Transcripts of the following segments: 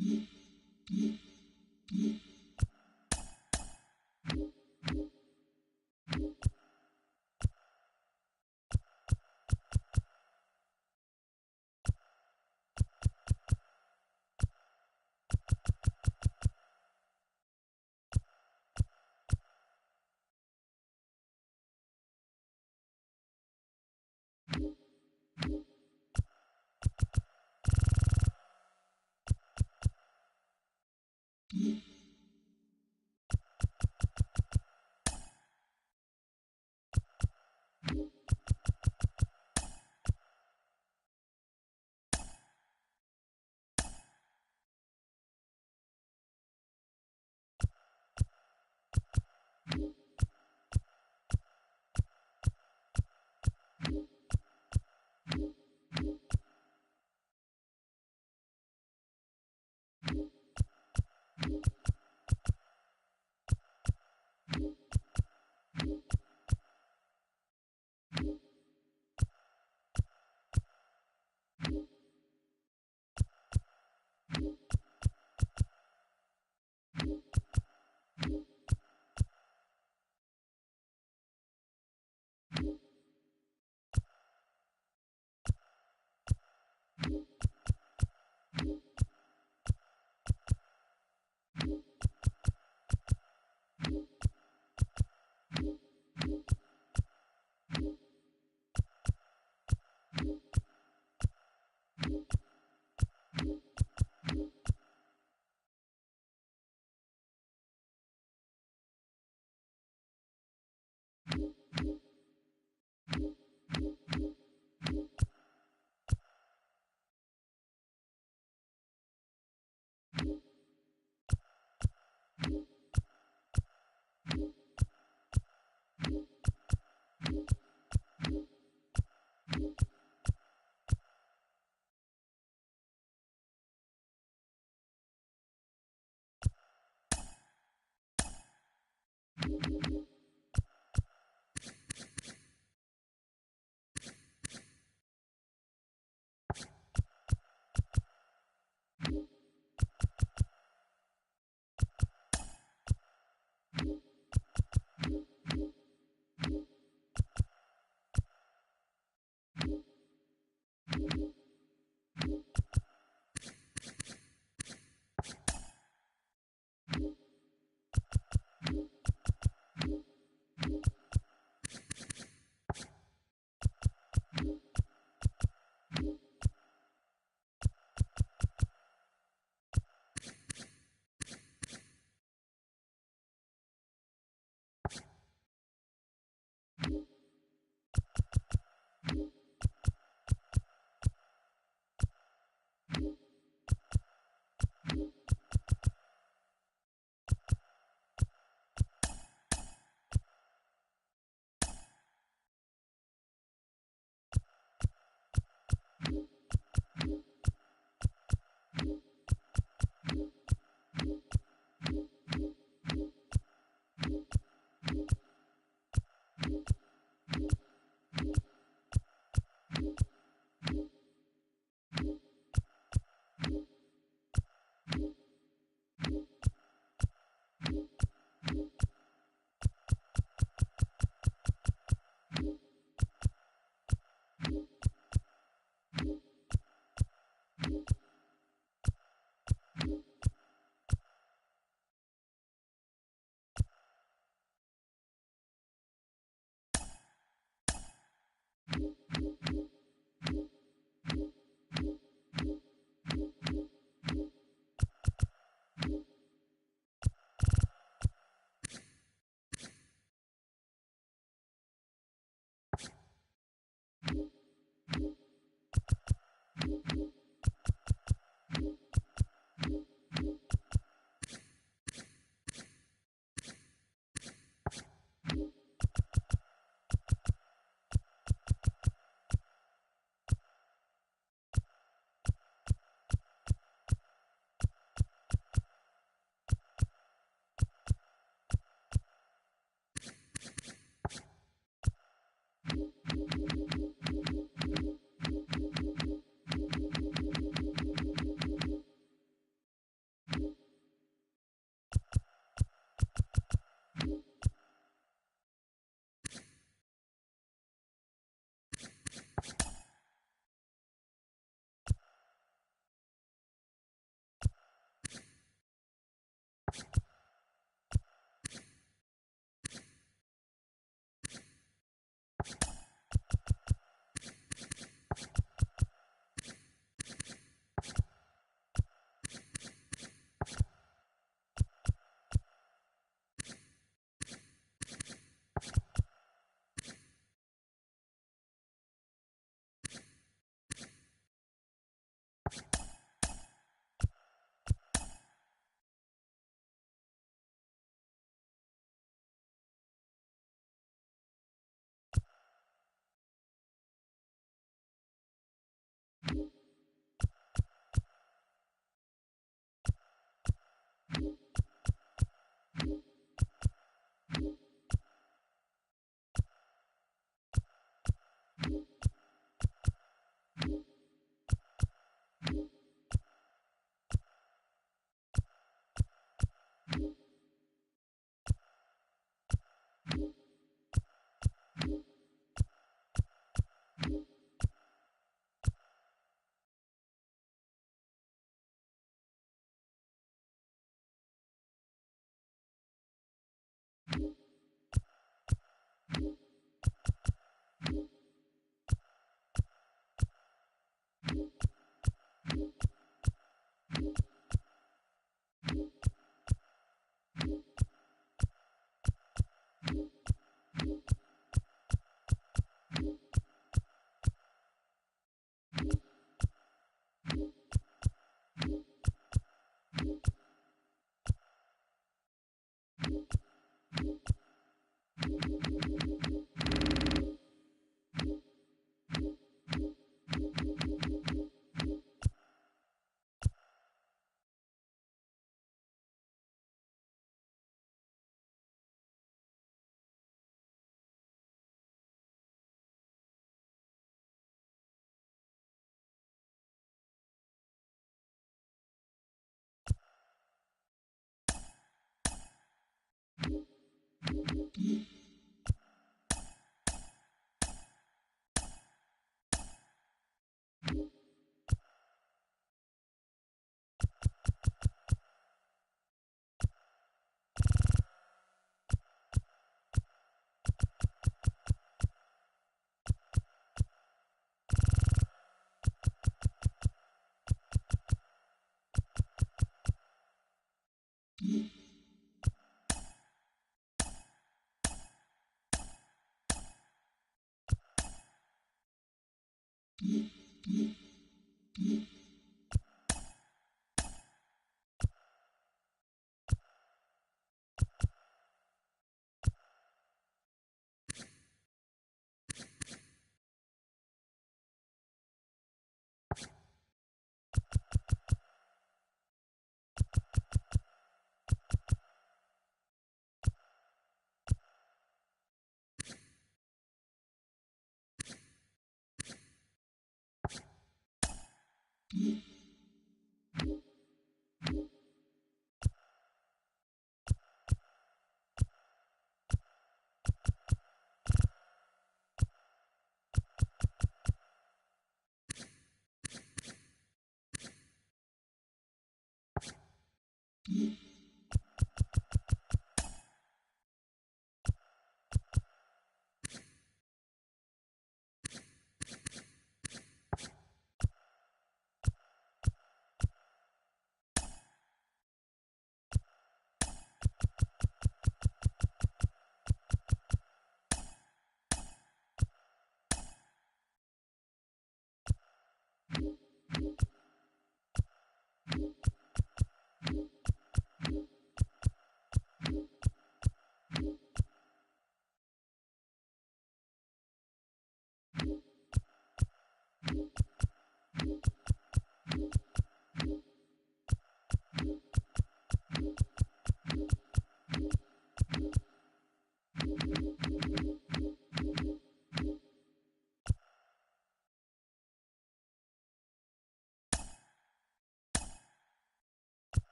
You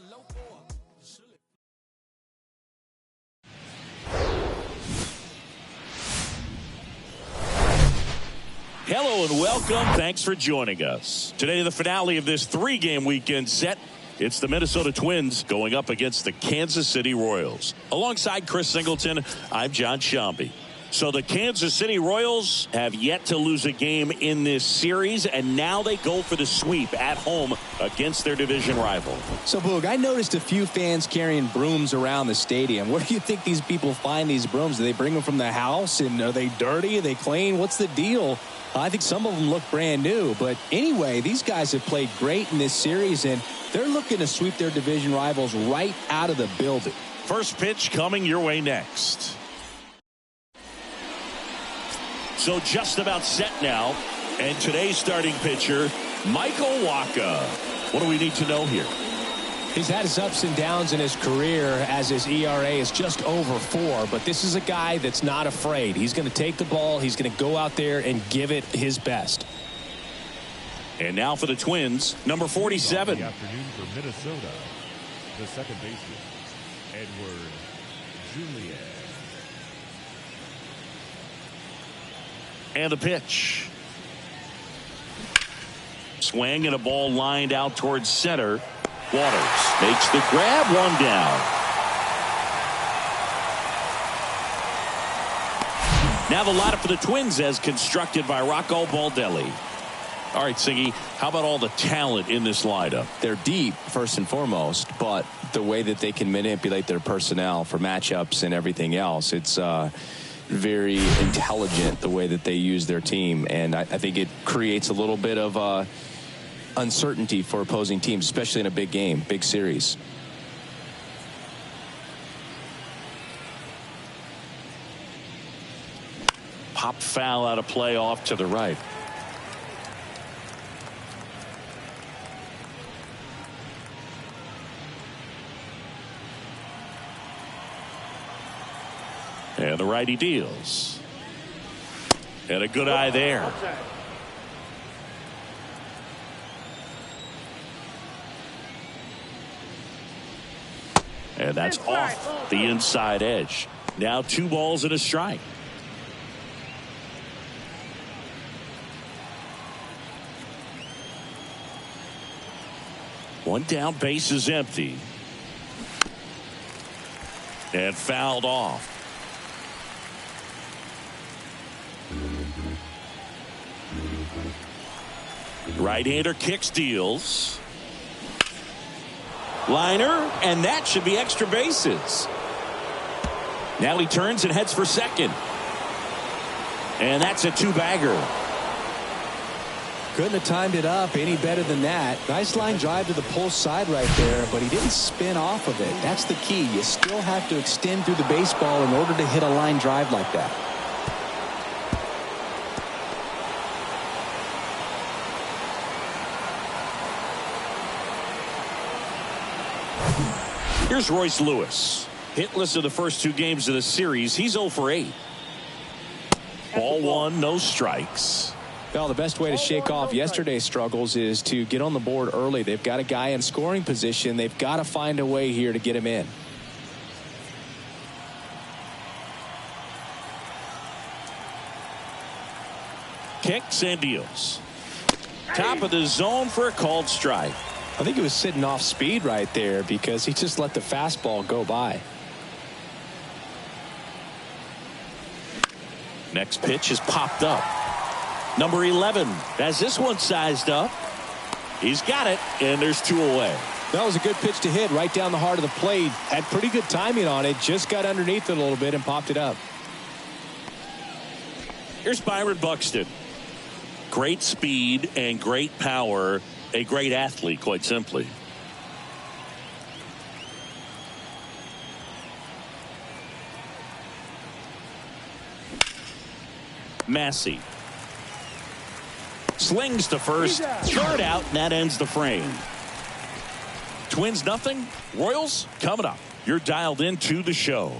Hello and welcome. Thanks for joining us. Today, the finale of this three-game weekend set. It's the Minnesota Twins going up against the Kansas City Royals. Alongside Chris Singleton, I'm John Shambi. So the Kansas City Royals have yet to lose a game in this series, and now they go for the sweep at home against their division rival. So, Boog, I noticed a few fans carrying brooms around the stadium. Where do you think these people find these brooms? Do they bring them from the house? And are they dirty? Are they clean? What's the deal? I think some of them look brand new. But anyway, these guys have played great in this series, and they're looking to sweep their division rivals right out of the building. First pitch coming your way next. So just about set now. And today's starting pitcher, Michael Wacha. What do we need to know here? He's had his ups and downs in his career as his ERA is just over 4. But this is a guy that's not afraid. He's going to take the ball. He's going to go out there and give it his best. And now for the Twins, number 47. The afternoon for Minnesota, the second baseman, Edward Julian. And the pitch. Swing and a ball lined out towards center. Waters makes the grab, one down. Now the lineup for the Twins as constructed by Rocco Baldelli. All right, Siggy, how about all the talent in this lineup? They're deep, first and foremost, but the way that they can manipulate their personnel for matchups and everything else, it's very intelligent the way that they use their team, and I think it creates a little bit of uncertainty for opposing teams, especially in a big game, big series. Pop foul out of play off to the right. And the righty deals. And a good eye there. And that's off the inside edge. Now 2 balls and a strike. One down, base is empty. And fouled off. Right-hander kicks, deals. Liner, and that should be extra bases. Now he turns and heads for second. And that's a 2-bagger. Couldn't have timed it up any better than that. Nice line drive to the pull side right there, but he didn't spin off of it. That's the key. You still have to extend through the baseball in order to hit a line drive like that. Here's Royce Lewis. Hitless in the first 2 games of the series. He's 0 for 8. Ball 1, no strikes. Well, the best way to shake off yesterday's struggles is to get on the board early. They've got a guy in scoring position. They've got to find a way here to get him in. Kicks and deals. Top of the zone for a called strike. I think he was sitting off speed right there because he just let the fastball go by. Next pitch is popped up. Number 11 has this one sized up. He's got it, and there's 2 away. That was a good pitch to hit right down the heart of the plate. Had pretty good timing on it. Just got underneath it a little bit and popped it up. Here's Byron Buxton. Great speed and great power. A great athlete, quite simply. Massey slings to first, third out, and that ends the frame. Twins nothing, Royals coming up. You're dialed into the show.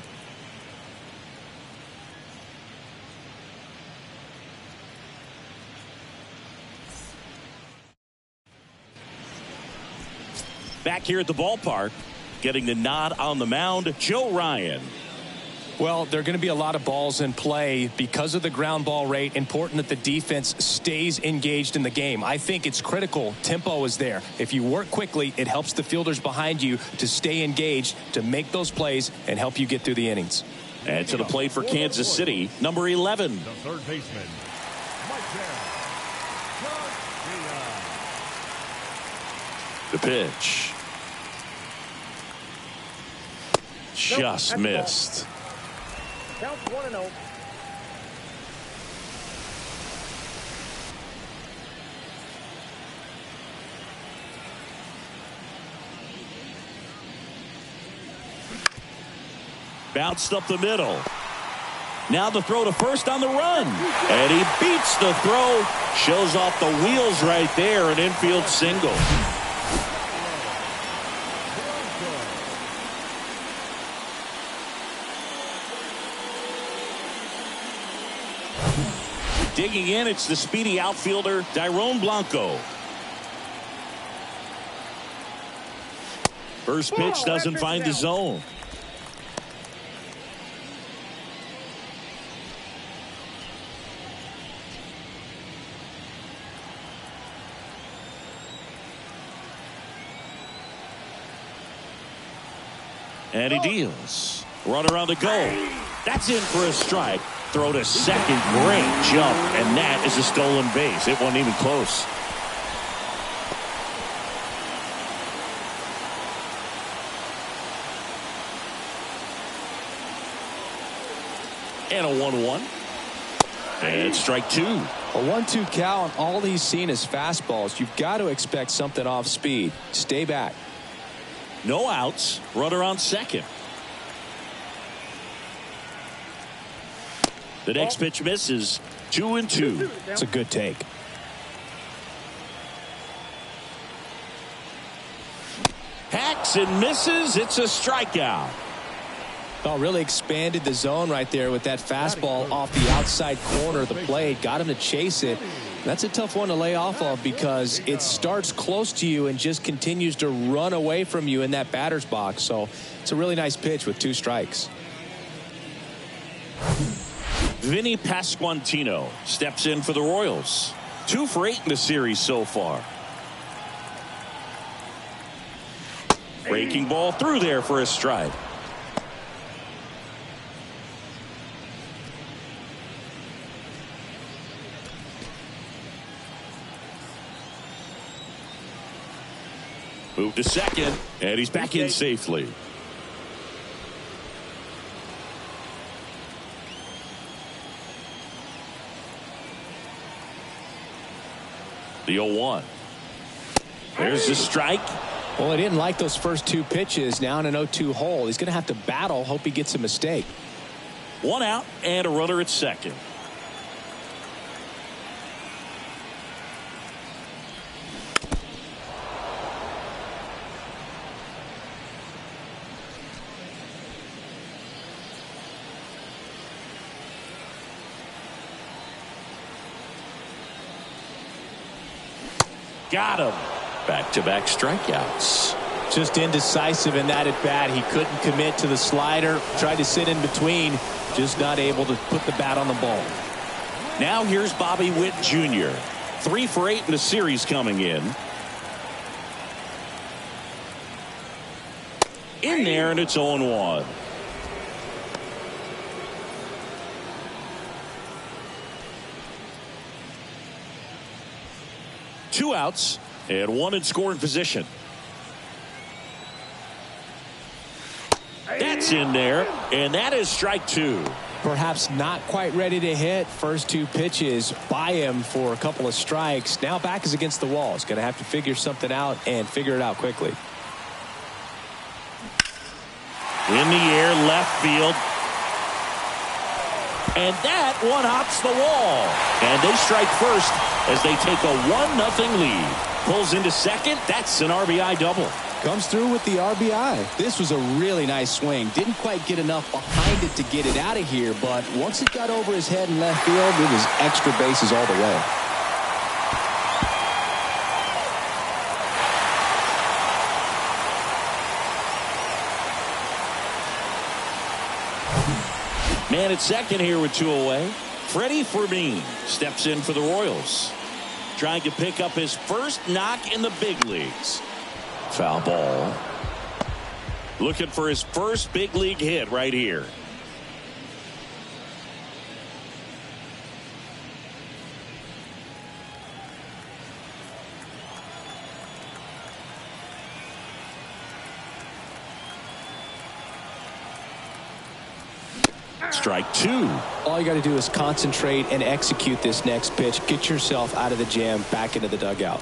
Back here at the ballpark, getting the nod on the mound, Joe Ryan. Well, there are going to be a lot of balls in play because of the ground ball rate. Important that the defense stays engaged in the game. I think it's critical. Tempo is there. If you work quickly, it helps the fielders behind you to stay engaged, to make those plays, and help you get through the innings. And to the plate for Kansas City, number 11. The third baseman, The pitch. Just missed. Count 1-0. Bounced up the middle. Now the throw to first on the run. And he beats the throw. Shows off the wheels right there. An infield single. Digging in, it's the speedy outfielder, Dairon Blanco. First pitch doesn't find the zone. And he deals. Runner on the go. That's in for a strike. Throw to second. Great jump. And that is a stolen base. It wasn't even close. And a 1-1. And strike two. A 1-2 count. All he's seen is fastballs. You've got to expect something off speed. Stay back. No outs. Runner on second. The next pitch misses. 2-2. It's a good take. Hacks and misses. It's a strikeout. Oh, really expanded the zone right there with that fastball off the outside corner of the plate. Got him to chase it. That's a tough one to lay off of because it starts close to you and just continues to run away from you in that batter's box. So it's a really nice pitch with 2 strikes. Vinny Pasquantino steps in for the Royals. 2 for 8 in the series so far. Breaking ball through there for a strike. Move to second, and he's back in safely. The 0-1. There's the strike. Well, he didn't like those first 2 pitches. Now in an 0-2 hole. He's going to have to battle. Hope he gets a mistake. 1 out and a runner at second. Got him. Back-to-back strikeouts. Just indecisive in that at bat. He couldn't commit to the slider. Tried to sit in between. Just not able to put the bat on the ball. Now here's Bobby Witt Jr. 3 for 8 in the series coming in. In there, and it's 0-1. Two outs and 1 in scoring position. That's in there, and that is strike 2. Perhaps not quite ready to hit. First 2 pitches by him for a couple of strikes. Now back is against the wall. He's going to have to figure something out and figure it out quickly. In the air, left field. And that one hops the wall. And they strike first as they take a 1-0 lead. Pulls into second. That's an RBI double. Comes through with the RBI. This was a really nice swing. Didn't quite get enough behind it to get it out of here, but once it got over his head in left field, it was extra bases all the way. Man at second here with 2 away. Freddie Fermin steps in for the Royals, trying to pick up his first knock in the big leagues. Foul ball. Looking for his first big league hit right here. Strike 2. All you got to do is concentrate and execute this next pitch. Get yourself out of the jam, back into the dugout.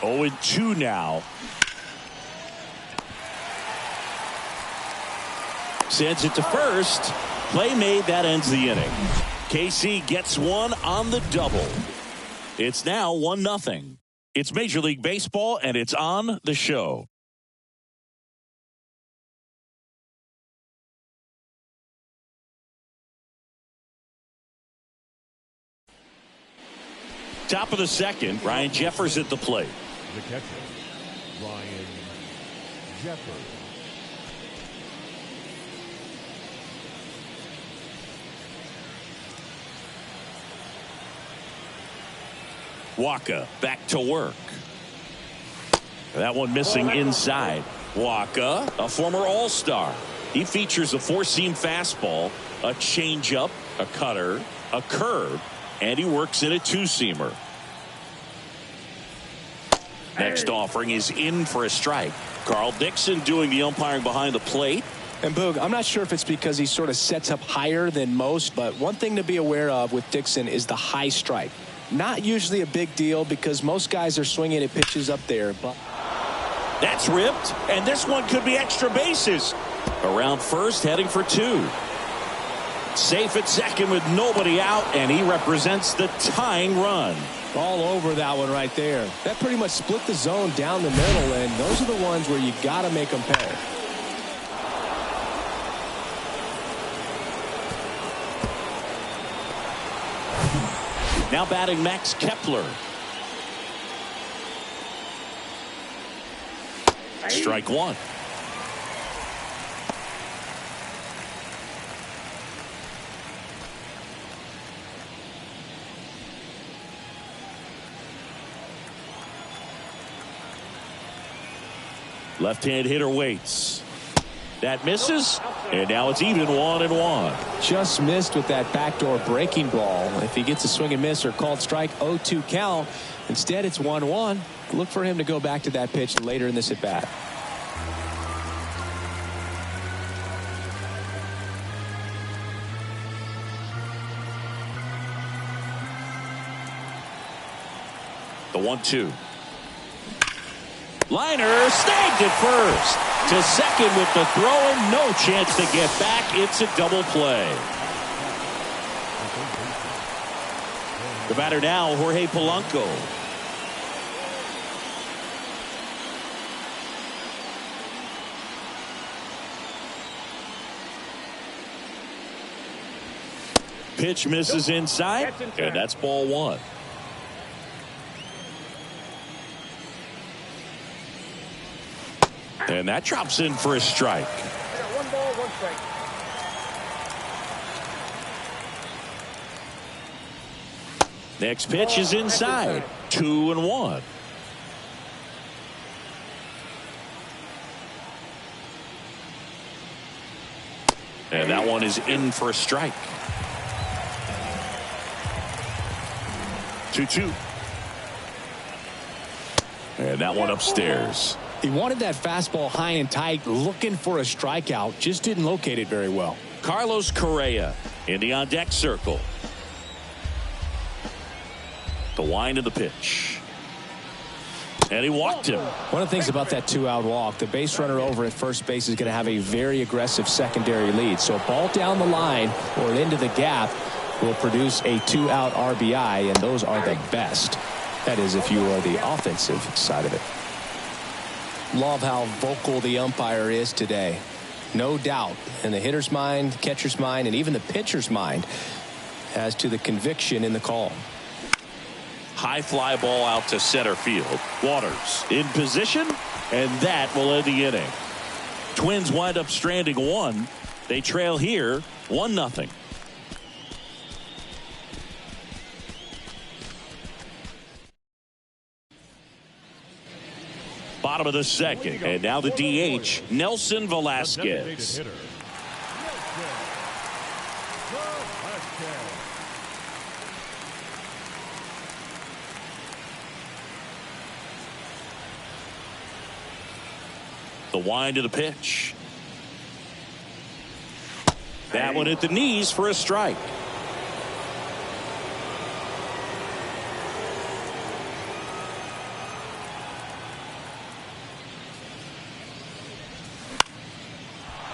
0-2 now. Sends it to first. Play made. That ends the inning. KC gets one on the double. It's now 1-0. It's Major League Baseball, and it's on the show. Top of the second, Ryan Jeffers at the plate. The catcher, Ryan Jeffers. Waka back to work. That one missing inside. Waka, a former All-Star. He features a 4-seam fastball, a changeup, a cutter, a curve, and he works in a 2-seamer. Next offering is in for a strike. Carl Dixon doing the umpiring behind the plate. And Boog, I'm not sure if it's because he sort of sets up higher than most, but one thing to be aware of with Dixon is the high strike. Not usually a big deal because most guys are swinging at pitches up there. But that's ripped, and this one could be extra bases. Around first, heading for 2. Safe at second with nobody out, and he represents the tying run. All over that one right there. That pretty much split the zone down the middle, and those are the ones where you got to make them pay. Now batting Max Kepler. Strike 1. Left-hand hitter waits. That misses, and now it's even 1-1. Just missed with that backdoor breaking ball. If he gets a swing and miss or called strike, 0-2 count. Instead, it's 1-1. Look for him to go back to that pitch later in this at-bat. The 1-2. Liner snagged at first. To second with the throw and no chance to get back. It's a double play. The batter now, Jorge Polanco. Pitch misses inside, and that's ball 1. And that drops in for a strike. 1 ball, 1 strike. Next pitch is inside. 2-1. And that one is in for a strike. 2-2. And that one upstairs. He wanted that fastball high and tight, looking for a strikeout. Just didn't locate it very well. Carlos Correa in the on-deck circle. The wind of the pitch. And he walked him. One of the things about that 2-out walk, the base runner over at first base is going to have a very aggressive secondary lead. So a ball down the line or into the gap will produce a 2-out RBI, and those are the best. That is if you are the offensive side of it. Love how vocal the umpire is today. No doubt in the hitter's mind, catcher's mind, and even the pitcher's mind as to the conviction in the call. High fly ball out to center field. Waters in position, and that will end the inning. Twins wind up stranding one. They trail here 1-0. Bottom of the second, and now the DH, Nelson Velasquez. The wind of the pitch. That one at the knees for a strike.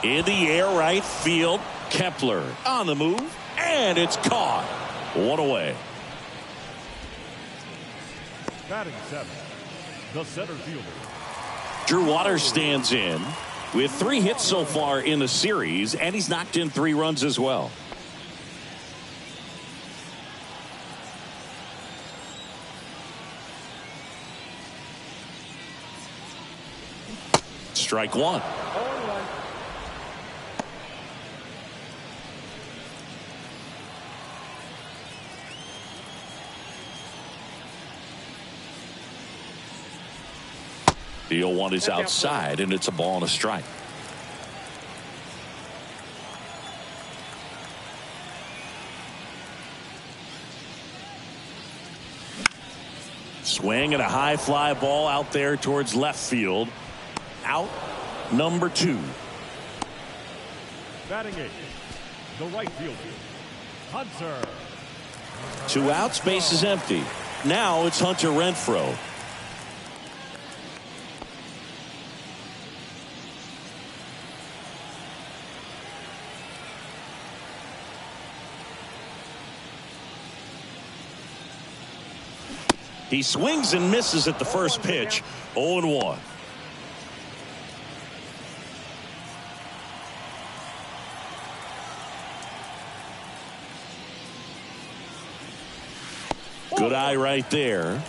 In the air, right field. Kepler on the move, and it's caught. One away. Batting seventh, the center fielder. Drew Waters stands in with 3 hits so far in the series, and he's knocked in 3 runs as well. Strike one. The 0-1 is outside, and it's a ball and a strike. Swing and a high fly ball out there towards left field. Out number 2. Batting eighth, the right fielder, Hunter. 2 outs, base is empty. Now it's Hunter Renfroe. He swings and misses at the first pitch. 0-1. Good eye right there.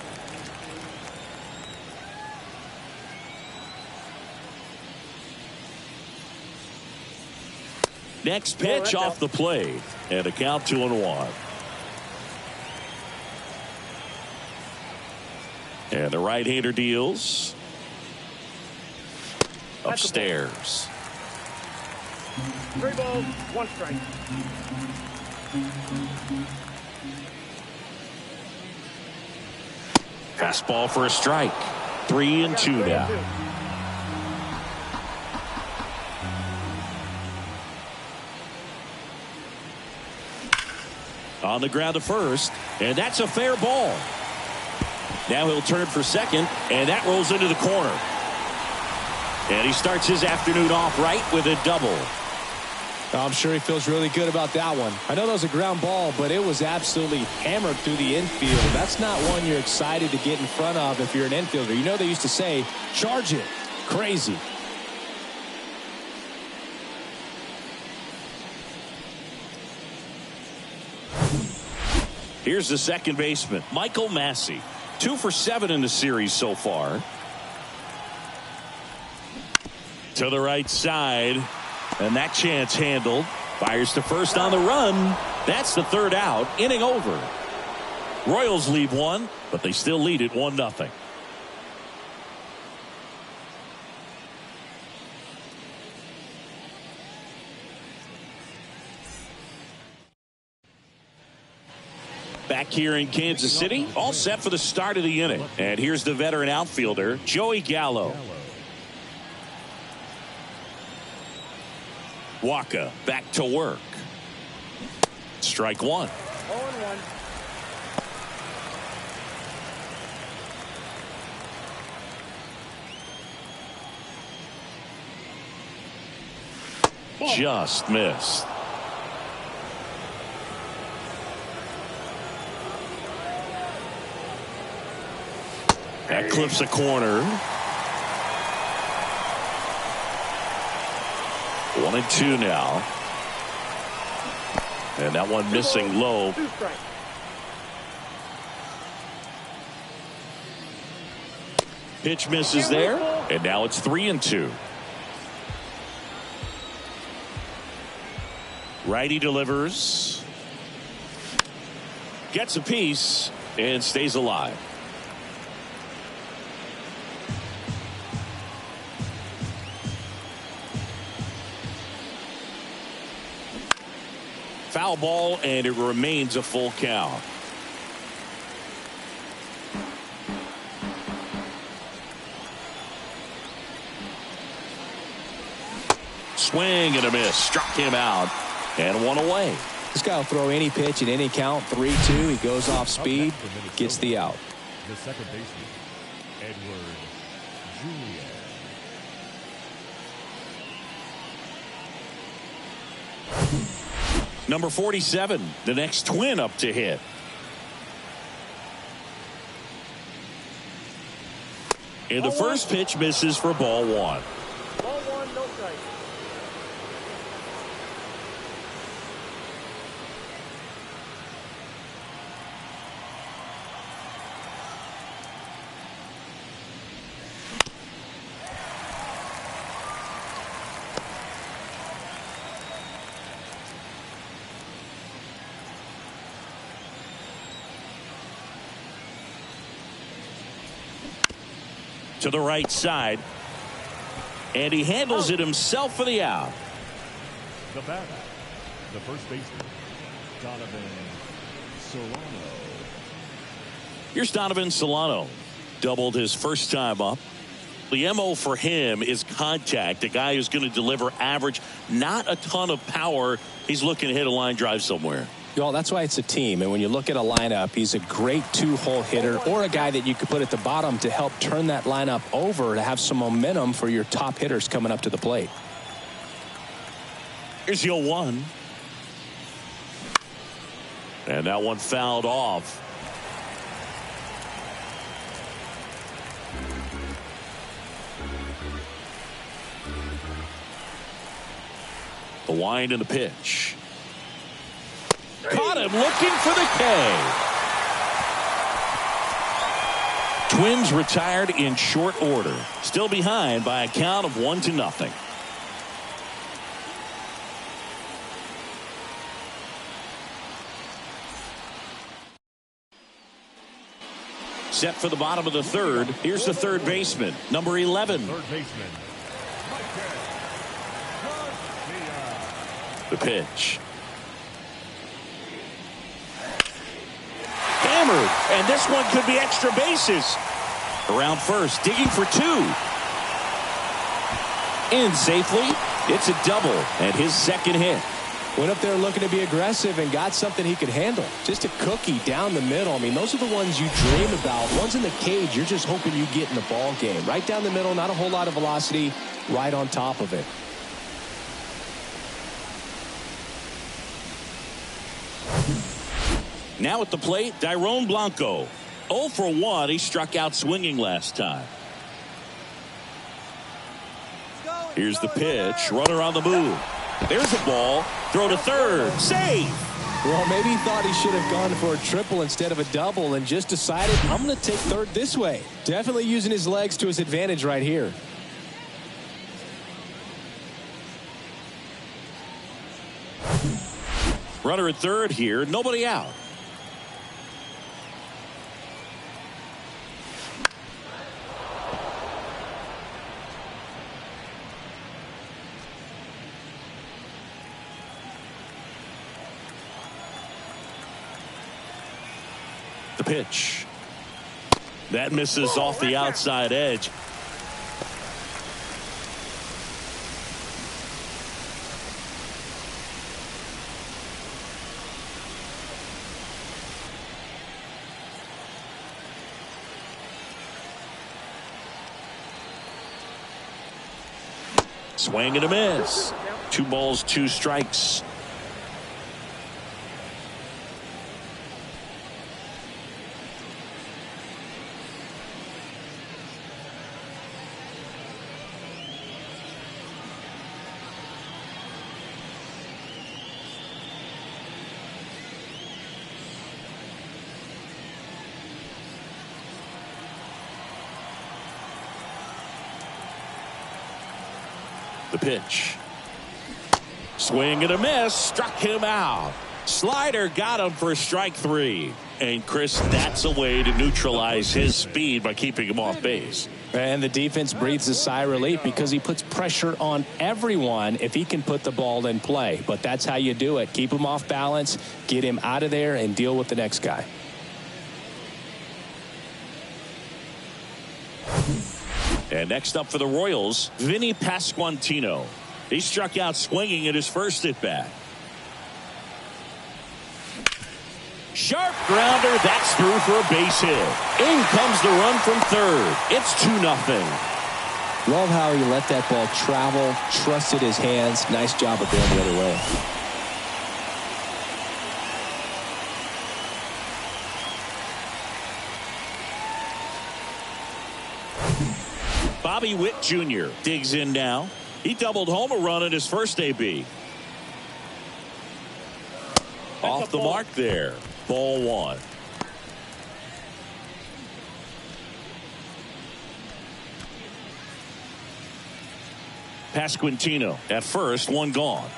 Next pitch off the plate, and a count 2-1. And the right-hander deals upstairs. 3 balls, 1 strike. Fastball for a strike. 3-2 now. On the ground to first, and that's a fair ball. Now he'll turn for second, and that rolls into the corner. And he starts his afternoon off right with a double. I'm sure he feels really good about that one. I know that was a ground ball, but it was absolutely hammered through the infield. That's not one you're excited to get in front of if you're an infielder. You know they used to say, charge it. Crazy. Here's the second baseman, Michael Massey. 2 for 7 in the series so far. To the right side, and that chance handled. Fires to first on the run. That's the 3rd out. Inning over. Royals lead 1, but they still lead it 1-0. Back here in Kansas City, all set for the start of the inning. And here's the veteran outfielder, Joey Gallo. Waka back to work. Strike one. 0-1. Just missed. That clips a corner. 1-2 now. And that one missing low. 2 strikes. Pitch misses there. And now it's 3-2. Righty delivers. Gets a piece and stays alive. Foul ball, and it remains a full count. Swing and a miss. Struck him out. And one away. This guy will throw any pitch at any count. 3-2. He goes off speed. Gets the out. The second baseman, Edward Julian. Number 47, the next Twin up to hit. And the first pitch misses for ball 1. Ball 1, no strike. To the right side. And he handles it himself for the out. The batter, the first baseman, Donovan Solano. Here's Donovan Solano. Doubled his first time up. The MO for him is contact. A guy who's going to deliver average, not a ton of power. He's looking to hit a line drive somewhere. Y'all, that's why it's a team. And when you look at a lineup, he's a great two-hole hitter or a guy that you could put at the bottom to help turn that lineup over to have some momentum for your top hitters coming up to the plate. Here's your 1. And that one fouled off. The wind and the pitch. Caught him looking for the K. Twins retired in short order. Still behind by a count of 1-0. Set for the bottom of the third. Here's the third baseman, number 11. Third baseman, The pitch. Hammered, and this one could be extra bases. Around first, digging for 2. In safely. It's a double and his second hit. Went up there looking to be aggressive and got something he could handle. Just a cookie down the middle. I mean, those are the ones you dream about. Ones in the cage, you're just hoping you get in the ball game. Right down the middle, not a whole lot of velocity, right on top of it. Now at the plate, Dairon Blanco. 0 for 1. He struck out swinging last time. Here's the pitch. Runner on the move. There's a ball. Throw to third. Save. Well, maybe he thought he should have gone for a triple instead of a double and just decided, I'm going to take third this way. Definitely using his legs to his advantage right here. Runner at third here. Nobody out. The pitch. That misses off the outside edge. Swing and a miss. 2 balls, 2 strikes. The pitch. Swing and a miss. Struck him out. Slider got him for strike 3. And Chris, that's a way to neutralize his speed by keeping him off base. And the defense breathes a sigh of relief because he puts pressure on everyone if he can put the ball in play. But that's how you do it. Keep him off balance, get him out of there, and deal with the next guy. And next up for the Royals, Vinny Pasquantino. He struck out swinging at his first at bat. Sharp grounder, that's through for a base hit. In comes the run from third. It's 2-0. Love how he let that ball travel, trusted his hands. Nice job of going the other way. Bobby Witt Jr. digs in now. He doubled home a run in his first AB. Off the mark there. Ball 1. Pasquantino at first, 1 gone.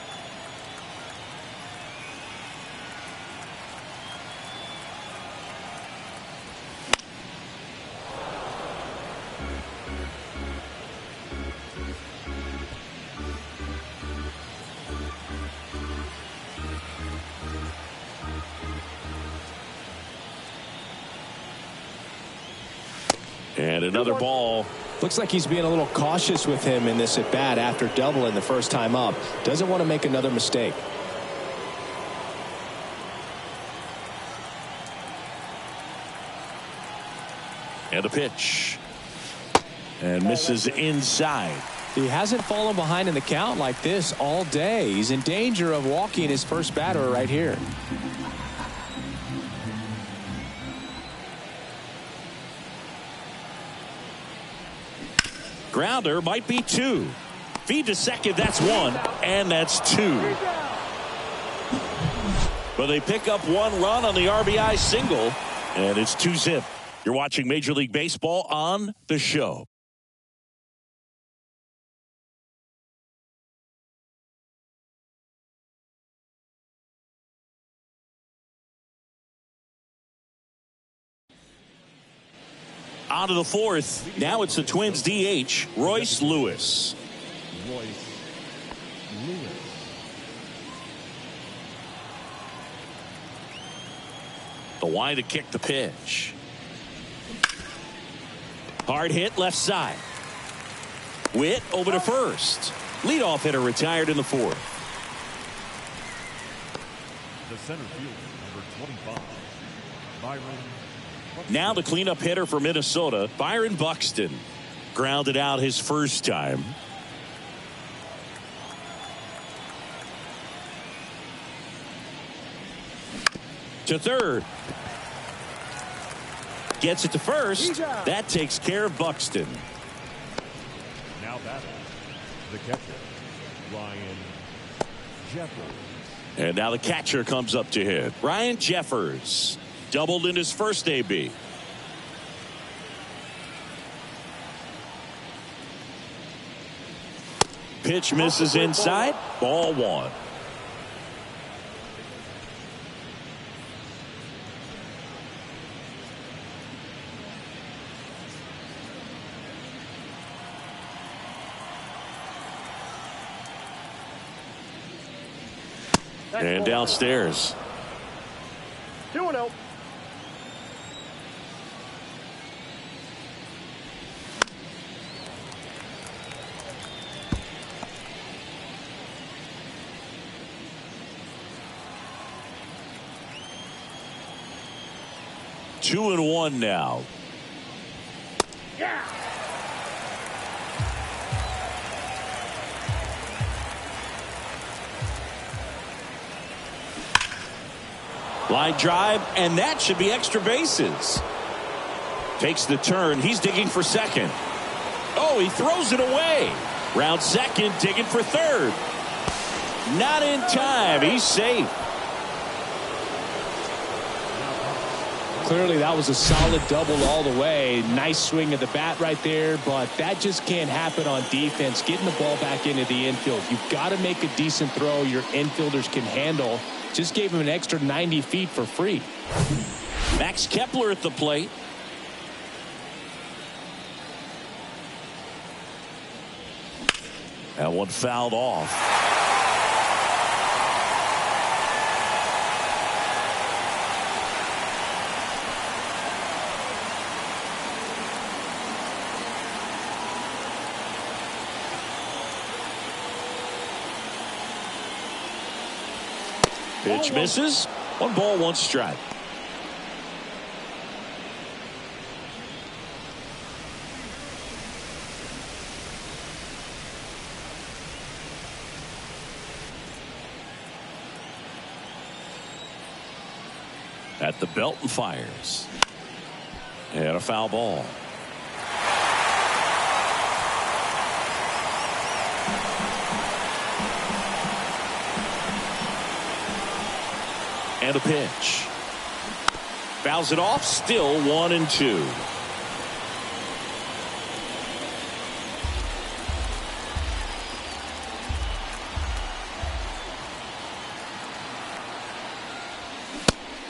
And another ball. Looks like he's being a little cautious with him in this at bat after doubling the first time up. Doesn't want to make another mistake. And a pitch. And misses inside. He hasn't fallen behind in the count like this all day. He's in danger of walking his first batter right here. Grounder might be 2. Feed to second, that's 1. And that's 2. But they pick up 1 run on the RBI single. And it's 2-zip. You're watching Major League Baseball on The Show. On to the 4th. Now it's the Twins DH, Royce Lewis. The wide to kick the pitch. Hard hit left side. Witt over to first. Leadoff hitter retired in the 4th. The center fielder, number 25, Byron. Now the cleanup hitter for Minnesota, Byron Buxton. Grounded out his first time. To third. Gets it to first. That takes care of Buxton. Now batting, the catcher, Ryan Jeffers. And now the catcher comes up to hit. Ryan Jeffers. Doubled in his first AB. Pitch misses inside. Ball 1. And downstairs. 2-0. Two and 1 now. Yeah. Line drive, and that should be extra bases. Takes the turn. He's digging for second. Oh, he throws it away. Round second, digging for third. Not in time. He's safe. clearly that was a solid double all the way. Nice swing of the bat right there, but that just can't happen on defense. Getting the ball back into the infield. You've got to make a decent throw your infielders can handle. Just gave him an extra 90 feet for free. Max Kepler at the plate. That one fouled off. Pitch misses. 1 ball, 1 strike. At the belt and fires. And a foul ball. And a pitch. Fouls it off. Still 1-2.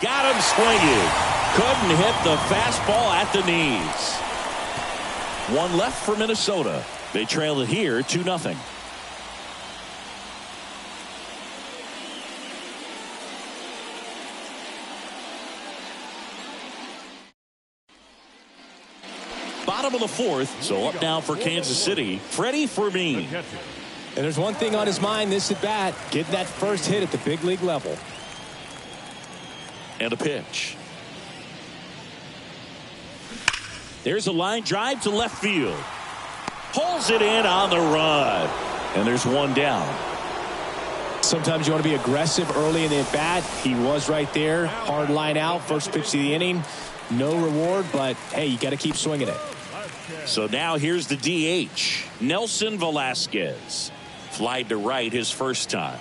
Got him swinging. Couldn't hit the fastball at the knees. 1 left for Minnesota. They trail it here 2-0. Bottom of the 4th, so up now for Kansas City, Freddie Fermin. And there's one thing on his mind this at bat, getting that first hit at the big league level. And a pitch. There's a line drive to left field. Pulls it in on the run. And there's 1 down. Sometimes you want to be aggressive early in the at bat. He was right there. Hard line out. First pitch of the inning. No reward, but hey, you got to keep swinging it. So now here's the DH. Nelson Velasquez. Flied to right his first time.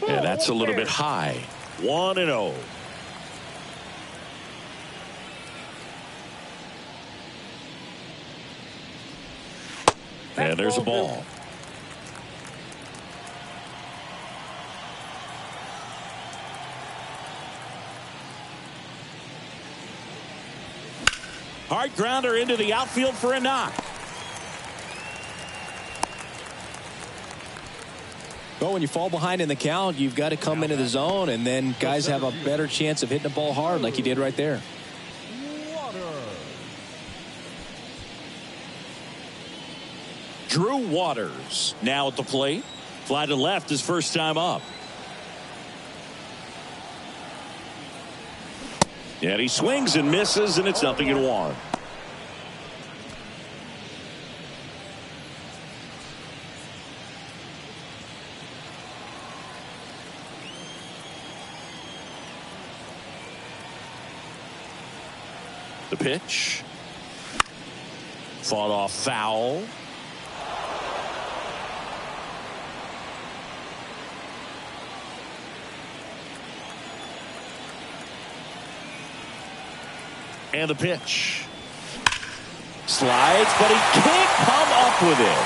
And that's a little bit high. 1-0. And there's a ball. Hard grounder into the outfield for a knock. Well, when you fall behind in the count, you've got to come into the zone, and then guys have a better chance of hitting the ball hard like he did right there. Drew Waters now at the plate. Fly to left his first time up. And he swings and misses, and it's 0-1. The pitch. Fought off foul. And the pitch. Slides, but he can't come up with it.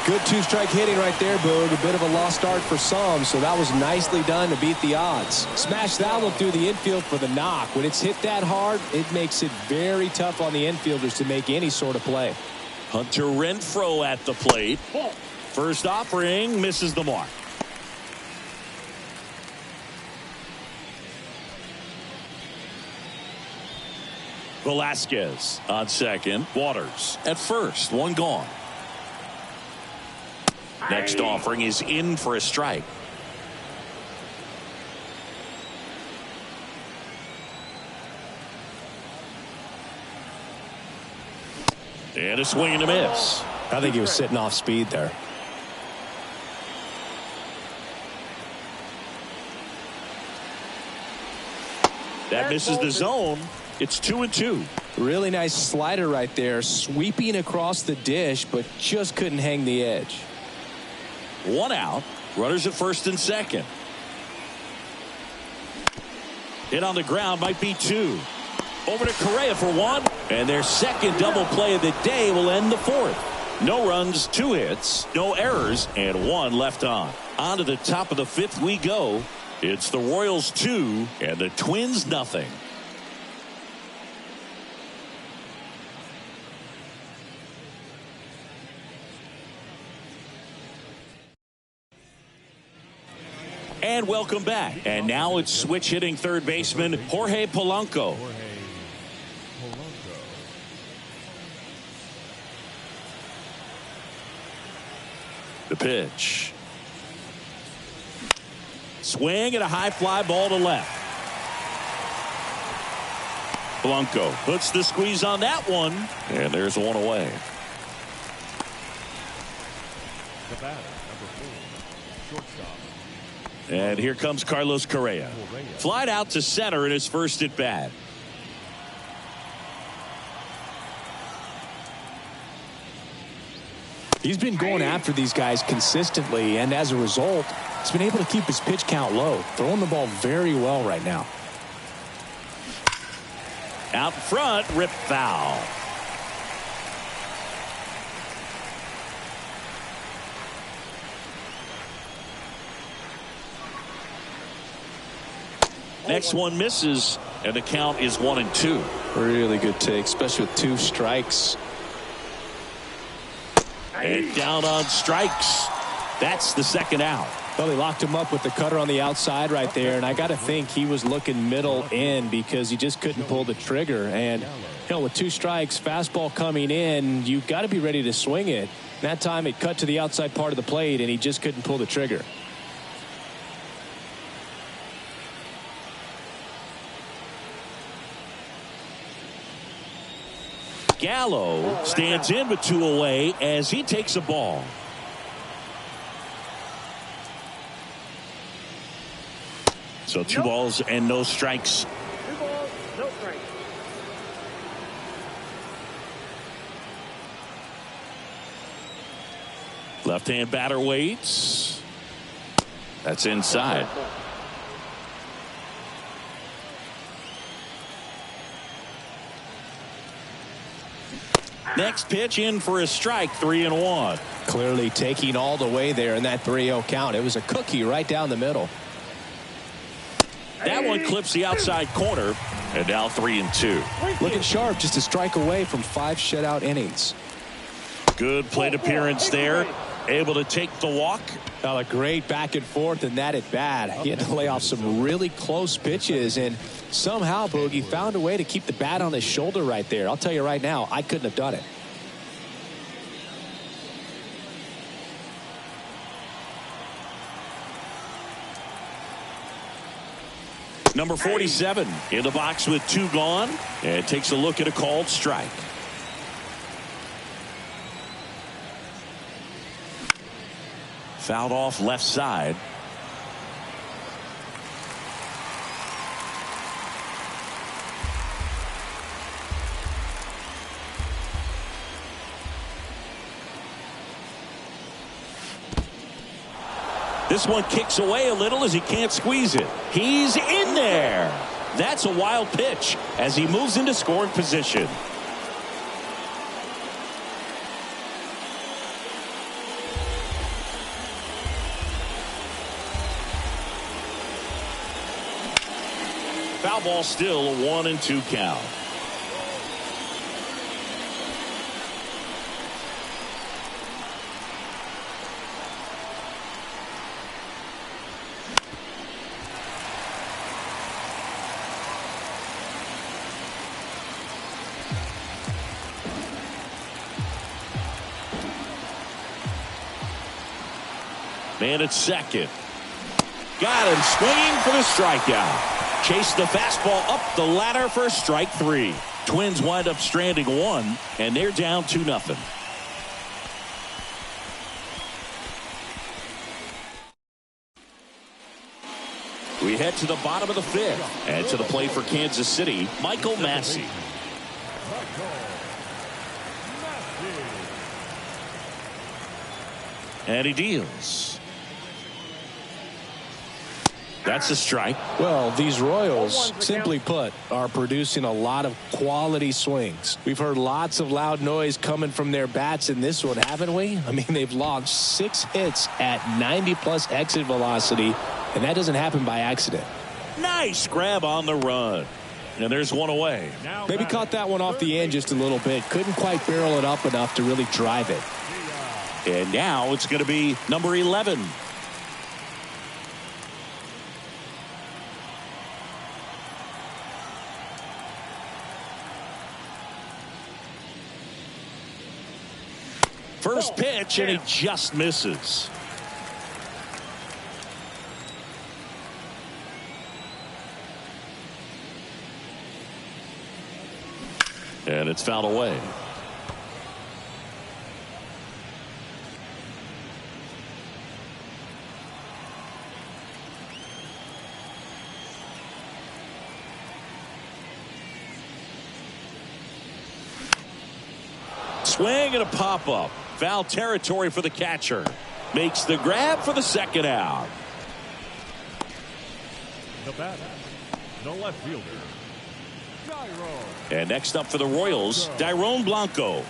Good 2-strike hitting right there, Boog. A bit of a lost start for some, so that was nicely done to beat the odds. Smash that one through the infield for the knock. When it's hit that hard, it makes it very tough on the infielders to make any sort of play. Hunter Renfroe at the plate. First offering misses the mark. Velasquez on second. Waters at first. 1 gone. Next offering is in for a strike. And a swing and a miss. I think he was sitting off speed there. That misses the zone. It's 2-2. Really nice slider right there, sweeping across the dish, but just couldn't hang the edge. One out. Runners at first and second. Hit on the ground, might be two. Over to Correa for one. And their second double play of the day will end the fourth. No runs, 2 hits, no errors, and 1 left on. On to the top of the fifth we go. It's the Royals 2 and the Twins nothing. And welcome back. And now it's switch hitting third baseman Jorge Polanco. The pitch. Swing and a high fly ball to left. Polanco puts the squeeze on that one. And there's one away. The batter, number 4, shortstop. And here comes Carlos Correa. Flied out to center in his first at bat. He's been going after these guys consistently, and as a result, he's been able to keep his pitch count low, throwing the ball very well right now. Out front, rip foul. Next one misses, and the count is 1-2. Really good take, especially with 2 strikes. And down on strikes. That's the second out. Well, he locked him up with the cutter on the outside right there, and I got to think he was looking middle in because he just couldn't pull the trigger. And, with 2 strikes, fastball coming in, you've got to be ready to swing it. That time it cut to the outside part of the plate, and he just couldn't pull the trigger. Gallo stands in with 2 away as he takes a ball. So 2 balls and no strikes. 2 balls, no strikes. Left-hand batter waits. That's inside. Next pitch in for a strike, 3-1. Clearly taking all the way there in that 3-0 count. It was a cookie right down the middle. That one clips the outside corner, and now 3-2. Looking sharp, just a strike away from 5 shutout innings. Good plate appearance there. Able to take the walk. A great back and forth in that at bat. He had to lay off some really close pitches, and somehow Boogie found a way to keep the bat on his shoulder right there. I'll tell you right now, I couldn't have done it. Number 47 in the box with 2 gone, and takes a look at a called strike. Fouled off left side. This one kicks away a little as he can't squeeze it. He's in there. That's a wild pitch as he moves into scoring position. Foul ball, still a 1-2 count. Man at second. Got him swinging for the strikeout. Chased the fastball up the ladder for strike 3. Twins wind up stranding 1, and they're down 2-0. We head to the bottom of the 5th, and to the plate for Kansas City, Michael Massey. And he deals. That's a strike. Well, these Royals, simply put, are producing a lot of quality swings. We've heard lots of loud noise coming from their bats in this one, haven't we? I mean, they've logged 6 hits at 90+ exit velocity, and that doesn't happen by accident. Nice grab on the run. And there's one away. Maybe caught that one off the end just a little bit. Couldn't quite barrel it up enough to really drive it. And now it's going to be number 11. First pitch, and he just misses. And it's fouled away. Swing and a pop-up. Foul territory for the catcher. Makes the grab for the second out. The batter, the left fielder, Dyron. And next up for the Royals, Dyron Blanco.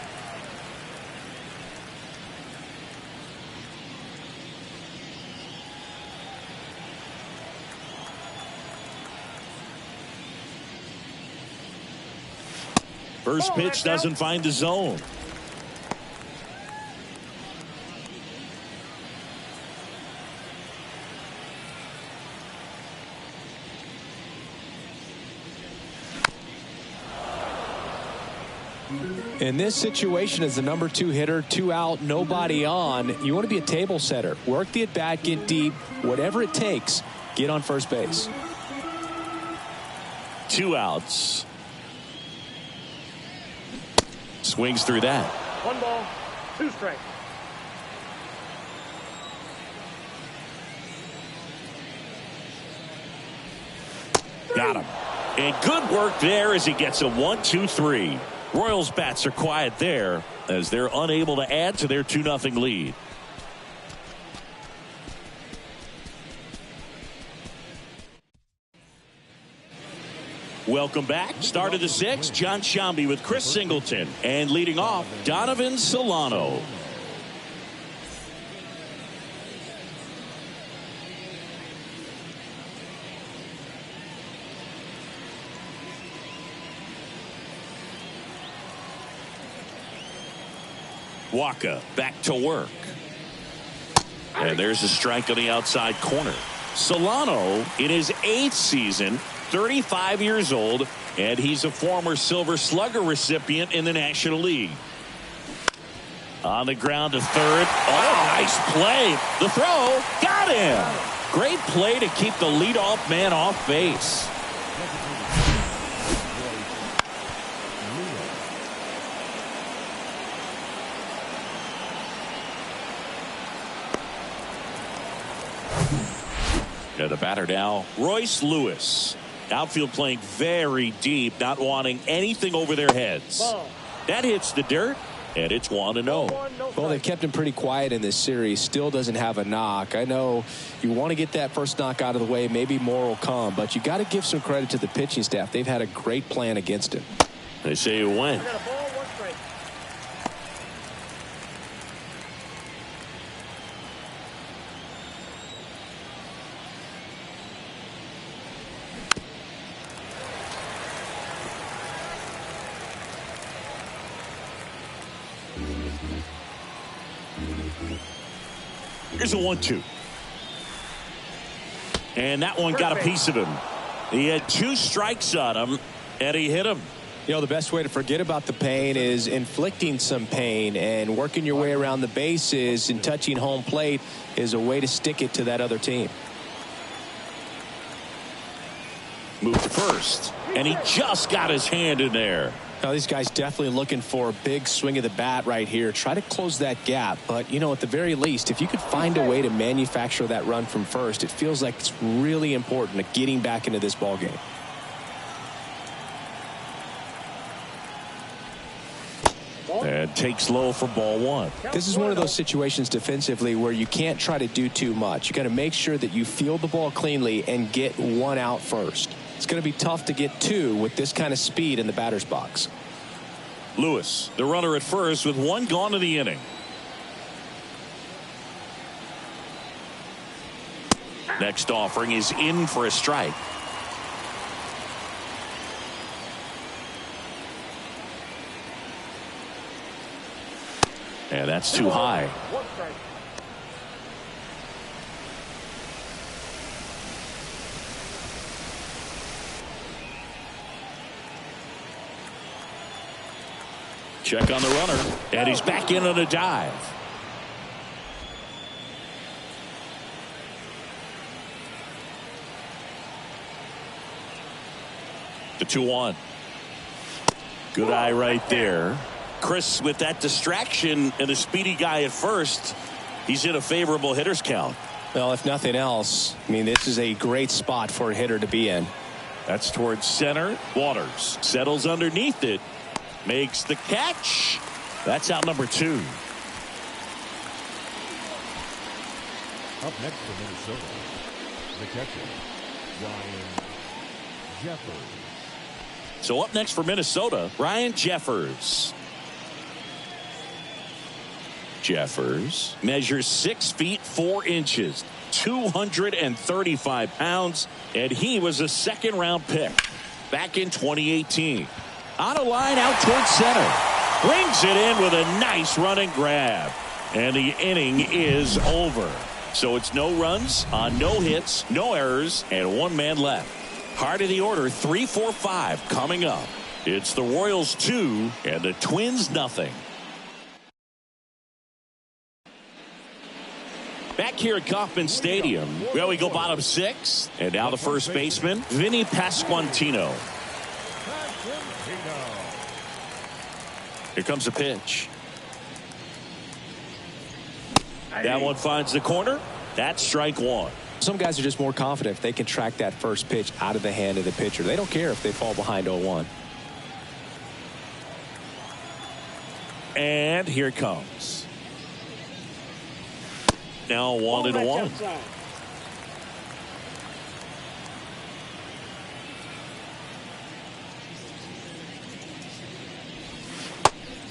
First pitch doesn't find the zone. In this situation, as the number 2 hitter, 2 out, nobody on, you want to be a table setter. Work the at-bat, get deep, whatever it takes, get on first base. 2 outs. Swings through that. 1 ball, 2 strikes. Got him. And good work there as he gets a 1-2-3. Royals bats are quiet there as they're unable to add to their 2-0 lead. Welcome back. Start of the 6th. John Sciambi with Chris Singleton. And leading off, Donovan Solano. Waka back to work. And there's a strike on the outside corner. Solano in his 8th season, 35 years old, and he's a former Silver Slugger recipient in the National League. On the ground to third. Oh, nice play. The throw. Got him. Great play to keep the leadoff man off base. And the batter now, Royce Lewis. Outfield playing very deep, not wanting anything over their heads. That hits the dirt, and it's 1-0. Well, they've kept him pretty quiet in this series. Still doesn't have a knock. I know you want to get that first knock out of the way. Maybe more will come, but you got to give some credit to the pitching staff. They've had a great plan against him. They say you win. Here's a 1-2. And that one got a piece of him. He had 2 strikes on him, and he hit him. You know, the best way to forget about the pain is inflicting some pain, and working your way around the bases and touching home plate is a way to stick it to that other team. Move to first, and he just got his hand in there. Now, these guys definitely looking for a big swing of the bat right here. Try to close that gap. But, you know, at the very least, if you could find a way to manufacture that run from first, it feels like it's really important to getting back into this ball game. And takes low for ball one. This is one of those situations defensively where you can't try to do too much. You got to make sure that you field the ball cleanly and get one out first. It's going to be tough to get two with this kind of speed in the batter's box. Lewis, the runner at first with one gone in the inning. Next offering is in for a strike. And that's too high. Check on the runner, and he's back in on a dive. The 2-1. Good eye right there. Chris, with that distraction and a speedy guy at first, he's in a favorable hitter's count. Well, if nothing else, I mean, this is a great spot for a hitter to be in. That's towards center. Waters settles underneath it. Makes the catch. That's out number 2. Up next for Minnesota, the catcher, Ryan Jeffers. So up next for Minnesota, Ryan Jeffers. Jeffers measures 6 feet 4 inches, 235 pounds, and he was a second-round pick back in 2018. On a line out towards center. Brings it in with a nice running grab. And the inning is over. So it's no runs on no hits, no errors, and 1 man left. Heart of the order, 3-4-5 coming up. It's the Royals 2 and the Twins nothing. Back here at Kauffman Stadium, well, we go bottom 6. And now the first baseman, Vinny Pasquantino. Here comes a pitch. That one finds the corner. That's strike 1. Some guys are just more confident if they can track that first pitch out of the hand of the pitcher. They don't care if they fall behind 0-1. And here it comes. Now 1-1.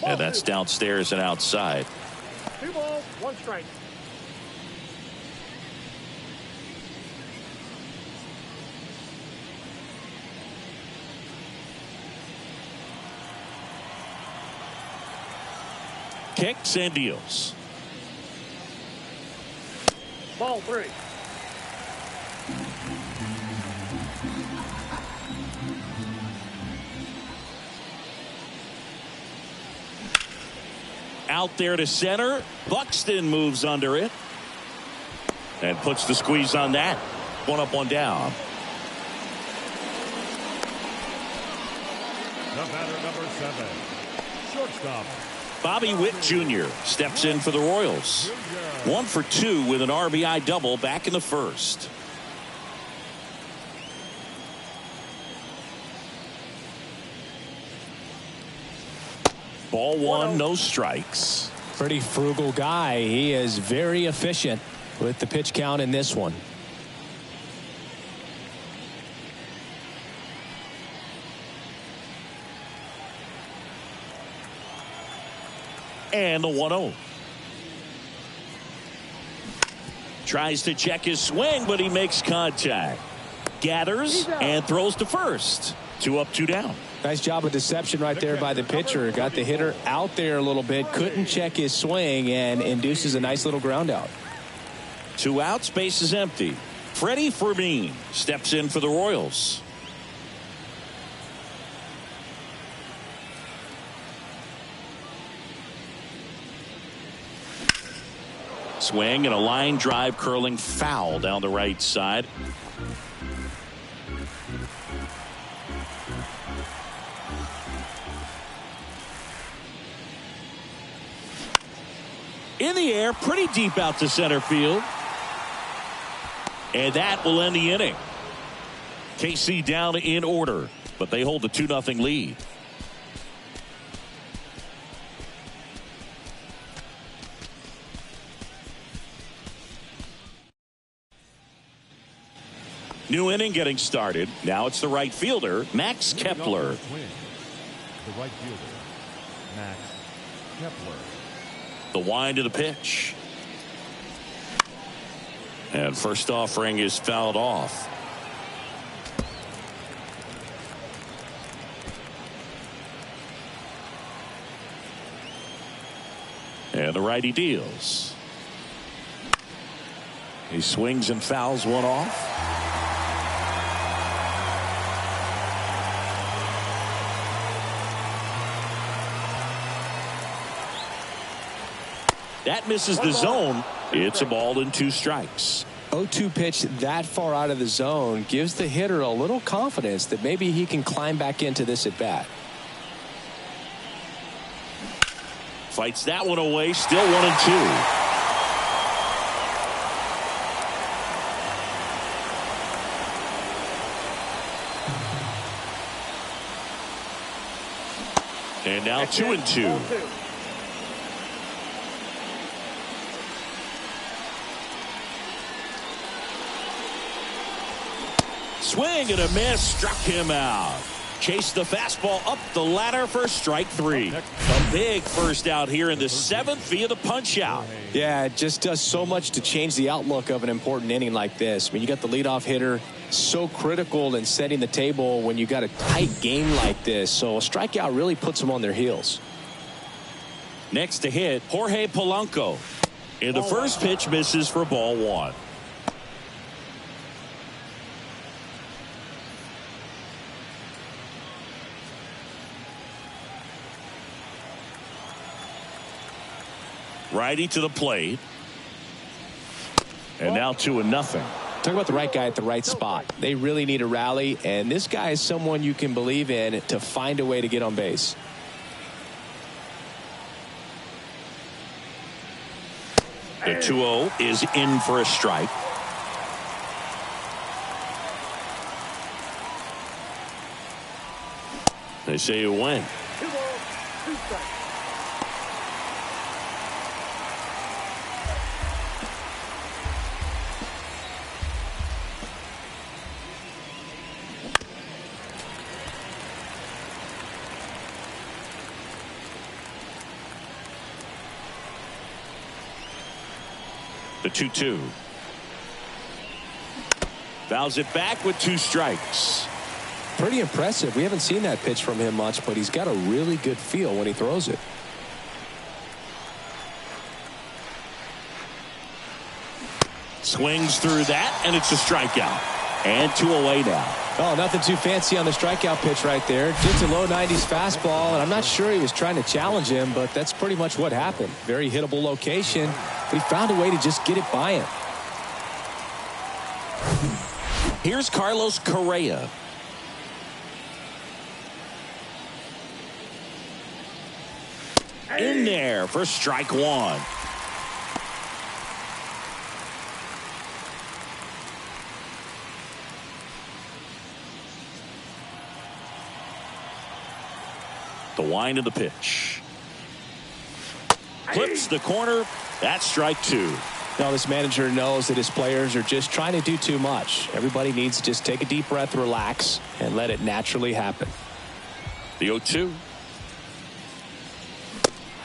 And that's downstairs and outside. 2 balls, 1 strike. Kicks and deals. Ball 3. Out there to center. Buxton moves under it. And puts the squeeze on that. 1 up, 1 down. The batter, number 7, shortstop, Bobby Witt Jr. steps in for the Royals. 1 for 2 with an RBI double back in the first. Ball 1, no strikes. Pretty frugal guy. He is very efficient with the pitch count in this one. And the 1-0. Tries to check his swing, but he makes contact. Gathers and throws to first. 2 up, 2 down. Nice job of deception right there by the pitcher. Got the hitter out there a little bit. Couldn't check his swing and induces a nice little ground out. 2 outs, base is empty. Freddie Fermin steps in for the Royals. Swing and a line drive curling foul down the right side. In the air, pretty deep out to center field. And that will end the inning. KC down in order, but they hold the 2-0 lead. New inning getting started. Now it's the right fielder, Max Kepler. The right fielder, Max Kepler. The wind of the pitch. And first offering is fouled off. And the righty deals. He swings and fouls one off. That misses the zone. It's a ball and 2 strikes. 0-2 pitch that far out of the zone gives the hitter a little confidence that maybe he can climb back into this at bat. Fights that one away. Still 1-2. And now 2-2. Swing and a miss, struck him out. Chased the fastball up the ladder for strike 3. A big first out here in the 7th via the punch out. Yeah, it just does so much to change the outlook of an important inning like this. I mean, you got the leadoff hitter, so critical in setting the table when you got a tight game like this. So a strikeout really puts them on their heels. Next to hit, Jorge Polanco. And the first pitch misses for ball 1. Righty to the plate. And now 2-0. Talk about the right guy at the right spot. They really need a rally, and this guy is someone you can believe in to find a way to get on base. The 2-0 is in for a strike. They say you win. 2 balls, 2 strikes. The 2-2. Fouls it back with 2 strikes. Pretty impressive. We haven't seen that pitch from him much, but he's got a really good feel when he throws it. Swings through that, and it's a strikeout. And 2 away now. Oh, nothing too fancy on the strikeout pitch right there. Just a low 90s fastball, and I'm not sure he was trying to challenge him, but that's pretty much what happened. Very hittable location, but he found a way to just get it by him. Here's Carlos Correa. In there for strike 1. The wind of the pitch. Clips the corner. That's strike 2. Now this manager knows that his players are just trying to do too much. Everybody needs to just take a deep breath, relax, and let it naturally happen. The 0-2.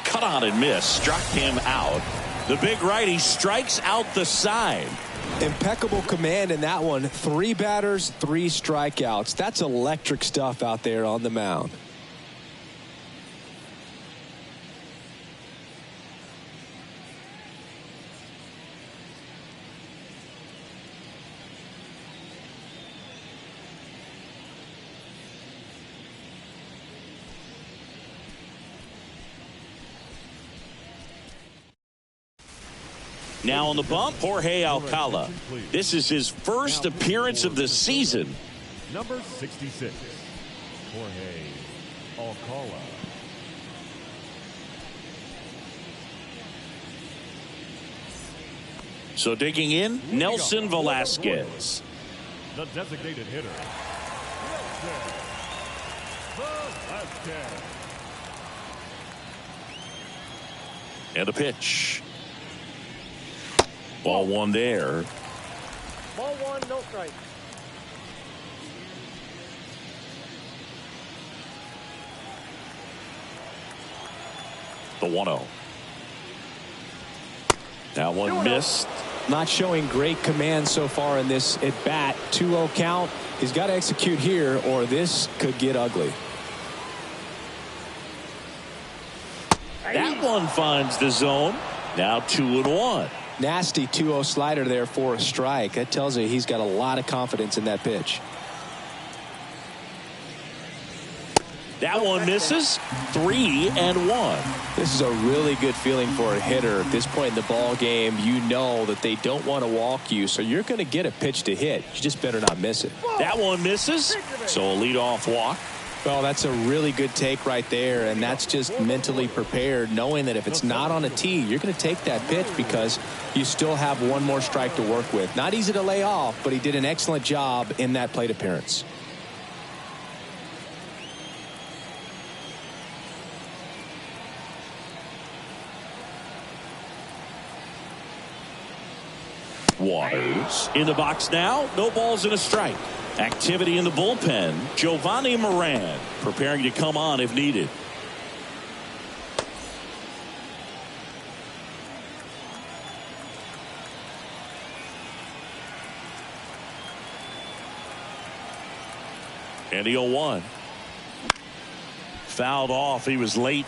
Cut on and miss. Struck him out. The big righty strikes out the side. Impeccable command in that one. 3 batters, 3 strikeouts. That's electric stuff out there on the mound. Now on the bump, Jorge Alcala. This is his first appearance of the season. Number 66, Jorge Alcala. So digging in, Nelson Velasquez. The designated hitter, Nelson Velasquez. And a pitch. Ball 1 there. Ball 1, no strike. The 1-0. That one missed. Not showing great command so far in this at bat. 2-0 count. He's got to execute here or this could get ugly. That one finds the zone. Now 2-1. Nasty 2-0 slider there for a strike. That tells you he's got a lot of confidence in that pitch. That one misses. 3-1. This is a really good feeling for a hitter. At this point in the ball game, you know that they don't want to walk you, so you're going to get a pitch to hit. You just better not miss it. That one misses. So a leadoff walk. Well, that's a really good take right there, and that's just mentally prepared, knowing that if it's not on a tee, you're going to take that pitch because you still have one more strike to work with. Not easy to lay off, but he did an excellent job in that plate appearance. Waters in the box now. No balls and a strike. Activity in the bullpen. Giovanni Moran preparing to come on if needed. And the 0-1. Fouled off. He was late.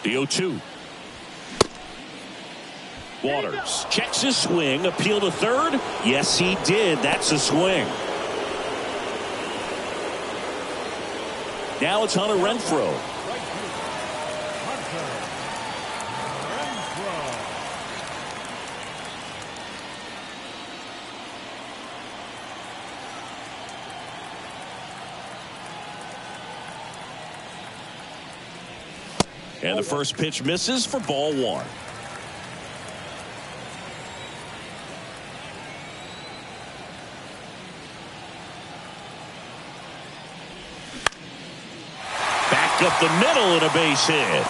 The 0-2. Waters checks his swing. Appeal to third. Yes, he did. That's a swing. Now it's Hunter Renfroe. And the first pitch misses for ball 1. Back up the middle and a base hit.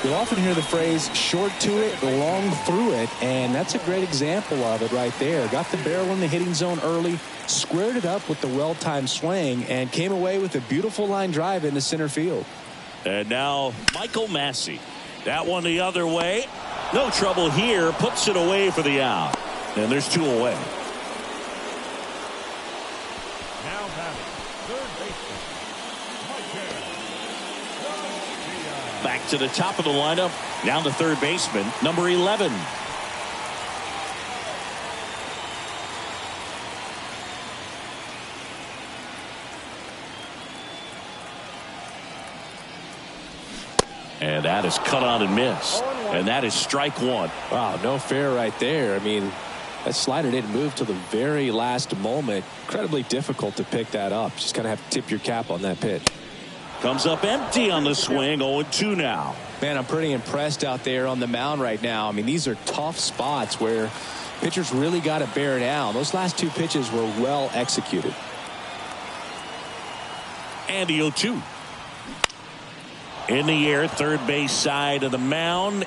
You'll often hear the phrase short to it, long through it, and that's a great example of it right there. Got the barrel in the hitting zone early, squared it up with the well-timed swing, and came away with a beautiful line drive into center field. And now Michael Massey. That one the other way. No trouble here. Puts it away for the out. And there's 2 away. Now batting, third baseman. Back to the top of the lineup. Down to third baseman, number 11. And that is cut on and missed. And that is strike 1. Wow, no fair right there. I mean, that slider didn't move till the very last moment. Incredibly difficult to pick that up. Just kind of have to tip your cap on that pitch. Comes up empty on the swing. 0-2 now. Man, I'm pretty impressed out there on the mound right now. I mean, these are tough spots where pitchers really got to bear down. Those last 2 pitches were well executed. And the 0-2. In the air, third base side of the mound.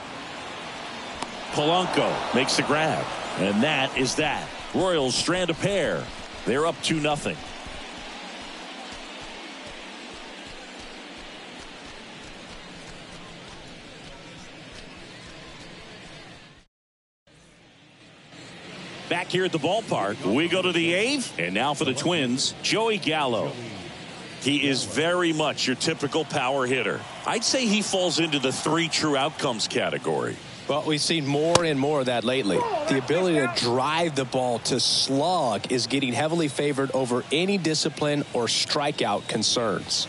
Polanco makes the grab. And that is that. Royals strand a pair. They're up 2-0. Back here at the ballpark, we go to the 8th. And now for the Twins, Joey Gallo. He is very much your typical power hitter. I'd say he falls into the 3 true outcomes category. Well, we've seen more and more of that lately. The ability to drive the ball to slug is getting heavily favored over any discipline or strikeout concerns.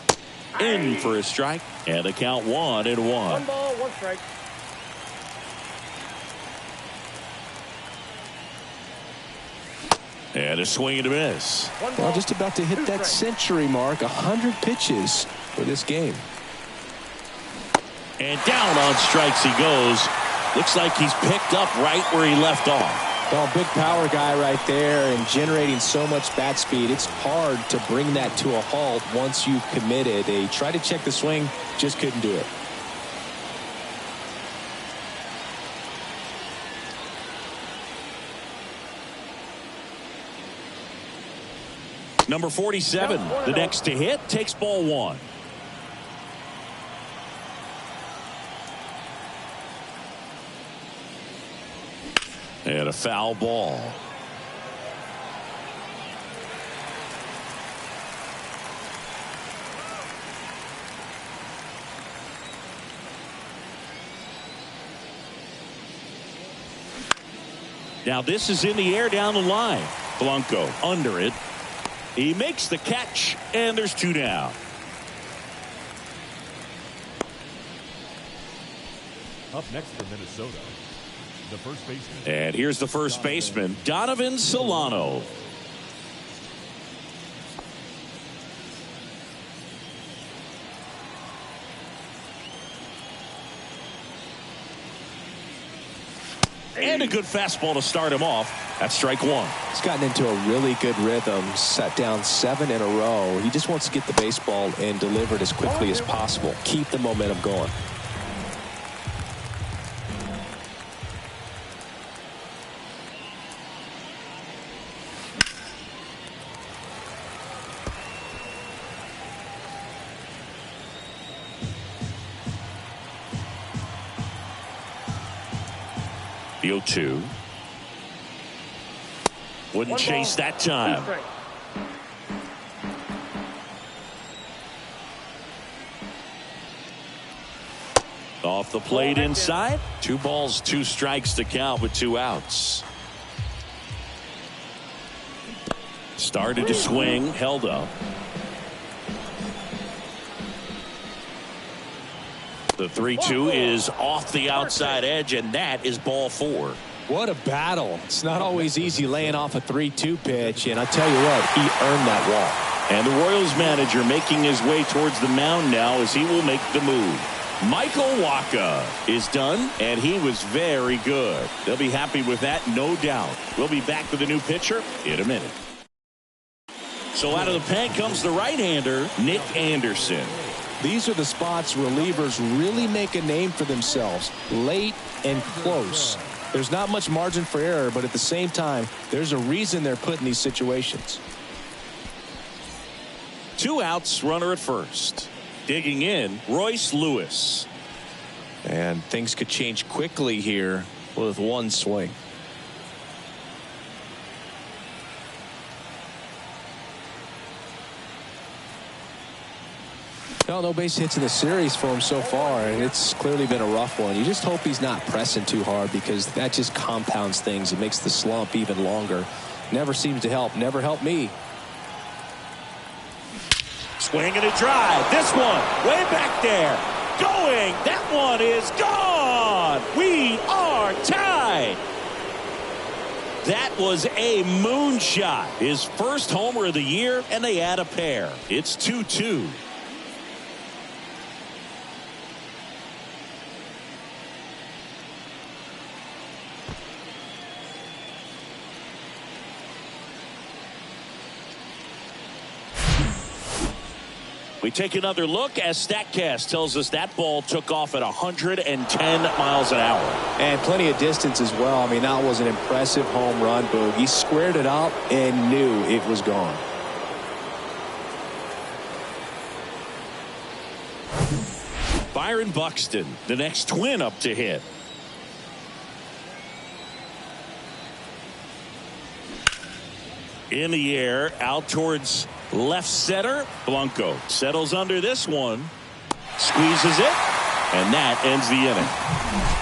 In for a strike, and the count 1-1. 1 ball, 1 strike. And a swing and a miss. Well, just about to hit that century mark. 100 pitches for this game. And down on strikes he goes. Looks like he's picked up right where he left off. Well, big power guy right there and generating so much bat speed. It's hard to bring that to a halt once you've committed. They tried to check the swing, just couldn't do it. Number 47, the next to hit, takes ball one. And a foul ball. Now this is in the air down the line. Blanco under it. He makes the catch, and there's two down. Up next for Minnesota, the first baseman. And here's the first baseman, Donovan Solano. And a good fastball to start him off. That's strike one. He's gotten into a really good rhythm, set down 7 in a row. He just wants to get the baseball and deliver it as quickly as possible. Keep the momentum going. The 0-2. Wouldn't chase that time. Off the plate inside. 2 balls, 2 strikes to count with 2 outs. Started to swing, held up. The 3-2 is off the outside edge, and that is ball 4. What a battle. It's not always easy laying off a 3-2 pitch, and I'll tell you what, he earned that walk. And the Royals manager making his way towards the mound now as he will make the move. Michael Waka is done, and he was very good. They'll be happy with that, no doubt. We'll be back with a new pitcher in a minute. So out of the pen comes the right-hander, Nick Anderson. These are the spots relievers really make a name for themselves, late and close. There's not much margin for error, but at the same time, there's a reason they're put in these situations. 2 outs, runner at first. Digging in, Royce Lewis. And things could change quickly here with 1 swing. No base hits in the series for him so far, and it's clearly been a rough one. You just hope he's not pressing too hard, because that just compounds things. It makes the slump even longer. Never seems to help. Never helped me. Swing and a drive. This one way back there. Going. That one is gone. We are tied. That was a moonshot. His first homer of the year, and they add a pair. It's 2-2. We take another look as StatCast tells us that ball took off at 110 miles an hour. And plenty of distance as well. I mean, that was an impressive home run, Boog. He squared it up and knew it was gone. Byron Buxton, the next Twin up to hit. In the air, out towards left center. Blanco settles under this one, squeezes it, and that ends the inning.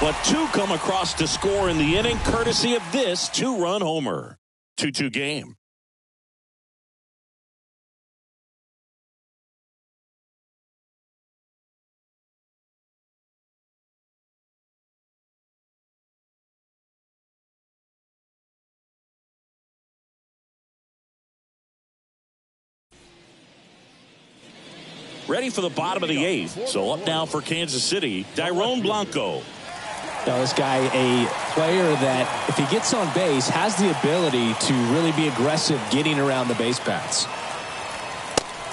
But 2 come across to score in the inning, courtesy of this 2-run homer. 2-2 game. Ready for the bottom of the 8th. So up now for Kansas City, Dairon Blanco. Now, this guy, a player that, if he gets on base, has the ability to really be aggressive getting around the base paths.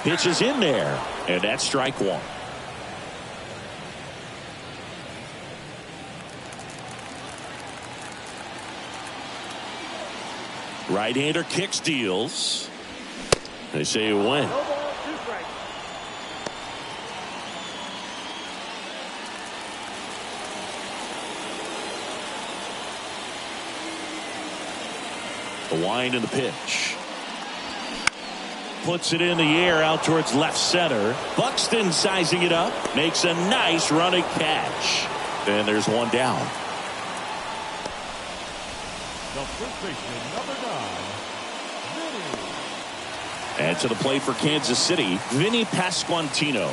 Pitch is in there, and that's strike one. Right-hander kicks, deals. They say you win. No ball, 2 strikes. The wind and the pitch. Puts it in the air out towards left center. Buxton sizing it up. Makes a nice running catch. And there's one down. The first baseman, number 9, Vinny. And to the plate for Kansas City, Vinny Pasquantino.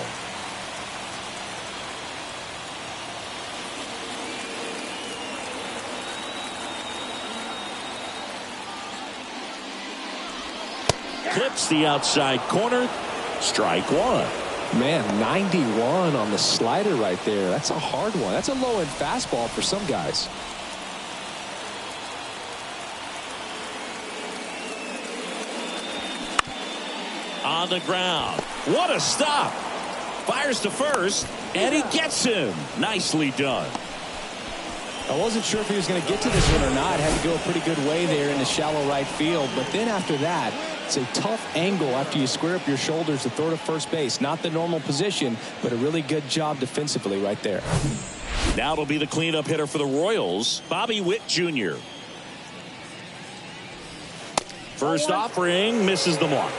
Clips the outside corner. Strike one. Man, 91 on the slider right there. That's a hard one. That's a low-end fastball for some guys. On the ground. What a stop. Fires to first, and he gets him. Nicely done. I wasn't sure if he was going to get to this one or not. Had to go a pretty good way there in the shallow right field. But then after that, it's a tough angle after you square up your shoulders to throw to first base. Not the normal position, but a really good job defensively right there. Now it'll be the cleanup hitter for the Royals, Bobby Witt Jr. First offering misses the mark.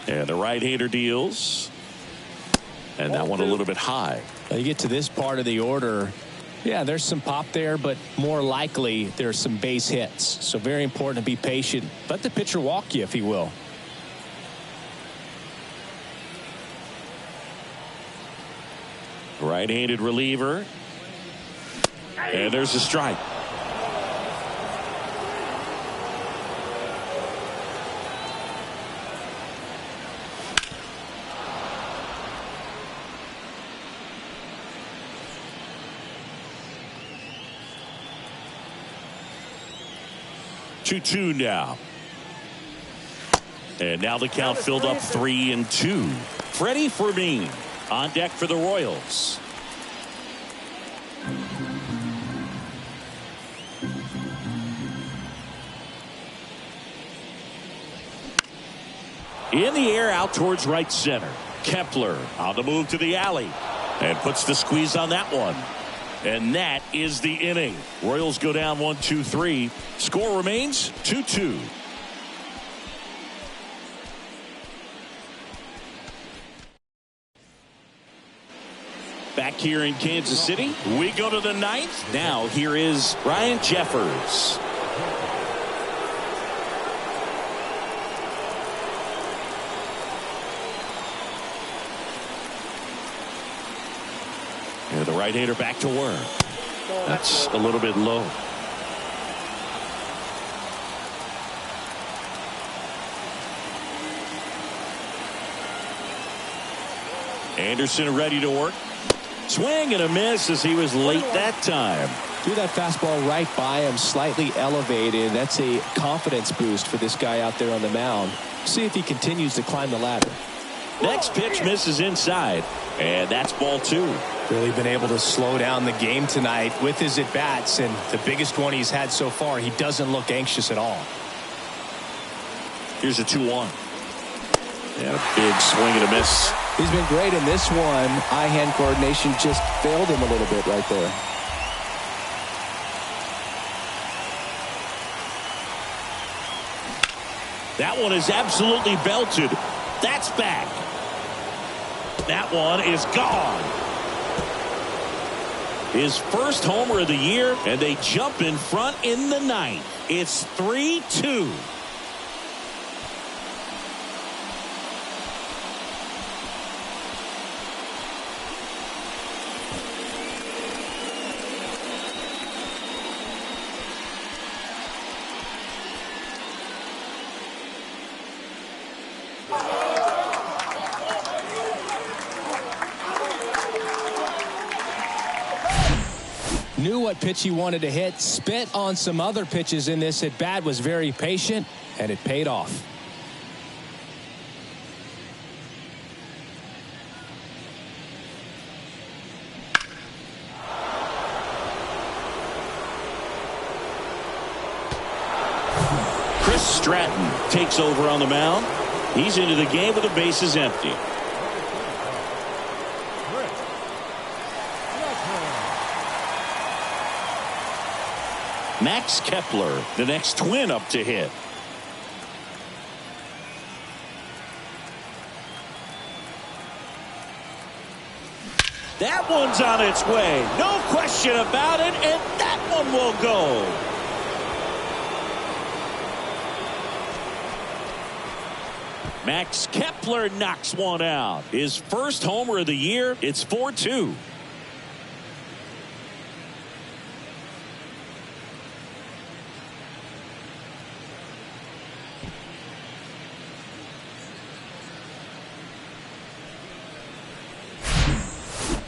And the right-hander deals. And that one a little bit high. Now you get to this part of the order. Yeah, there's some pop there, but more likely there's some base hits. So very important to be patient. Let the pitcher walk you if he will. Right-handed reliever. And there's a strike. Two now. And now the count filled up 3-2. Freddie Fermin on deck for the Royals. In the air out towards right center. Kepler on the move to the alley and puts the squeeze on that one. And that is the inning. Royals go down 1-2-3. Score remains 2-2. Back here in Kansas City, we go to the ninth. Now here is Ryan Jeffers. And the right-hander back to work. That's a little bit low. Anderson ready to work. Swing and a miss as he was late that time. Threw that fastball right by him, slightly elevated. That's a confidence boost for this guy out there on the mound. See if he continues to climb the ladder. Next pitch misses inside, and that's ball 2. Really been able to slow down the game tonight with his at-bats, and the biggest one he's had so far. He doesn't look anxious at all. Here's a 2-1. And a big swing and a miss. He's been great in this one. Eye-hand coordination just failed him a little bit right there. That one is absolutely belted. That's back. That one is gone. His first homer of the year, and they jump in front in the ninth. It's 3-2. Knew what pitch he wanted to hit, spit on some other pitches in this at bat, was very patient, and it paid off. Stratton takes over on the mound. He's into the game with the bases empty. Max Kepler, the next Twin, up to hit. That one's on its way. No question about it, and that one will go. Max Kepler knocks one out. His first homer of the year. It's 4-2.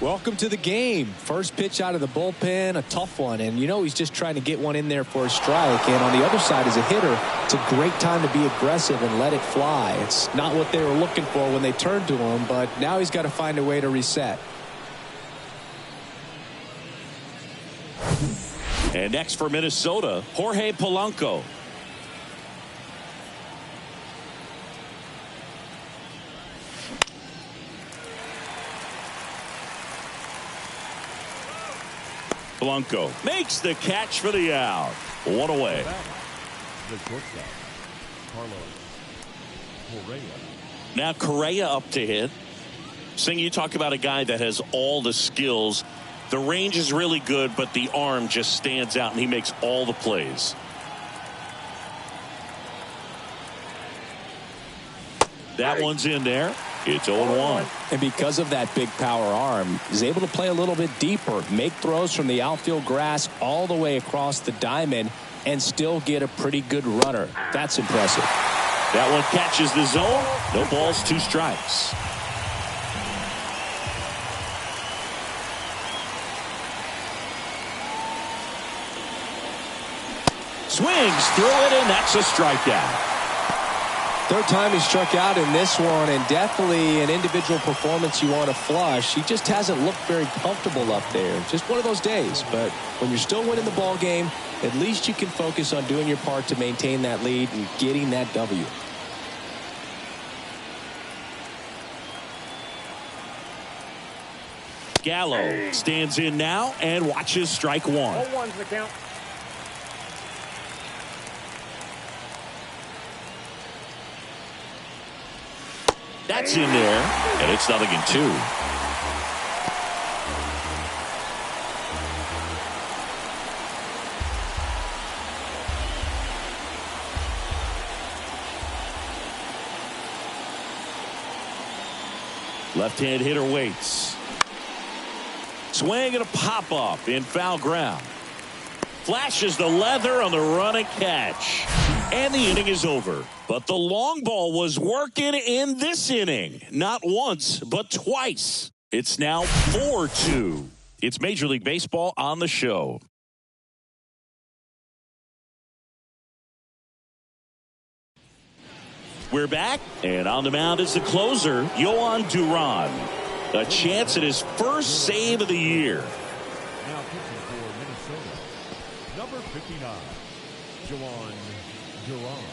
Welcome to the game. First pitch out of the bullpen, a tough one, and you know he's just trying to get one in there for a strike. And on the other side, as a hitter, it's a great time to be aggressive and let it fly. It's not what they were looking for when they turned to him, but now he's got to find a way to reset. And next for Minnesota, Jorge Polanco. Polanco makes the catch for the out. One away. The shortstop, Carlos Correa. Now Correa up to hit. Sing, you talk about a guy that has all the skills. The range is really good, but the arm just stands out, and he makes all the plays. That one's in there. It's 0-1. And because of that big power arm, he's able to play a little bit deeper, make throws from the outfield grass all the way across the diamond, and still get a pretty good runner. That's impressive. That one catches the zone. No balls, 2 strikes. Swings through it, and that's a strikeout. Third time he struck out in this one, and definitely an individual performance you want to flush. He just hasn't looked very comfortable up there. Just one of those days. But when you're still winning the ball game, at least you can focus on doing your part to maintain that lead and getting that W. Gallo stands in now and watches strike 1. 0-1's the count. That's in there, and it's 0-2. Left-hand hitter waits. Swing and a pop-up in foul ground. Flashes the leather on the run and catch. And the inning is over. But the long ball was working in this inning. Not once, but twice. It's now 4-2. It's Major League Baseball on the show. We're back, and on the mound is the closer, Yohan Duran. A chance at his first save of the year. Now pitching for Minnesota, number 59, Yohan Duran.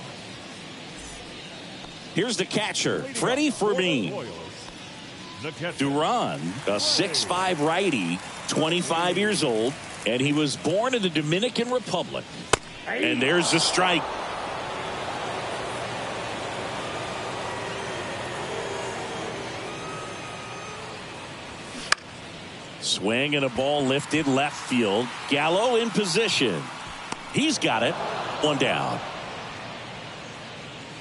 Here's the catcher, Freddie Fermin. Duran, a 6'5" righty, 25 years old, and he was born in the Dominican Republic. And there's the strike. Swing and a ball lifted left field. Gallo in position. He's got it. One down.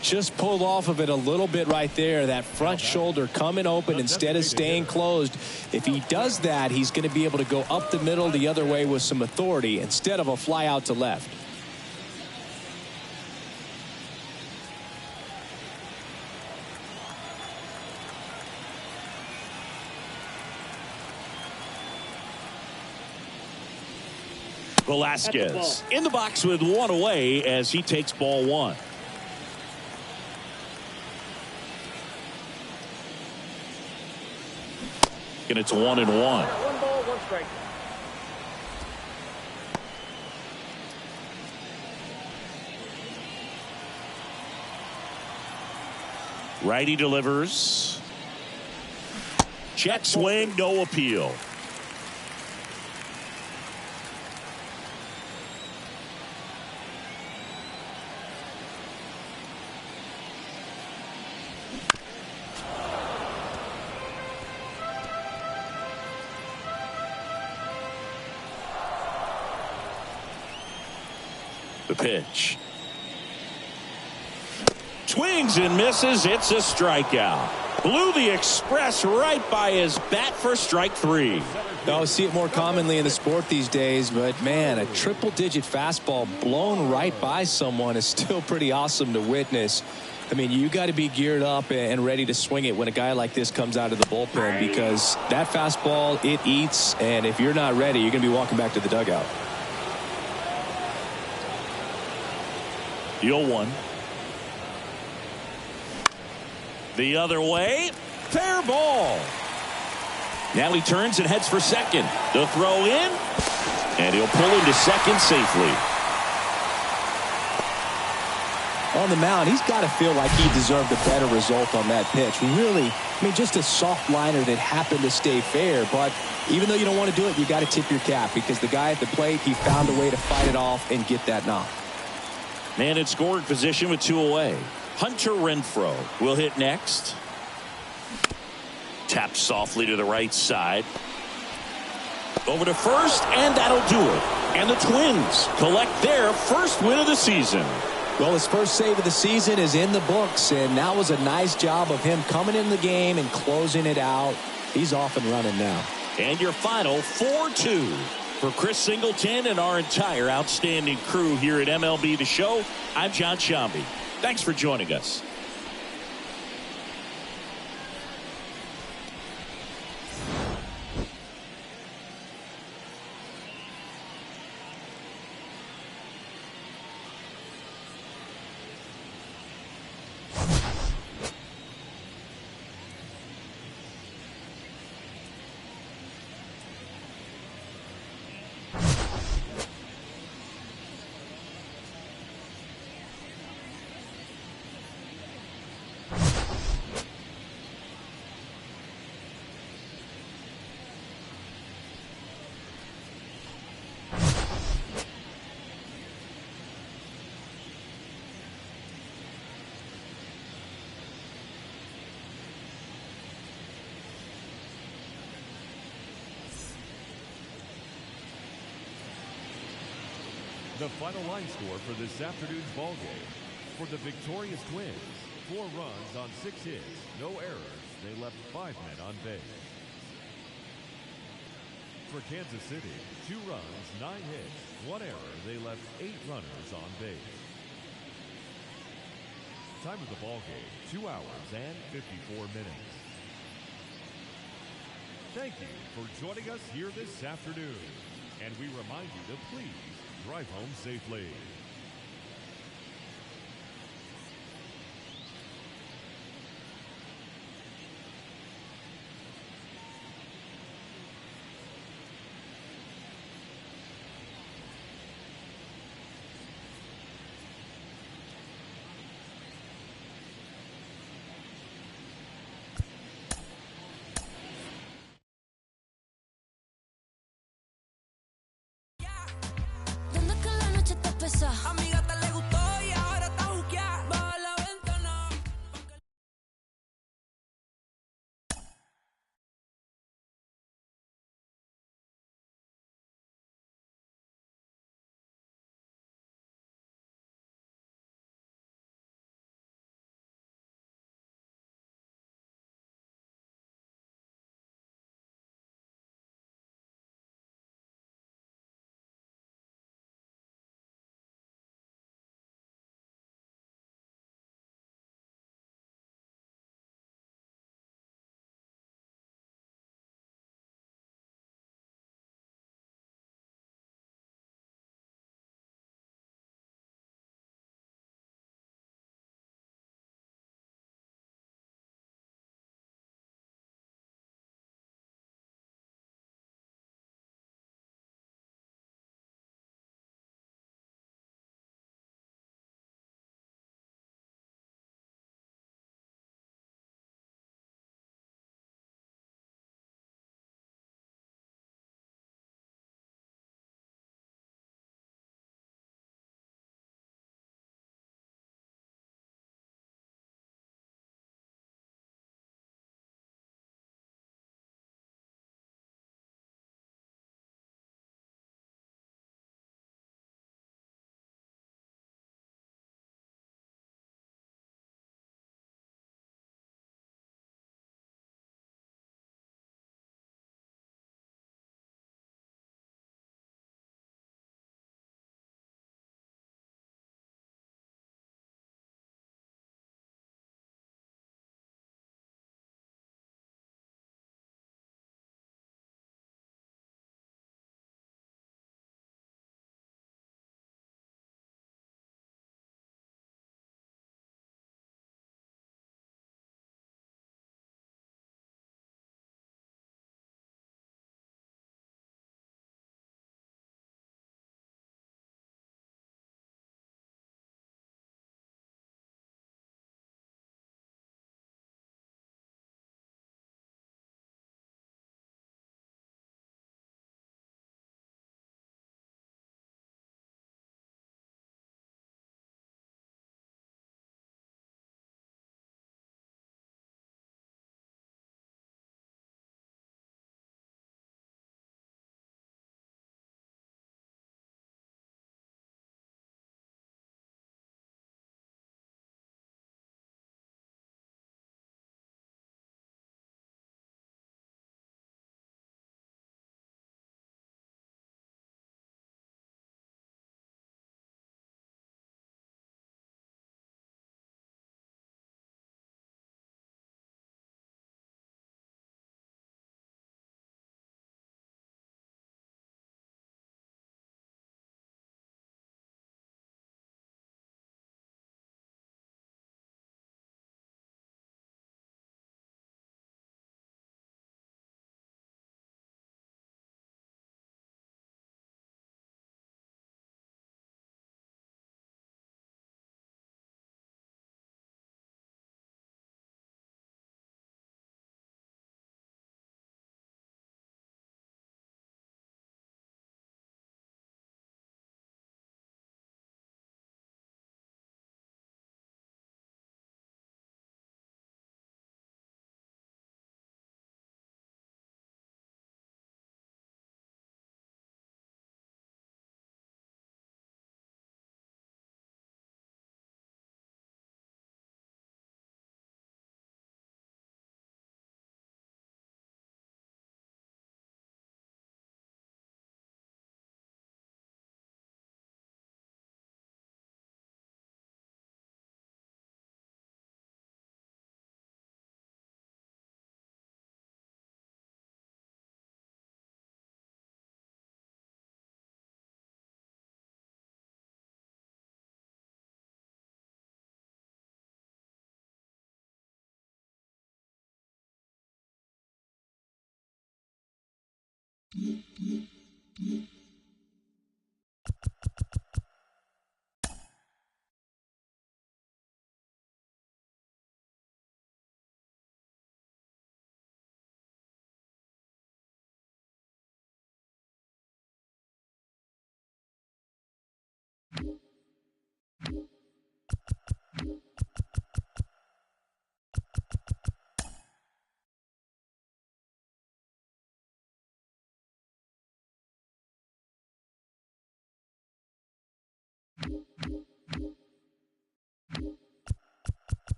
Just pulled off of it a little bit right there. That front shoulder coming open instead of staying closed. If he does that, he's going to be able to go up the middle the other way with some authority instead of a fly out to left. Velasquez in the box with one away as he takes ball one. And it's 1-1. 1 ball, 1 strike. Righty delivers. Check swing, no appeal. The pitch. Swings and misses. It's a strikeout. Blew the express right by his bat for strike 3. I see it more commonly in the sport these days, but man, a triple-digit fastball blown right by someone is still pretty awesome to witness. I mean, you got to be geared up and ready to swing it when a guy like this comes out of the bullpen, because that fastball, it eats, and if you're not ready, you're going to be walking back to the dugout. The 0-1. The other way. Fair ball. Now he turns and heads for second. The throw in. And he'll pull him to second safely. On the mound, he's got to feel like he deserved a better result on that pitch. Really, I mean, just a soft liner that happened to stay fair. But even though you don't want to do it, you got to tip your cap, because the guy at the plate, he found a way to fight it off and get that knock. Man in scoring position with 2 away. Hunter Renfroe will hit next. Taps softly to the right side. Over to first, and that'll do it. And the Twins collect their first win of the season. Well, his first save of the season is in the books, and that was a nice job of him coming in the game and closing it out. He's off and running now. And your final 4-2. For Chris Singleton and our entire outstanding crew here at MLB The Show, I'm John Shambi. Thanks for joining us. The final line score for this afternoon's ball game. For the victorious Twins, 4 runs on 6 hits, no errors. They left 5 men on base. For Kansas City, 2 runs, 9 hits, 1 error. They left 8 runners on base. Time of the ball game, 2 hours and 54 minutes. Thank you for joining us here this afternoon. And we remind you to please drive home safely.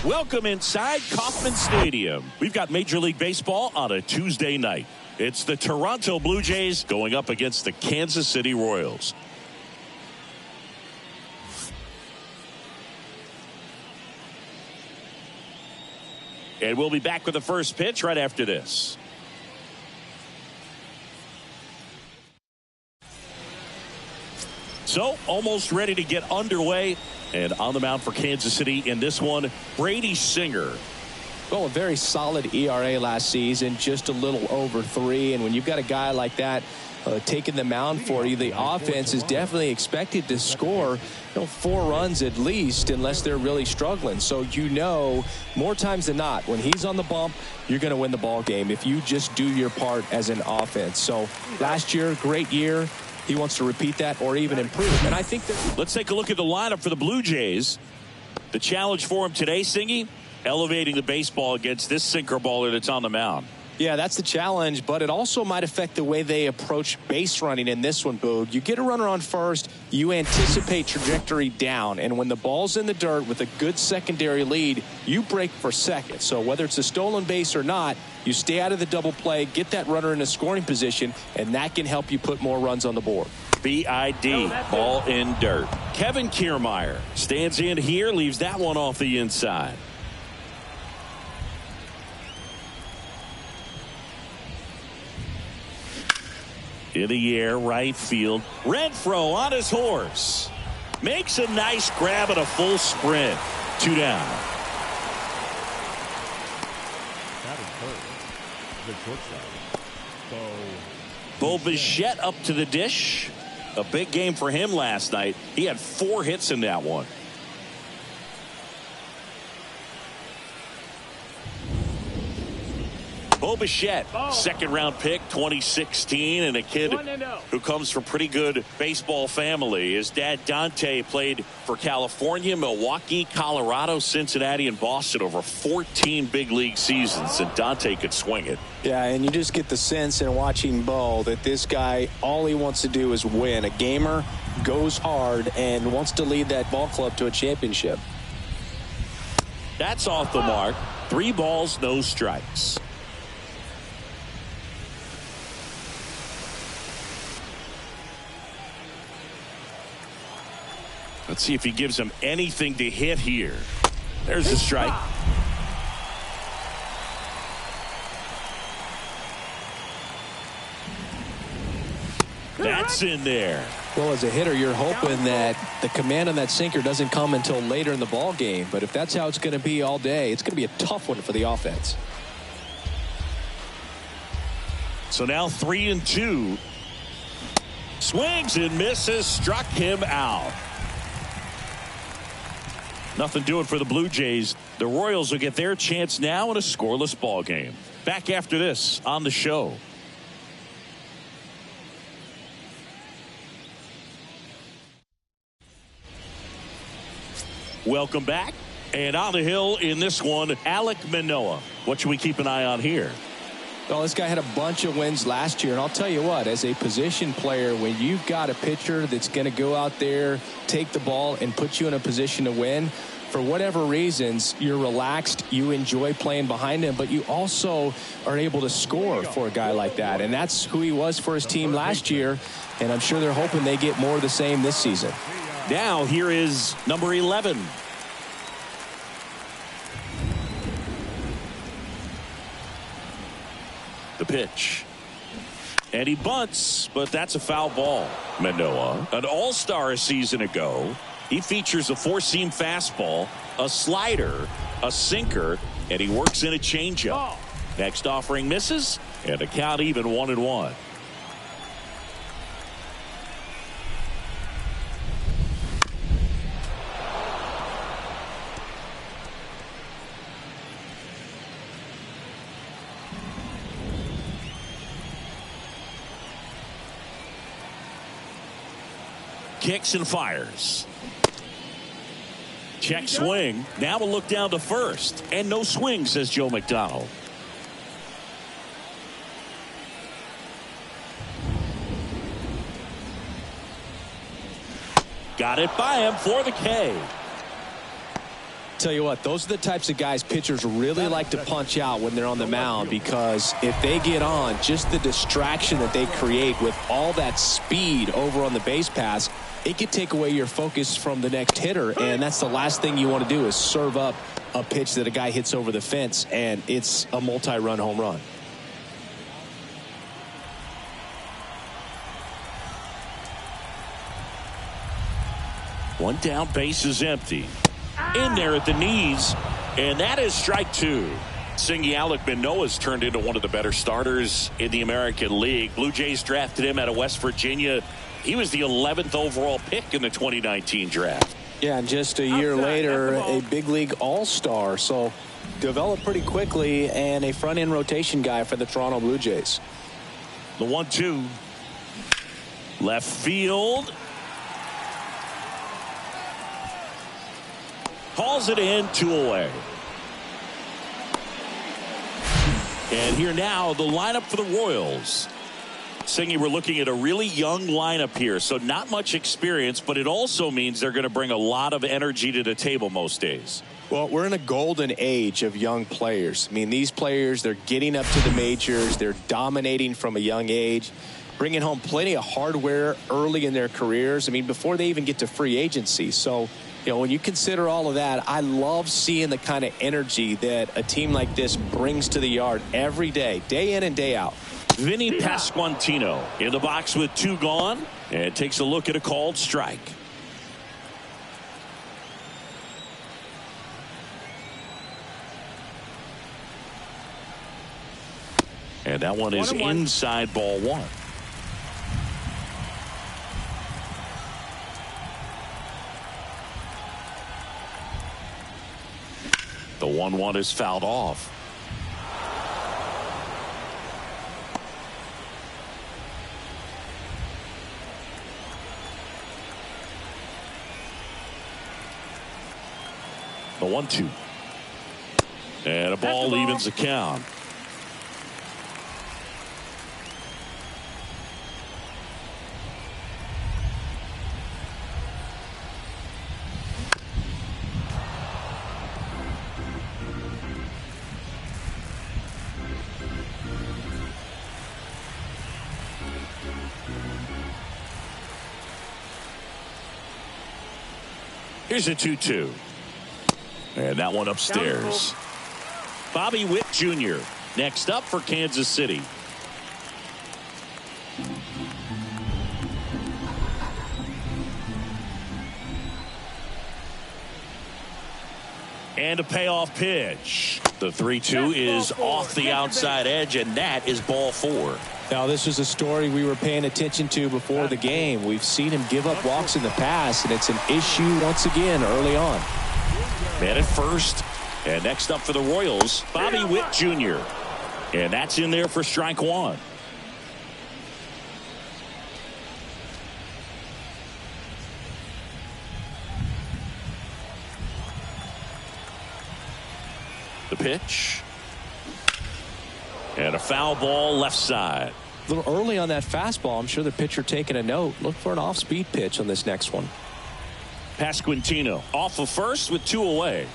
Welcome inside Kauffman Stadium. We've got Major League Baseball on a Tuesday night. It's the Toronto Blue Jays going up against the Kansas City Royals. And we'll be back with the first pitch right after this. So, almost ready to get underway. And on the mound for Kansas City in this one, Brady Singer. Well, a very solid ERA last season, just a little over 3. And when you've got a guy like that taking the mound for you, the offense is definitely expected to score 4 runs at least, unless they're really struggling. So more times than not, when he's on the bump, you're going to win the ball game if you just do your part as an offense. So last year, great year. He wants to repeat that or even improve. And I think that. Let's take a look at the lineup for the Blue Jays. The challenge for him today, Singy, elevating the baseball against this sinker baller that's on the mound. Yeah, that's the challenge, but it also might affect the way they approach base running in this one, Boog. You get a runner on first, you anticipate trajectory down, and when the ball's in the dirt with a good secondary lead, you break for second. So whether it's a stolen base or not, you stay out of the double play, get that runner in a scoring position, and that can help you put more runs on the board. BID, ball in dirt. Kevin Kiermaier stands in here, leaves that one off the inside. In the air, right field. Renfroe on his horse. Makes a nice grab and a full sprint. 2 down. Bo Bichette up to the dish. A big game for him last night. He had 4 hits in that one. Bo Bichette, second-round pick, 2016, and a kid who comes from pretty good baseball family. His dad, Dante, played for California, Milwaukee, Colorado, Cincinnati, and Boston over 14 big league seasons, and Dante could swing it. Yeah, and you just get the sense in watching Bo that this guy, all he wants to do is win. A gamer, goes hard, and wants to lead that ball club to a championship. That's off the mark. 3 balls, no strikes. Let's see if he gives him anything to hit here. There's the strike. That's in there. Well, as a hitter, you're hoping that the command on that sinker doesn't come until later in the ball game. But if that's how it's going to be all day, it's going to be a tough one for the offense. So now 3-2. Swings and misses. Struck him out. Nothing doing for the Blue Jays. The Royals will get their chance now in a scoreless ball game. Back after this on the show. Welcome back. And on the hill in this one, Alek Manoah. What should we keep an eye on here? Well, this guy had a bunch of wins last year, and I'll tell you what, as a position player, when you've got a pitcher that's going to go out there, take the ball, and put you in a position to win, for whatever reasons, you're relaxed, you enjoy playing behind him, but you also are able to score for a guy like that, and that's who he was for his team last year, and I'm sure they're hoping they get more of the same this season. Now, here is number 11. The pitch. And he bunts, but that's a foul ball. Manoah, an all-star a season ago. He features a 4-seam fastball, a slider, a sinker, and he works in a changeup. Next offering misses, and a count even 1-1. Kicks and fires. Check swing. Now we'll look down to first. And no swing, says Joe McDonald. Got it by him for the K. Tell you what, those are the types of guys pitchers really like to punch out when they're on the mound, because if they get on, just the distraction that they create with all that speed over on the base pass, it could take away your focus from the next hitter, and that's the last thing you want to do is serve up a pitch that a guy hits over the fence and it's a multi-run home run. One down, base is empty. In there at the knees, and that is strike two. Singy Alec Manoah's turned into one of the better starters in the American League. Blue Jays drafted him out of West Virginia. He was the 11th overall pick in the 2019 draft. Yeah, and just a year later, a big league all-star. So developed pretty quickly, and a front-end rotation guy for the Toronto Blue Jays. The 1-2. Left field. Hauls it in, 2 away. And here now, the lineup for the Royals. Singy, we're looking at a really young lineup here, so not much experience, but it also means they're going to bring a lot of energy to the table most days. Well, we're in a golden age of young players. I mean, these players, they're getting up to the majors. They're dominating from a young age, bringing home plenty of hardware early in their careers. I mean, before they even get to free agency. So, you know, when you consider all of that, I love seeing the kind of energy that a team like this brings to the yard every day in and day out. Vinny Pasquantino in the box with 2 gone, and takes a look at a called strike. And that one is inside, ball 1. The 1-1 is fouled off. The 1-2. And a ball evens the count. Here's a 2-2. And that one upstairs. Bobby Witt Jr. next up for Kansas City. And a payoff pitch. The 3-2 is off the outside edge, and that is ball 4. Now, this was a story we were paying attention to before the game. We've seen him give up walks in the past, and it's an issue once again early on. Man at first. And next up for the Royals, Bobby Witt Jr. And that's in there for strike 1. The pitch. And a foul ball left side. A little early on that fastball. I'm sure the pitcher taking a note. Look for an off-speed pitch on this next one. Pasquantino off of first with 2 away.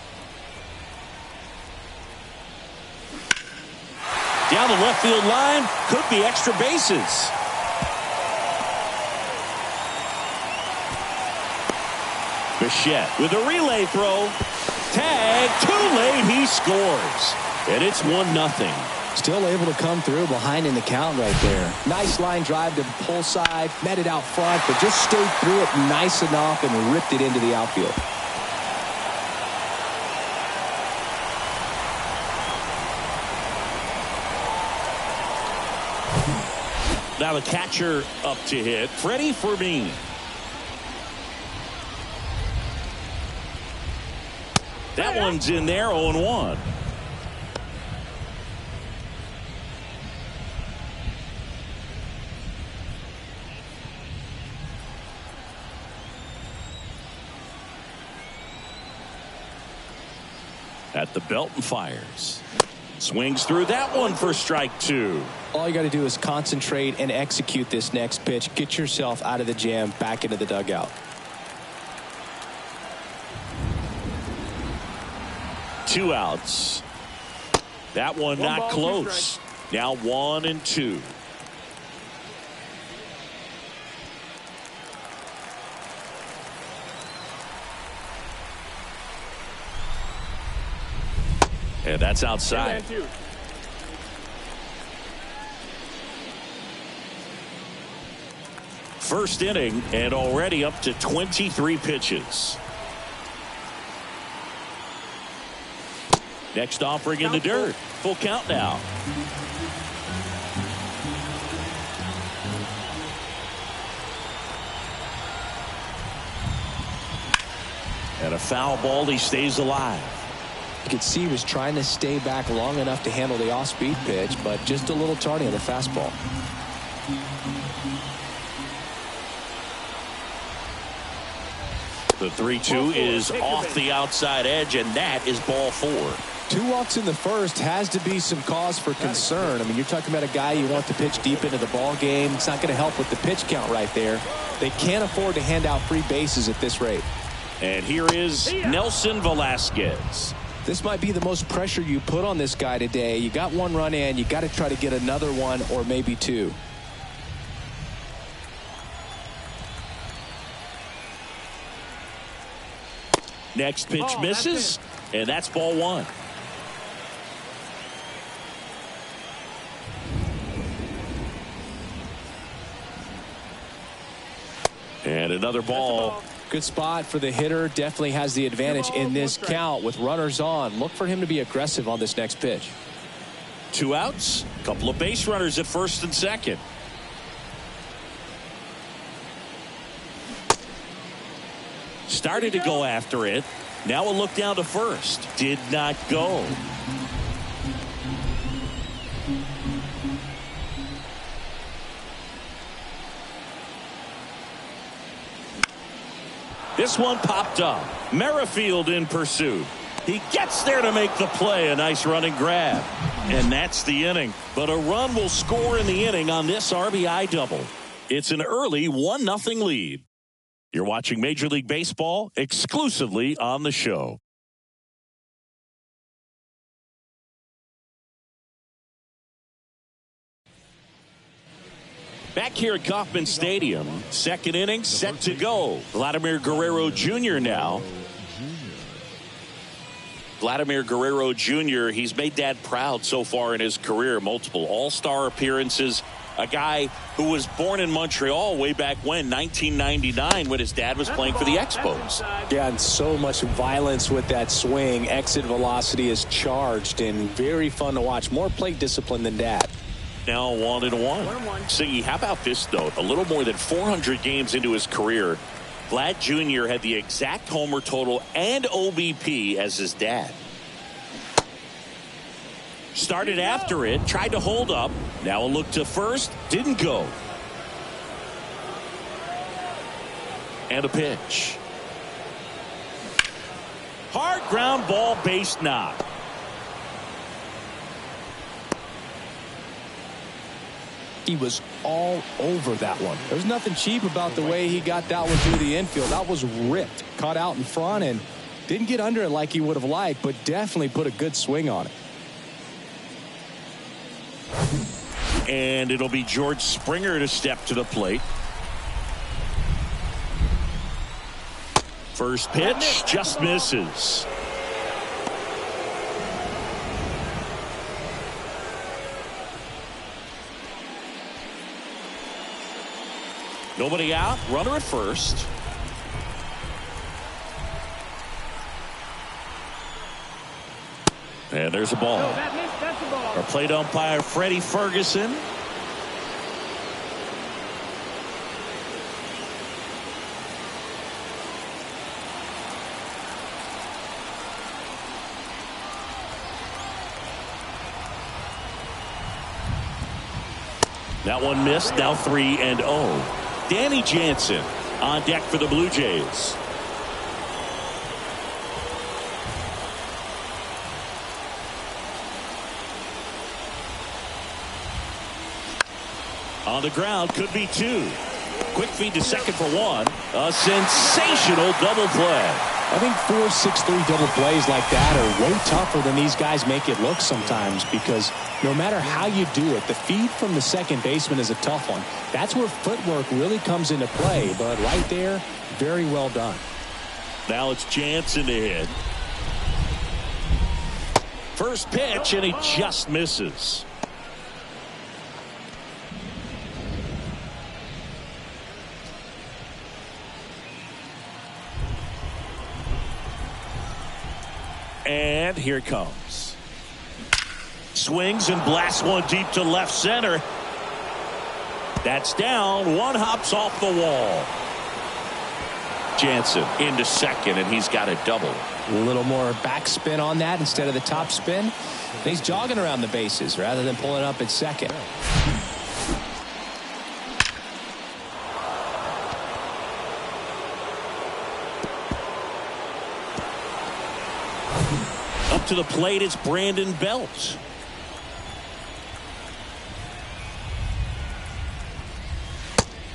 Down the left field line. Could be extra bases. Bichette with a relay throw. Tag. Too late. He scores. And it's 1-0. Still able to come through behind in the count right there. Nice line drive to the pull side. Met it out front, but just stayed through it nice enough and ripped it into the outfield. Now the catcher up to hit. Freddie Fermin. That one's in there, 0-1. At the belt and fires. Swings through that one for strike 2. All you got to do is concentrate and execute this next pitch. Get yourself out of the jam, back into the dugout. 2 outs. That one not close. Now 1-2. And that's outside. First inning and already up to 23 pitches. Next offering in the dirt. Full count now. And a foul ball. He stays alive. You could see he was trying to stay back long enough to handle the off-speed pitch, but just a little tardy on the fastball. The 3-2 is off the outside edge, and that is ball 4. 2 walks in the first has to be some cause for concern. I mean, you're talking about a guy you want to pitch deep into the ball game. It's not going to help with the pitch count right there. They can't afford to hand out free bases at this rate. And here is Nelson Velasquez. This might be the most pressure you put on this guy today. You got 1 run in. You got to try to get another 1 or maybe 2. Next pitch misses, and that's ball 1. And another ball. Good spot for the hitter. Definitely has the advantage in this count with runners on. Look for him to be aggressive on this next pitch. 2 outs, a couple of base runners at first and second. Started to go after it. Now a look down to first. Did not go. This one popped up. Merrifield in pursuit. He gets there to make the play. A nice running grab. And that's the inning. But a run will score in the inning on this RBI double. It's an early 1-0 lead. You're watching Major League Baseball exclusively on the show. Back here at Kauffman Stadium, second inning set to go. Vladimir Guerrero Jr. now. Vladimir Guerrero Jr., he's made Dad proud so far in his career. Multiple all-star appearances. A guy who was born in Montreal way back when, 1999, when his dad was playing for the Expos. Yeah, and so much violence with that swing. Exit velocity is charged and very fun to watch. More plate discipline than Dad. Now 1-1. Siggy, how about this note? A little more than 400 games into his career, Vlad Jr. had the exact homer total and OBP as his dad. Started after it, tried to hold up. Now a look to first, didn't go. And a pitch. Hard ground ball, base knock. He was all over that one. There's nothing cheap about the way he got that one through the infield. That was ripped. Caught out in front and didn't get under it like he would have liked, but definitely put a good swing on it. And it'll be George Springer to step to the plate. First pitch just misses. Nobody out, runner at first. And there's a ball. Our plate umpire, Freddie Ferguson. That one missed, now 3-0. Danny Jansen on deck for the Blue Jays. On the ground, could be 2. Quick feed to second for 1. A sensational double play. I think 4-6-3 double plays like that are way tougher than these guys make it look sometimes, because no matter how you do it, the feed from the second baseman is a tough one. That's where footwork really comes into play, but right there, very well done. Now it's Jansen to hit. First pitch, and he just misses. And here it comes. Swings and blasts one deep to left center. That's down. One hops off the wall. Jansen into second, and he's got a double. A little more backspin on that instead of the top spin. He's jogging around the bases rather than pulling up at second. Up to the plate, it's Brandon Belt.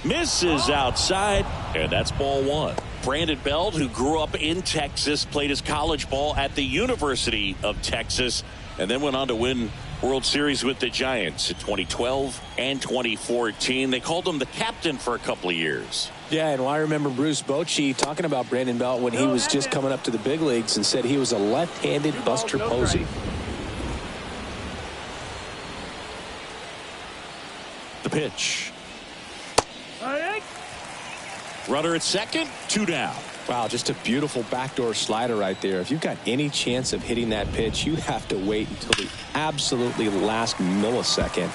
Misses outside, and that's ball one. Brandon Belt, who grew up in Texas, played his college ball at the University of Texas, and then went on to win World Series with the Giants in 2012 and 2014. They called him the captain for a couple of years. Yeah, and I remember Bruce Bochy talking about Brandon Belt when he was just coming up to the big leagues and said he was a left-handed Buster Posey. The pitch. Runner at second, 2 down. Wow, just a beautiful backdoor slider right there. If you've got any chance of hitting that pitch, you have to wait until the absolutely last millisecond.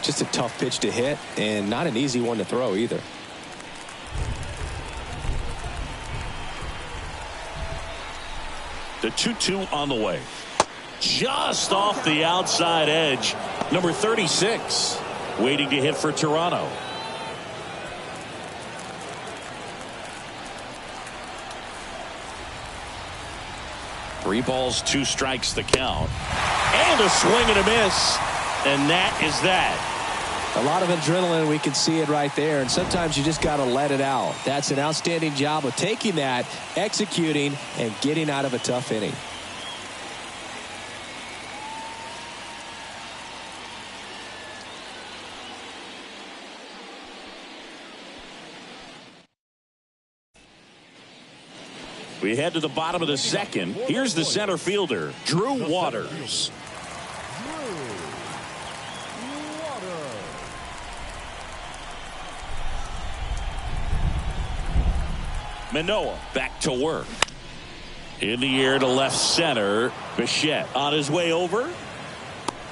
Just a tough pitch to hit, and not an easy one to throw either. The 2-2 on the way. Just off the outside edge. Number 36 waiting to hit for Toronto. Three balls, 2 strikes the count. And a swing and a miss. And that is that. A lot of adrenaline, we can see it right there, and sometimes you just got to let it out. That's an outstanding job of taking that, executing, and getting out of a tough inning. We head to the bottom of the second. Here's the center fielder, Drew Waters. Manoah back to work. In the air to left center. Bichette on his way over.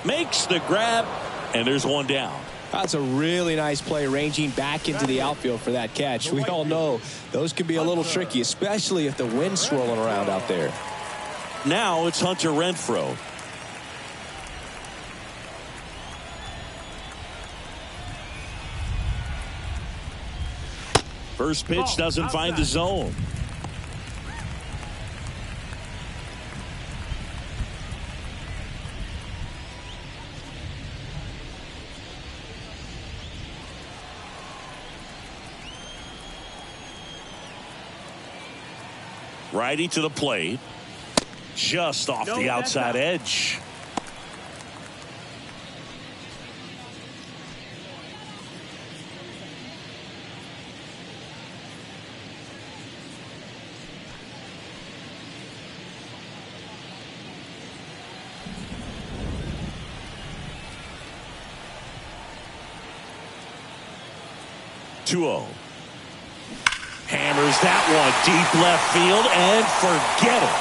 Makes the grab, and there's one down. That's a really nice play, ranging back into the outfield for that catch. We all know those can be a little tricky, especially if the wind's swirling around out there. Now it's Hunter Renfroe. First pitch doesn't find the zone. Righty to the plate. Just off the outside edge. Hammers that one deep left field and forget it.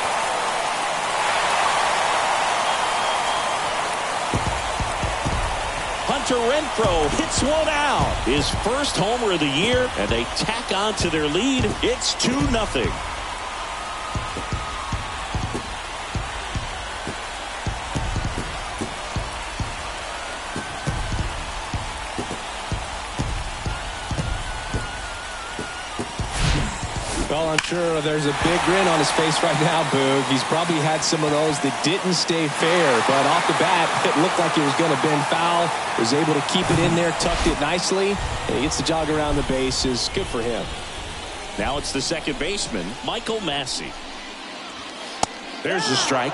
Hunter Renfroe hits one out. His first homer of the year, and they tack on to their lead. It's 2-0. Well, I'm sure there's a big grin on his face right now, Boog. He's probably had some of those that didn't stay fair, but off the bat, it looked like it was going to bend foul. Was able to keep it in there, tucked it nicely, and he gets the jog around the bases. Good for him. Now it's the second baseman, Michael Massey. There's the strike.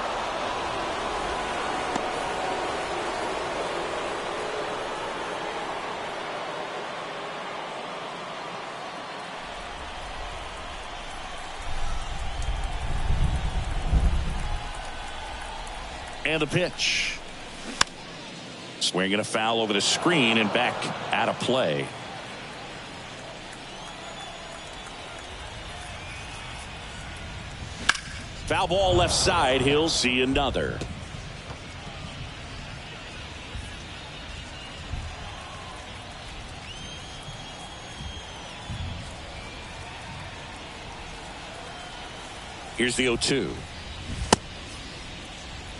And a pitch. Swinging a foul over the screen and back out of play. Foul ball left side. He'll see another. Here's the 0-2.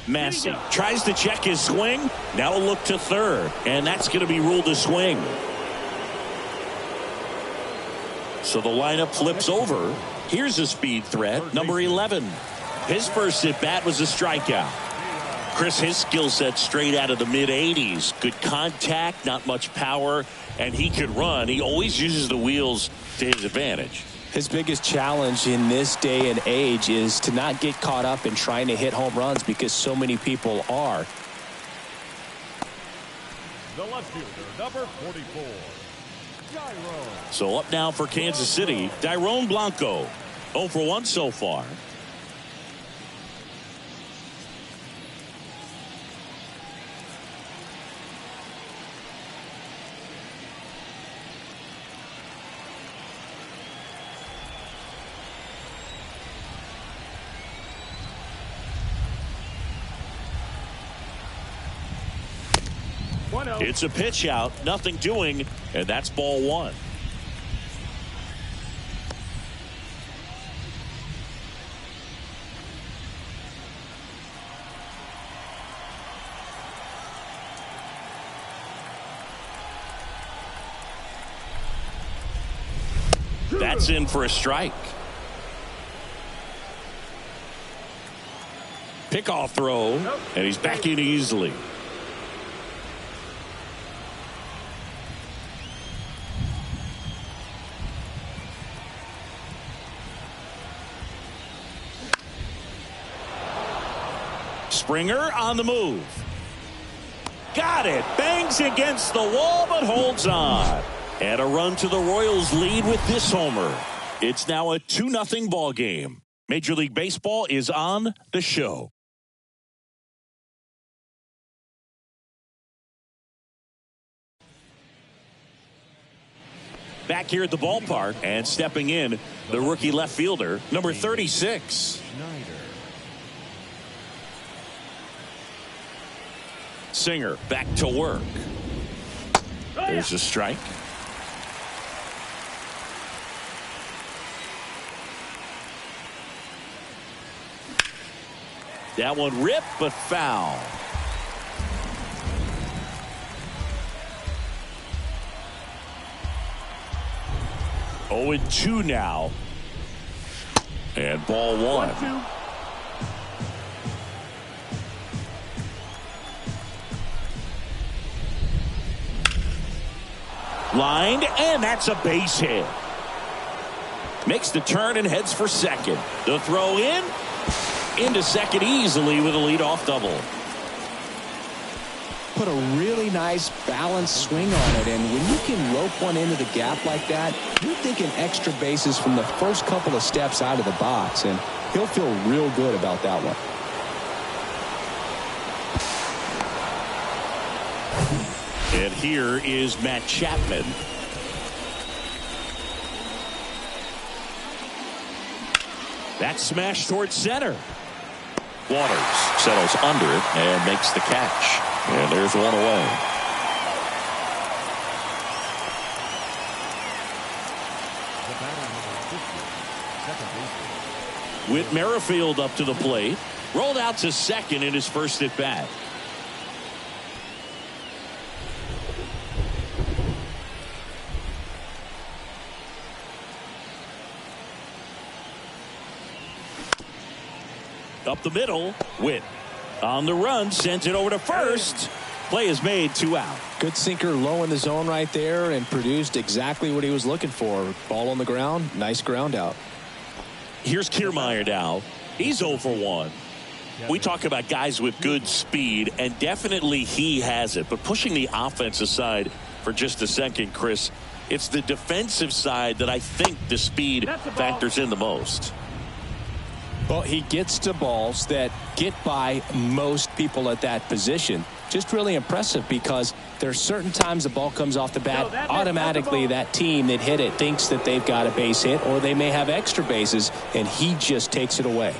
Massey tries to check his swing. Now a look to third, and that's going to be ruled a swing. So the lineup flips over. Here's a speed threat, number 11. His first at bat was a strikeout. Chris, his skill set straight out of the mid-80s. Good contact, not much power, and he could run. He always uses the wheels to his advantage. His biggest challenge in this day and age is to not get caught up in trying to hit home runs because so many people are. The left fielder, number 44, Gyro. So up now for Kansas City, Dairon Blanco. 0 for 1 so far. It's a pitch out, nothing doing, and that's ball one. That's in for a strike. Pickoff throw, and he's back in easily. Springer on the move. Got it. Bangs against the wall, but holds on. And a run to the Royals lead with this homer. It's now a 2-0 ball game. Major League Baseball is on the show. Back here at the ballpark and stepping in, the rookie left fielder, number 36. Singer back to work. There's a strike. That one ripped but foul. Oh, and 2 now. And ball one. 1-2. Lined, and that's a base hit. Makes the turn and heads for second. The throw in. Into second easily with a leadoff double. Put a really nice balanced swing on it, and when you can rope one into the gap like that, you're thinking extra bases from the first couple of steps out of the box, and he'll feel real good about that one. And here is Matt Chapman. That smash towards center. Waters settles under it and makes the catch. And there's one away. Whit Merrifield up to the plate. Rolled out to second in his first at bat. Up the middle, Whit on the run, sends it over to first. Play is made, 2 out. Good sinker low in the zone right there and produced exactly what he was looking for. Ball on the ground, nice ground out. Here's Kiermaier now. He's 0 for 1. We talk about guys with good speed, and definitely he has it. But pushing the offense aside for just a second, Chris, it's the defensive side that I think the speed factors in the most. Well, he gets to balls that get by most people at that position. Just really impressive because there are certain times the ball comes off the bat, automatically that team that hit it thinks that they've got a base hit, or they may have extra bases, and he just takes it away.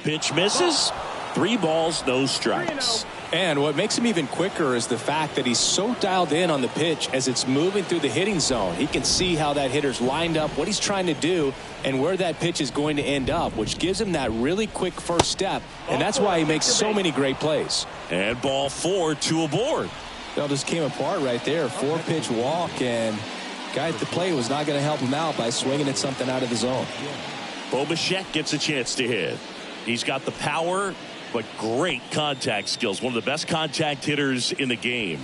Pitch misses. 3 balls, no strikes. And what makes him even quicker is the fact that he's so dialed in on the pitch as it's moving through the hitting zone. He can see how that hitter's lined up, what he's trying to do, and where that pitch is going to end up, which gives him that really quick first step, and that's why he makes so many great plays. And ball 4, 2 aboard. It just came apart right there. 4-pitch walk, and guy at the plate was not going to help him out by swinging at something out of the zone. Bo Bichette gets a chance to hit. He's got the power, but great contact skills. One of the best contact hitters in the game.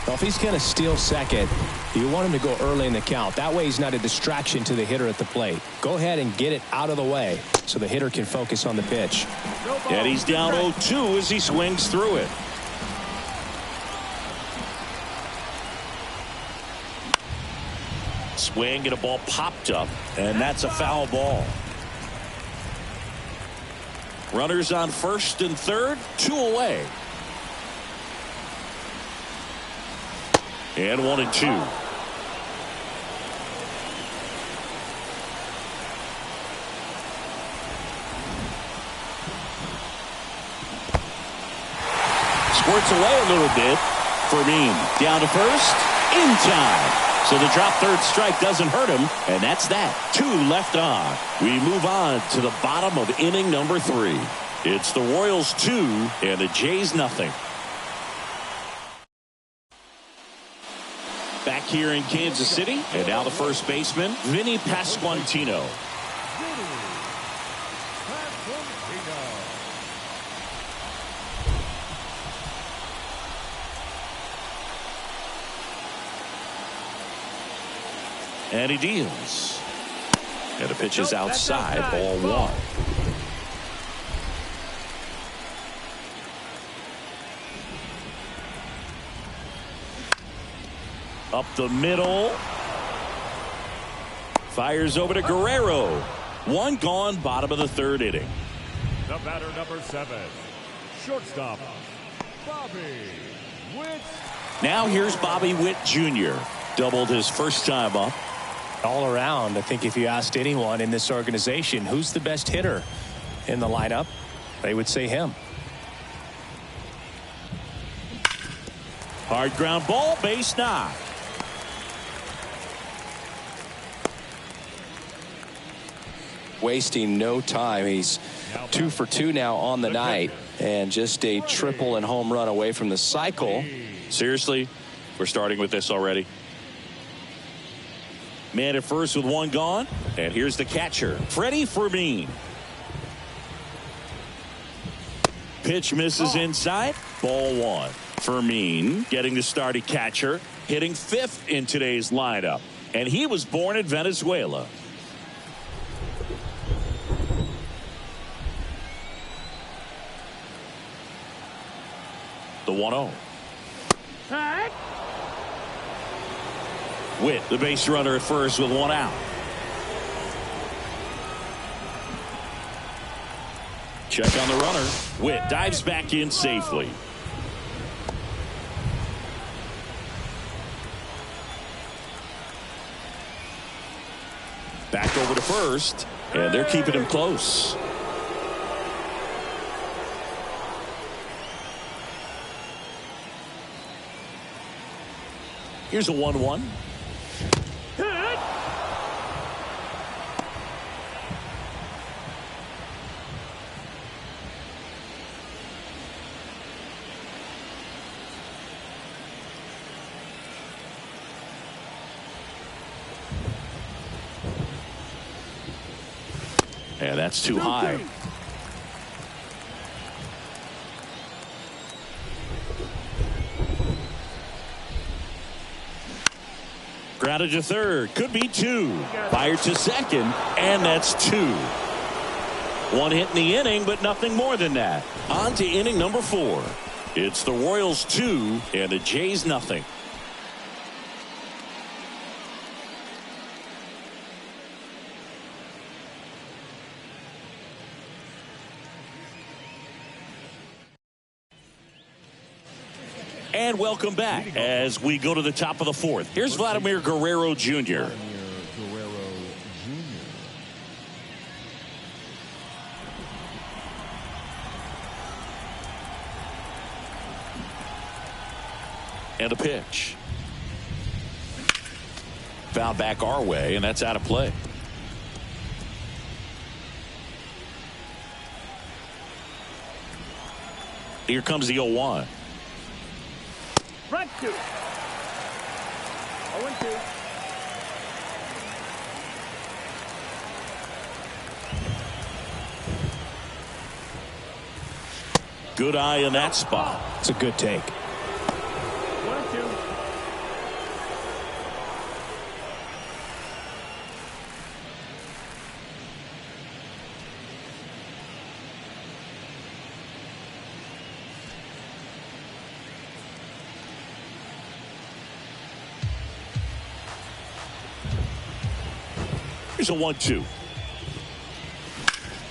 Well, if he's going to steal second, you want him to go early in the count. That way he's not a distraction to the hitter at the plate. Go ahead and get it out of the way so the hitter can focus on the pitch. And he's down 0-2 as he swings through it. Swing and a ball popped up, and that's a foul ball. Runners on first and third, 2 away. And 1-2. Squirts away a little bit. Fermin down to first, in time. So the drop third strike doesn't hurt him, and that's that. 2 left on. We move on to the bottom of inning number 3. It's the Royals 2 and the Jays nothing. Back here in Kansas City, and now the first baseman, Vinny Pasquantino. And he deals. And the pitch is outside, ball 1. Up the middle. Fires over to Guerrero. 1 gone, bottom of the 3rd inning. The batter, number 7, shortstop, Bobby Witt. Now here's Bobby Witt Jr. Doubled his first time up. All around, I think if you asked anyone in this organization who's the best hitter in the lineup, they would say him. Hard ground ball, base knock. Wasting no time. He's 2 for 2 now on the night, and just a triple and home run away from the cycle. Seriously, we're starting with this already. Man at first with 1 gone, and here's the catcher, Freddie Fermin. Pitch misses inside, ball 1. Fermin getting the start at catcher, hitting 5th in today's lineup, and he was born in Venezuela. The 1-0. Witt, the base runner at first with 1 out. Check on the runner. Witt dives back in safely. Back over to first, and they're keeping him close. Here's a 1-1. And that's too high. Grounded to third. Could be two. Fired to second. And that's two. One hit in the inning, but nothing more than that. On to inning number 4. It's the Royals 2 and the Jays nothing. And welcome back as we go to the top of the 4th. Here's Vladimir Guerrero Jr. And a pitch. Foul back our way, and that's out of play. Here comes the 0-1. Front 2. 0-2. Good eye in that spot. It's a good take. 1-2. Here's a 1-2.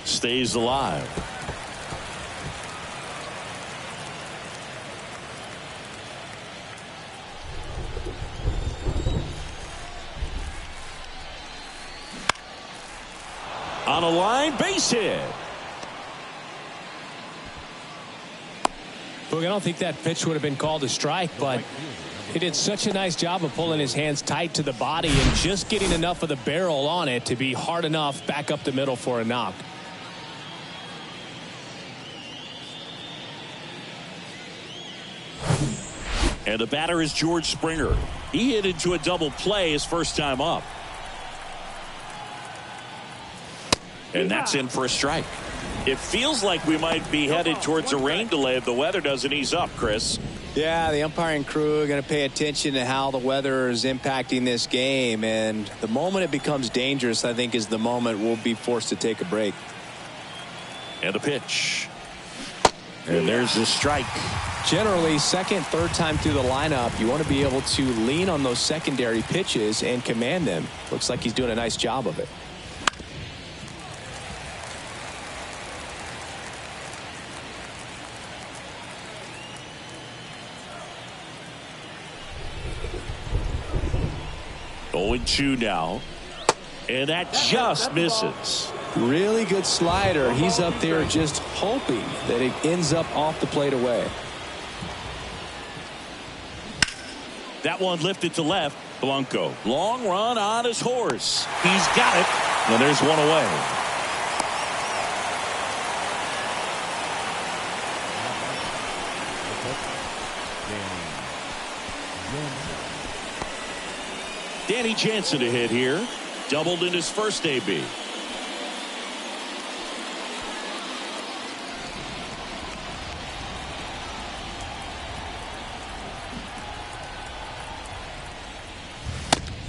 Stays alive. On a line, base hit. Look, I don't think that pitch would have been called a strike, but he did such a nice job of pulling his hands tight to the body and just getting enough of the barrel on it to be hard enough back up the middle for a knock. And the batter is George Springer. He hit into a double play his first time up. And that's in for a strike. It feels like we might be headed towards a rain delay if the weather doesn't ease up, Chris. Yeah, the umpiring crew are going to pay attention to how the weather is impacting this game. And the moment it becomes dangerous, I think, is the moment we'll be forced to take a break. And the pitch. And there's the strike. Generally, second, third time through the lineup, you want to be able to lean on those secondary pitches and command them. Looks like he's doing a nice job of it. Going 2 now. And that just misses. Really good slider. He's up there just hoping that it ends up off the plate away. That one lifted to left. Blanco. Long run on his horse. He's got it. And there's one away. Danny Jansen to hit here. Doubled in his first AB.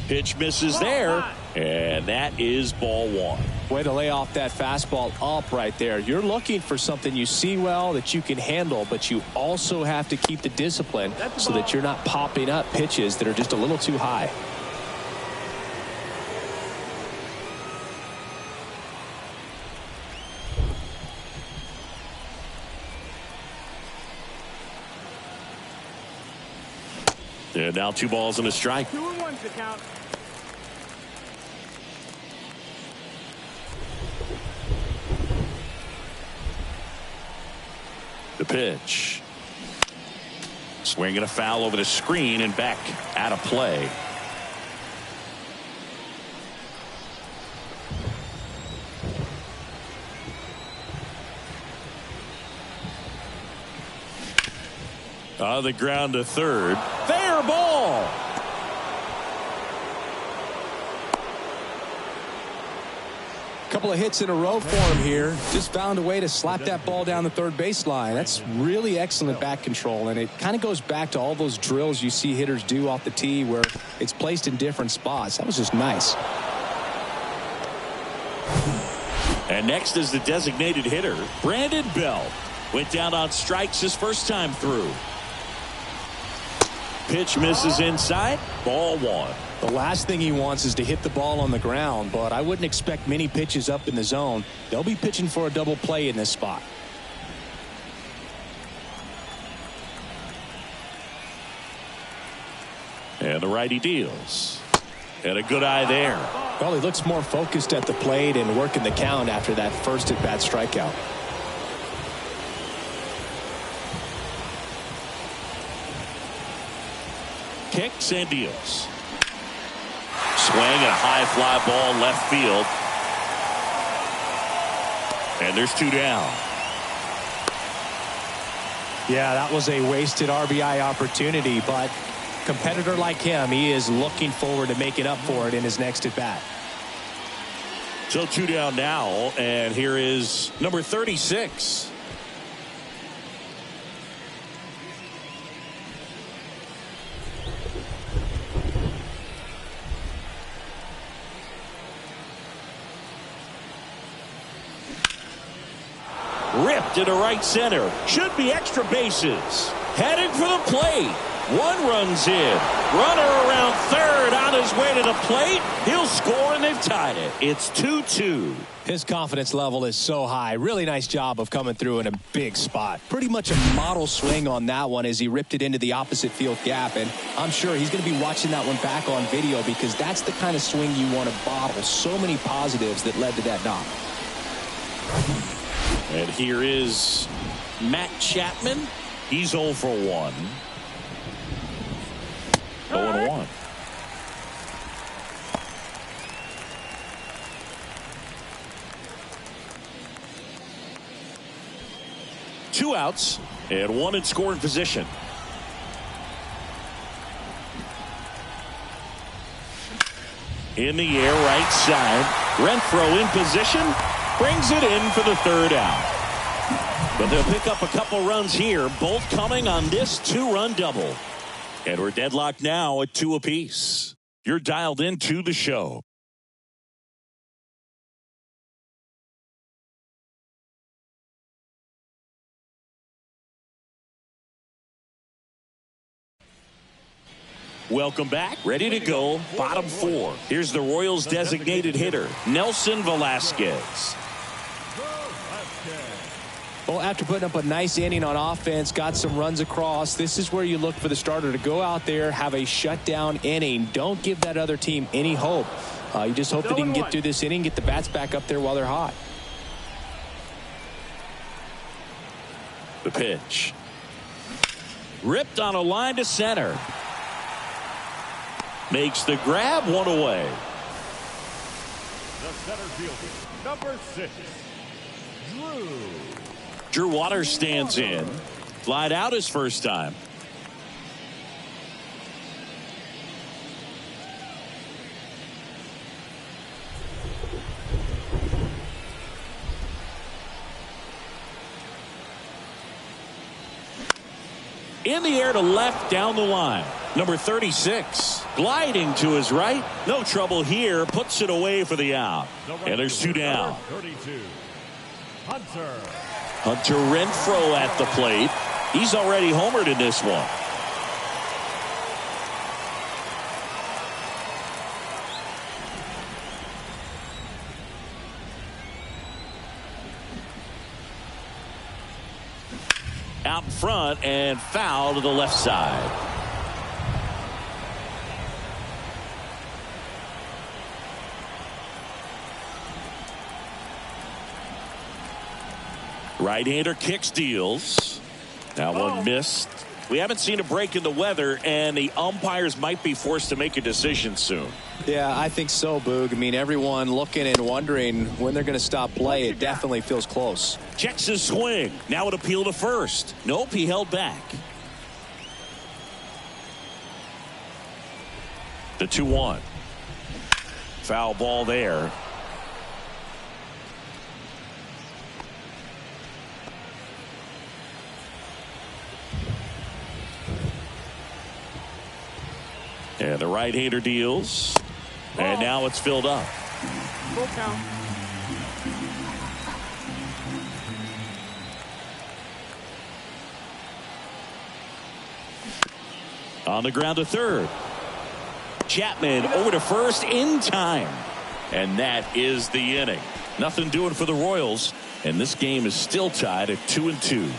Pitch misses there, and that is ball 1. Way to lay off that fastball up right there. You're looking for something you see well that you can handle, but you also have to keep the discipline so that you're not popping up pitches that are just a little too high. And now 2 balls and a strike. 2-1 to count. The pitch. Swinging a foul over the screen and back out of play. On the ground to third. Fair ball. Couple of hits in a row for him here. Just found a way to slap that ball down the third baseline. That's really excellent bat control, and it kind of goes back to all those drills you see hitters do off the tee where it's placed in different spots. That was just nice. And next is the designated hitter, Brandon Belt. Went down on strikes his first time through. Pitch misses inside. Ball one. The last thing he wants is to hit the ball on the ground, but I wouldn't expect many pitches up in the zone. They'll be pitching for a double play in this spot. And the righty deals. And a good eye there. Well, he looks more focused at the plate and working the count after that first at-bat strikeout. Kicks and deals. Swing and a high fly ball left field. And there's two down. Yeah, that was a wasted RBI opportunity, but competitor like him, he is looking forward to making up for it in his next at bat. So two down now, and here is number 36. Ripped into right center. Should be extra bases. Headed for the plate. One runs in. Runner around third on his way to the plate. He'll score, and they've tied it. It's 2-2. His confidence level is so high. Really nice job of coming through in a big spot. Pretty much a model swing on that one as he ripped it into the opposite field gap. And I'm sure he's going to be watching that one back on video because that's the kind of swing you want to bottle. So many positives that led to that knock. And here is Matt Chapman. He's 0 for 1. 0-1. Two outs and one in scoring position. In the air, right side. Renfroe in position. Brings it in for the third out. But they'll pick up a couple runs here, both coming on this two-run double. And we're deadlocked now at 2 apiece. You're dialed into the show. Welcome back. Ready to go. Bottom 4. Here's the Royals designated hitter, Nelson Velasquez. Well, after putting up a nice inning on offense, got some runs across, this is where you look for the starter to go out there, have a shutdown inning. Don't give that other team any hope. You just hope that he can get through this inning, get the bats back up there while they're hot. The pitch. Ripped on a line to center. Makes the grab, one away. The center fielder, number 6, Drew Waters stands in. Flied out his first time. In the air to left down the line. Number 36 gliding to his right. No trouble here. Puts it away for the out. And there's two down. 32, Hunter. Hunter Renfroe at the plate. He's already homered in this one. Out front and foul to the left side. Right-hander kicks, deals. Now one missed. We haven't seen a break in the weather, and the umpires might be forced to make a decision soon. Yeah, I think so, Boog. I mean, everyone looking and wondering when they're going to stop play. It definitely feels close. Checks his swing. Now an appeal to first. Nope, he held back. The 2-1. Foul ball there. And the right-hander deals. And now it's filled up. Full count. On the ground to third. Chapman over to first in time. And that is the inning. Nothing doing for the Royals. And this game is still tied at 2-2.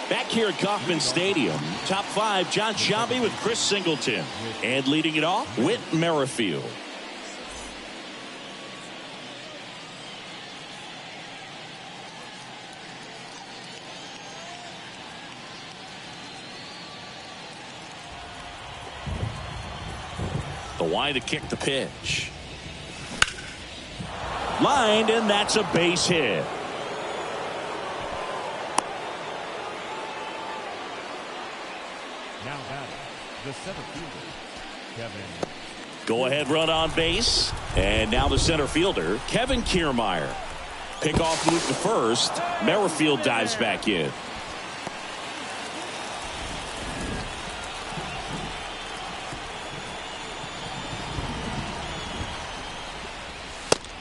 Back here at Kauffman Stadium, top five, John Sciambi with Chris Singleton. And leading it off, Whit Merrifield. The wide to kick the pitch. Lined, and that's a base hit. Now batting, the center fielder, Kevin. Go ahead run on base. And now the center fielder, Kevin Kiermaier. Pickoff move to first. Merrifield dives back in.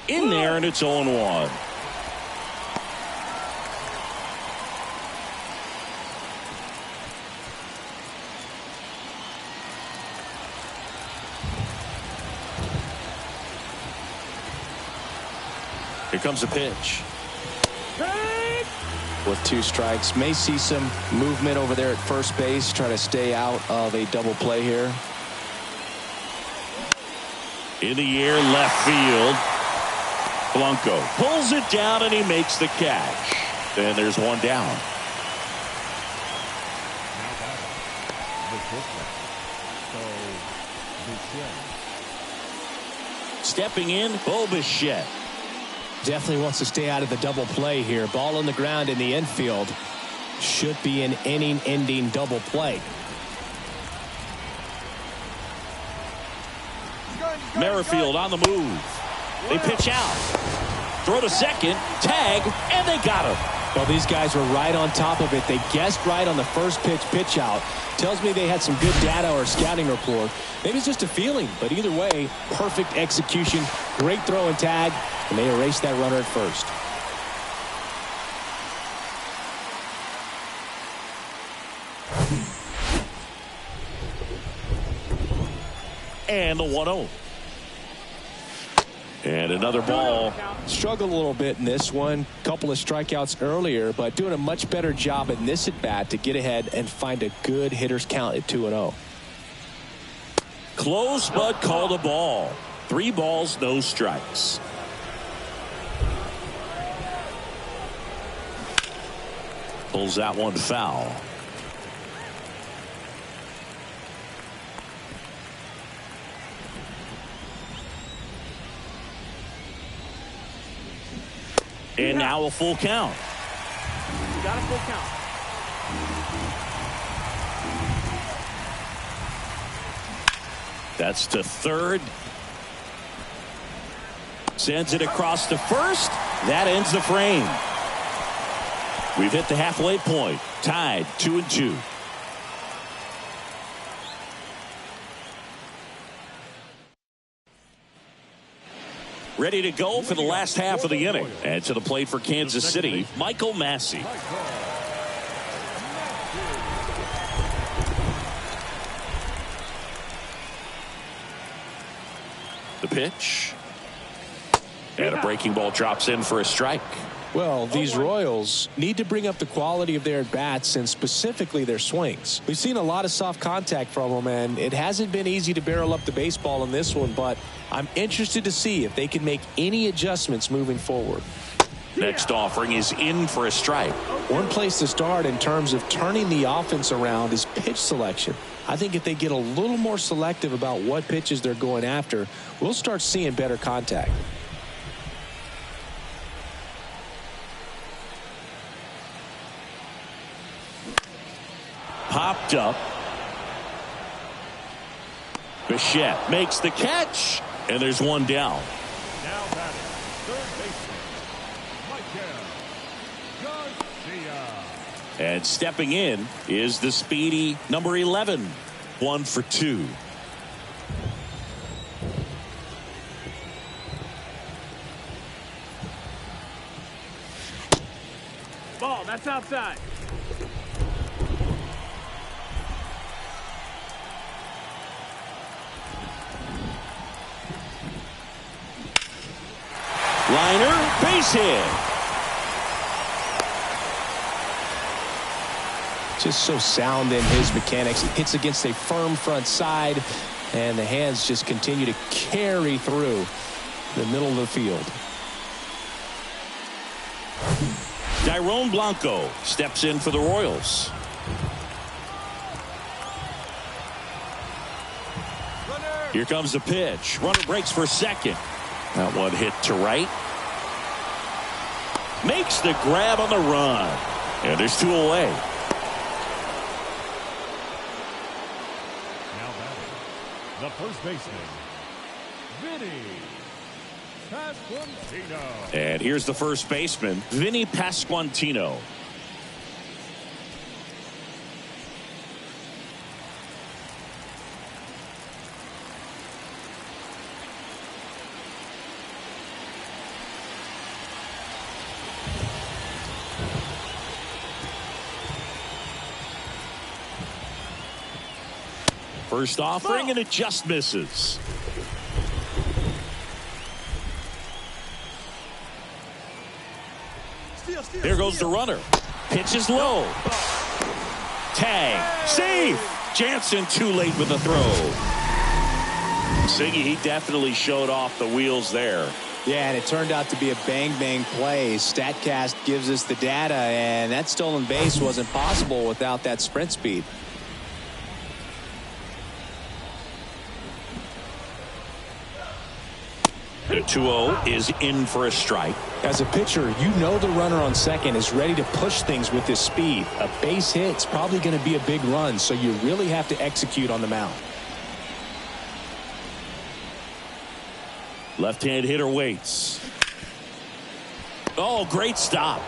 In there, and it's 0-1. Here comes a pitch. With 2 strikes, may see some movement over there at first base. Try to stay out of a double play here. In the air, left field. Blanco pulls it down, and he makes the catch. Then there's one down. Now batting, the pitcher, so Stepping in, Bo Bichette. Definitely wants to stay out of the double play here. Ball on the ground in the infield. Should be an inning-ending double play. Merrifield on the move. They pitch out. Throw to second. Tag. And they got him. Well, these guys were right on top of it. They guessed right on the first pitch out. Tells me they had some good data or scouting report. Maybe it's just a feeling. But either way, perfect execution. Great throw and tag. And they erased that runner at first. And the 1-0. And another ball. Struggled a little bit in this one. Couple of strikeouts earlier, but doing a much better job in this at bat to get ahead and find a good hitter's count at 2-0. Close, but called a ball. 3 balls, no strikes. Pulls that one foul. And now a full count. You got a full count. That's to third. Sends it across to first. That ends the frame. We've hit the halfway point. Tied 2-2. Ready to go for the last half of the inning. And to the plate for Kansas City, Michael Massey. The pitch. And a breaking ball drops in for a strike. Well, these Royals need to bring up the quality of their at-bats and specifically their swings. We've seen a lot of soft contact from them, and it hasn't been easy to barrel up the baseball in this one, but I'm interested to see if they can make any adjustments moving forward. Next offering is in for a strike. One place to start in terms of turning the offense around is pitch selection. I think if they get a little more selective about what pitches they're going after, we'll start seeing better contact. Popped up. Bichette makes the catch, and there's one down. now batting, third baseman, Michael Garcia. And stepping in is the speedy number 11. 1 for 2. Ball, that's outside. Liner, base hit. Just so sound in his mechanics. He hits against a firm front side, and the hands just continue to carry through the middle of the field. Tyrone Blanco steps in for the Royals. Here comes the pitch. Runner breaks for second. That one hit to right. Makes the grab on the run. And there's 2 away. Now batting, the first baseman, Vinny Pasquantino. And here's the first baseman, Vinny Pasquantino. First offering, and it just misses. There goes the runner. Pitch is low. Tag. Safe. Jansen too late with the throw. Siggy, he definitely showed off the wheels there. Yeah, and it turned out to be a bang-bang play. StatCast gives us the data, and that stolen base wasn't possible without that sprint speed. The 2-0 is in for a strike. As a pitcher, you know the runner on second is ready to push things with his speed. A base hit's probably going to be a big run, so you really have to execute on the mound. Left-hand hitter waits. Oh, great stop.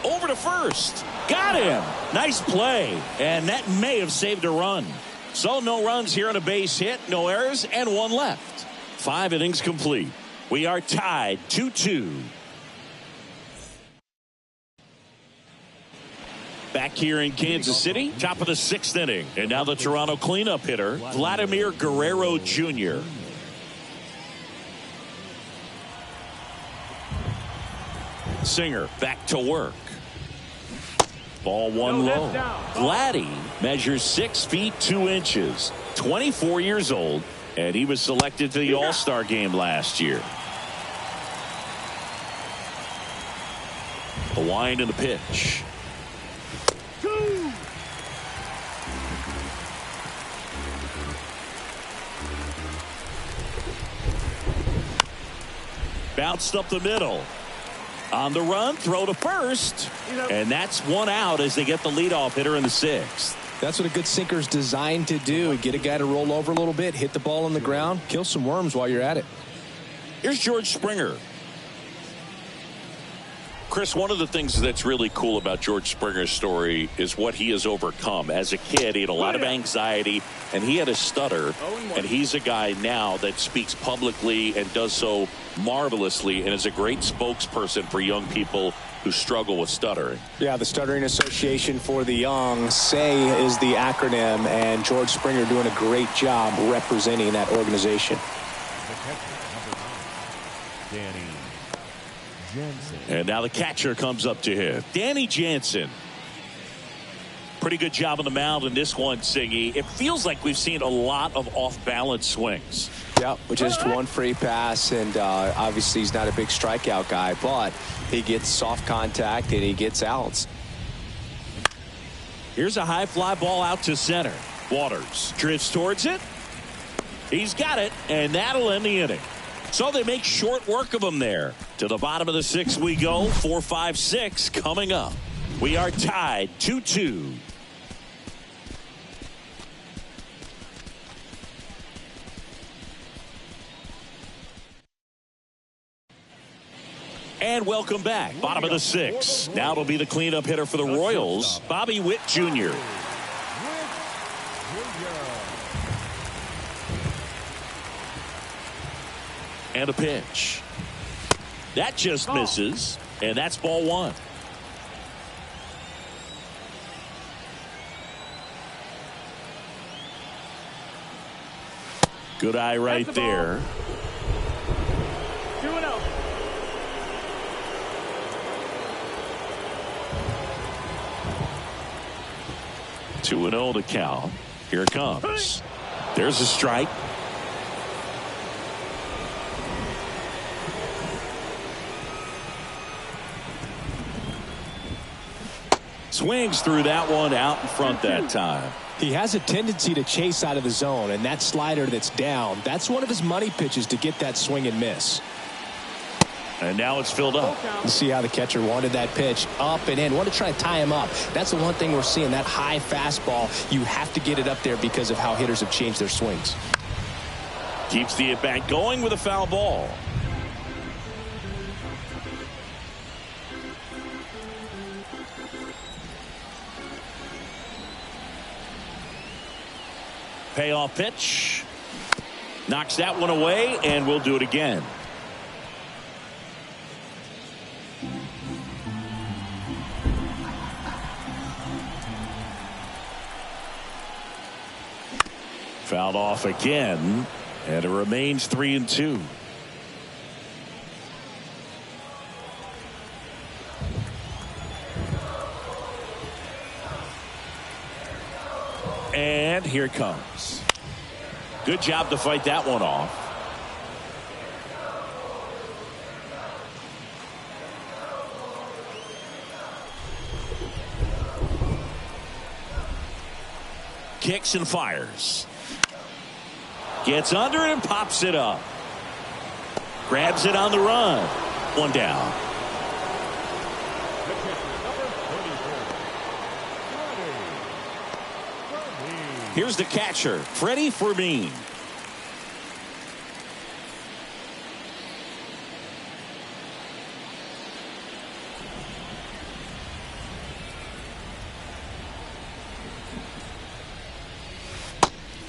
Over to first. Got him. Nice play. And that may have saved a run. So no runs here on a base hit, no errors, and 1 left. 5 innings complete. We are tied 2-2. Back here in Kansas City, top of the 6th inning. And now the Toronto cleanup hitter, Vladimir Guerrero Jr. Singer back to work. Ball 1 low. Vladdy measures 6 feet 2 inches, 24 years old, and he was selected to the All-Star game last year. The wind and the pitch. Bounced up the middle. On the run, throw to first. And that's 1 out as they get the leadoff hitter in the 6th. That's what a good sinker's designed to do. Get a guy to roll over a little bit, hit the ball on the ground, kill some worms while you're at it. Here's George Springer. Chris, one of the things that's really cool about George Springer's story is what he has overcome. As a kid, he had a lot of anxiety, and he had a stutter, and he's a guy now that speaks publicly and does so marvelously and is a great spokesperson for young people who struggle with stuttering. Yeah, the Stuttering Association for the Young, SAY is the acronym, and George Springer doing a great job representing that organization. Danny Jansen. And now the catcher comes up to him. Danny Jansen. Pretty good job on the mound in this one, Siggy. It feels like we've seen a lot of off-balance swings. Yeah, with just 1 free pass, and obviously he's not a big strikeout guy, but he gets soft contact and he gets outs. Here's a high fly ball out to center. Waters drifts towards it. He's got it, and that'll end the inning. So they make short work of him there. To the bottom of the 6th we go. 4, 5, 6 coming up. We are tied 2-2. And welcome back. Bottom of the 6th. Now it'll be the cleanup hitter for the Royals, Bobby Witt Jr. And a pitch. That just misses. And that's ball 1. Good eye right there. 2-0. Two and 0 to count. Here it comes. There's a strike. Swings through that one out in front that time. He has a tendency to chase out of the zone, and that slider that's down, that's one of his money pitches to get that swing and miss. And now it's filled up. You see how the catcher wanted that pitch up and in. Want to try to tie him up. That's the one thing we're seeing, that high fastball. You have to get it up there because of how hitters have changed their swings. Keeps the at-bat going with a foul ball. Payoff pitch. Knocks that one away, and we'll do it again. Fouled off again, and it remains 3-2. And here it comes. Good job to fight that one off. Kicks and fires. Gets under it and pops it up. Grabs it on the run. One down. Here's the catcher, Freddie Fermin.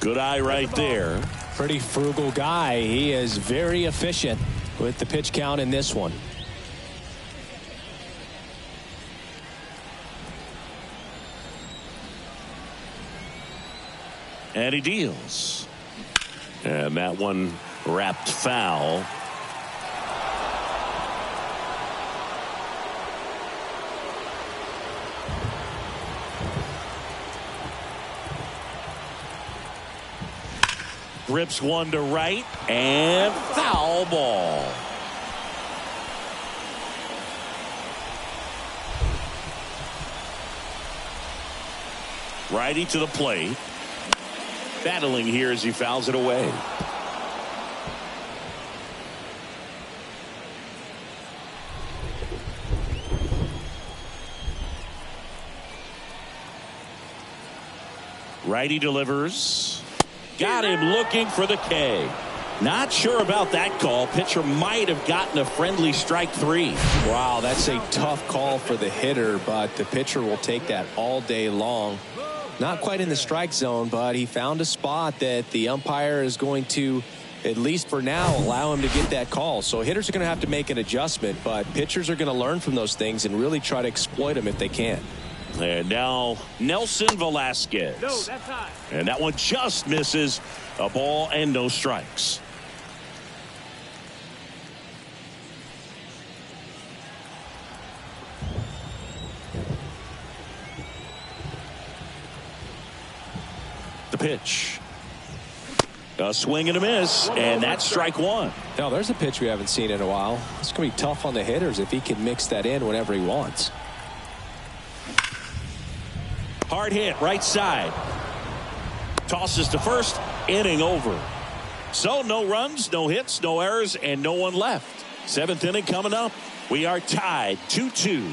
Good eye right there. Pretty frugal guy. He is very efficient with the pitch count in this one. And he deals. And that one wrapped foul. Rips one to right, and foul ball. Righty to the plate. Battling here as he fouls it away. Righty delivers. Got him looking for the K. Not sure about that call. Pitcher might have gotten a friendly strike 3. Wow, that's a tough call for the hitter, but the pitcher will take that all day long. Not quite in the strike zone, but he found a spot that the umpire is going to, at least for now, allow him to get that call. So hitters are going to have to make an adjustment, but pitchers are going to learn from those things and really try to exploit them if they can. And now Nelson Velasquez. No, that's high. And that one just misses. A ball and no strikes. The pitch. A swing and a miss, and that's strike 1. Now, there's a pitch we haven't seen in a while. It's going to be tough on the hitters if he can mix that in whenever he wants. Hard hit, right side. Tosses to first, inning over. So no runs, no hits, no errors, and no one left. 7th inning coming up. We are tied 2-2.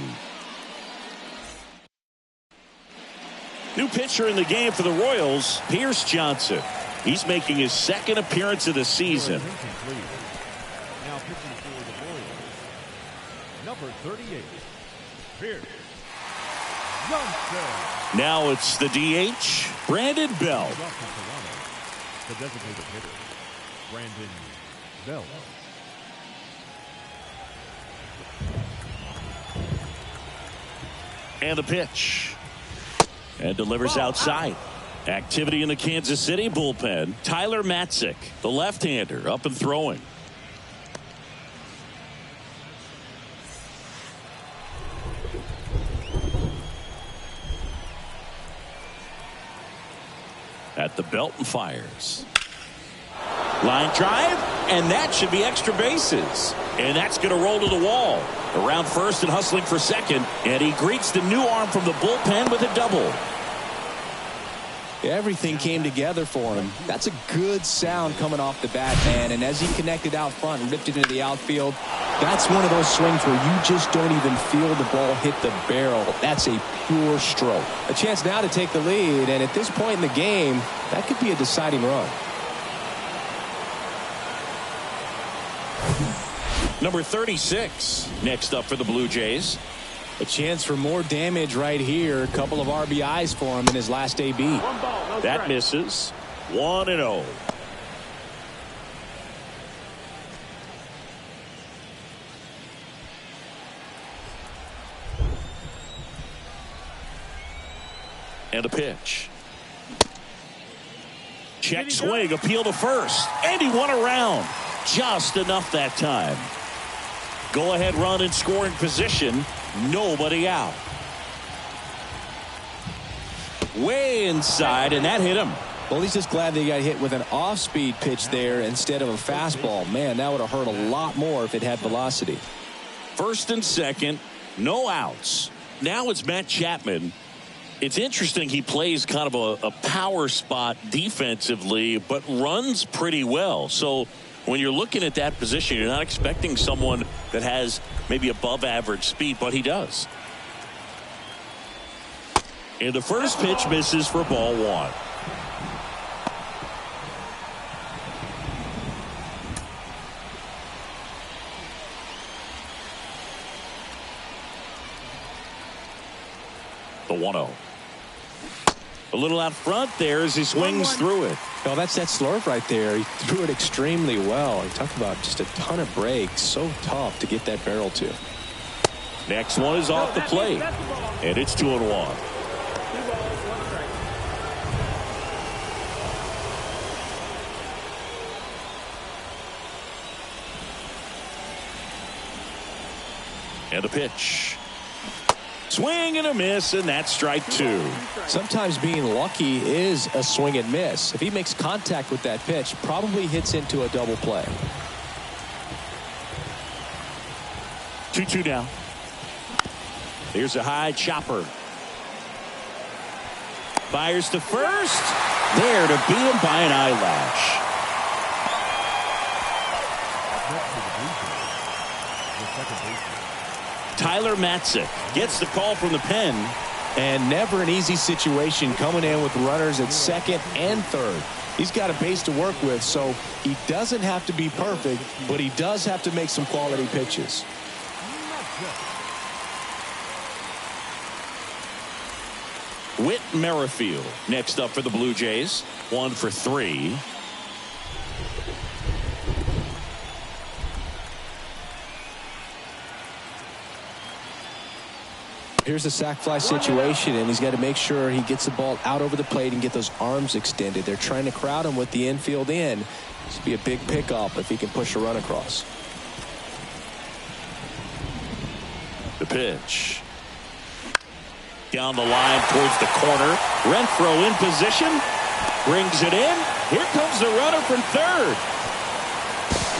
New pitcher in the game for the Royals, Pierce Johnson. He's making his 2nd appearance of the season. Now pitching for the Royals, number 38, Pierce Johnson. Now it's the DH, Brandon Bell. Off to Toronto, the designated hitter, Brandon Bell. And the pitch. And delivers outside. Activity in the Kansas City bullpen. Tyler Marcotte, the left-hander, up and throwing. At the belt and fires. Line drive, and that should be extra bases. And that's going to roll to the wall. Around first and hustling for second. And he greets the new arm from the bullpen with a double. Everything came together for him. That's a good sound coming off the bat, man. And as he connected out front and ripped it into the outfield, that's one of those swings where you just don't even feel the ball hit the barrel. That's a pure stroke. A chance now to take the lead, and at this point in the game, that could be a deciding run. Number 36 next up for the Blue Jays. A chance for more damage right here. A couple of RBIs for him in his last AB. One ball, no That strike. misses. 1-0. And a pitch. Check swing, appeal to first, and he won around. Just enough that time. Go ahead run in scoring position. Nobody out. Way inside, and that hit him. Well, he's just glad they got hit with an off-speed pitch there instead of a fastball. Man, that would have hurt a lot more if it had velocity. First and second, no outs. Now it's Matt Chapman. It's interesting, he plays kind of a power spot defensively, but runs pretty well. So when you're looking at that position, you're not expecting someone that has maybe above average speed, but he does. And the first pitch misses for ball one. The 1-0. A little out front there as he swings through it. Well, that's that slurve right there. He threw it extremely well. He talked about just a ton of breaks. So tough to get that barrel to. Next one is off the plate. And it's 2-1. 2 balls, 1 strike. And a pitch. Swing and a miss, and that's strike 2. Sometimes being lucky is a swing and miss. If he makes contact with that pitch, probably hits into a double play. 2-2 now. Here's a high chopper. Fires to first. There to beat him by an eyelash. Tyler Marcotte gets the call from the pen. And never an easy situation coming in with runners at second and third. He's got a base to work with, so he doesn't have to be perfect, but he does have to make some quality pitches. Whit Merrifield next up for the Blue Jays. 1 for 3. Here's a sac fly situation, and he's got to make sure he gets the ball out over the plate and get those arms extended. They're trying to crowd him with the infield in. This would be a big pickup if he can push a run across. The pitch. Down the line towards the corner. Renfroe in position. Brings it in. Here comes the runner from third.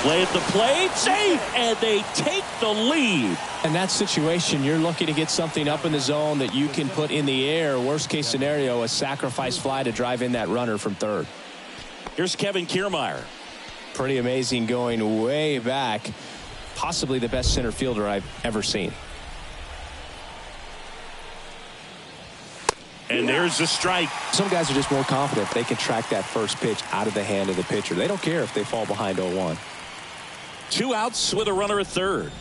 Play at the plate. Safe. And they take the lead. In that situation, you're looking to get something up in the zone that you can put in the air. Worst case scenario, a sacrifice fly to drive in that runner from third. Here's Kevin Kiermaier. Pretty amazing, going way back. Possibly the best center fielder I've ever seen. And there's the strike. Some guys are just more confident if they can track that first pitch out of the hand of the pitcher. They don't care if they fall behind 0-1. 2 outs with a runner at third.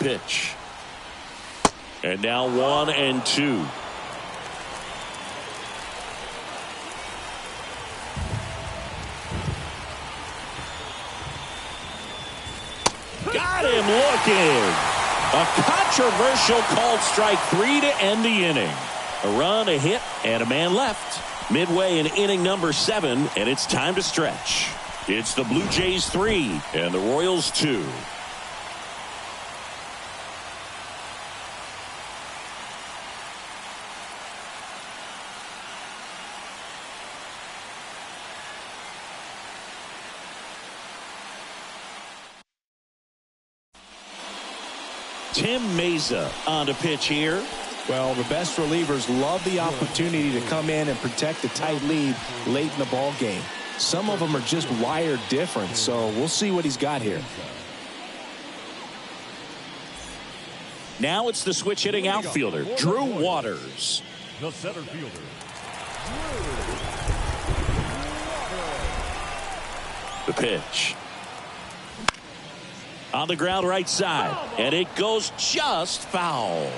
pitch. And now 1-2. Got him looking. A controversial called strike 3 to end the inning. A run, a hit, and a man left. Midway in inning number 7, and it's time to stretch. It's the Blue Jays 3 and the Royals 2. Tim Meza on to pitch here. Well, the best relievers love the opportunity to come in and protect a tight lead late in the ball game. Some of them are just wired different, so we'll see what he's got here. Now it's the switch hitting outfielder, Drew Waters. The center fielder, The pitch. On the ground right side, and it goes just foul.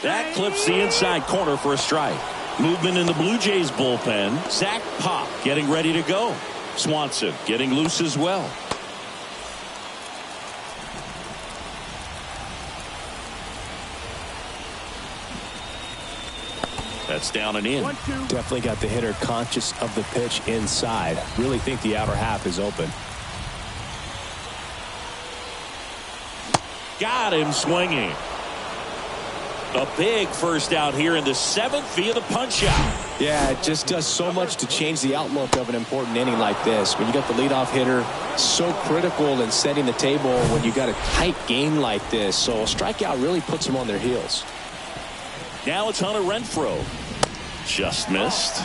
That clips the inside corner for a strike. Movement in the Blue Jays bullpen. Zach Pop getting ready to go. Swanson getting loose as well. That's down and in. Definitely got the hitter conscious of the pitch inside. Really think the outer half is open. Got him swinging. A big first out here in the 7th via the punch out. Yeah, it just does so much to change the outlook of an important inning like this. When you got the leadoff hitter, so critical in setting the table when you got a tight game like this. So a strikeout really puts them on their heels. Now it's Hunter Renfroe. Just missed.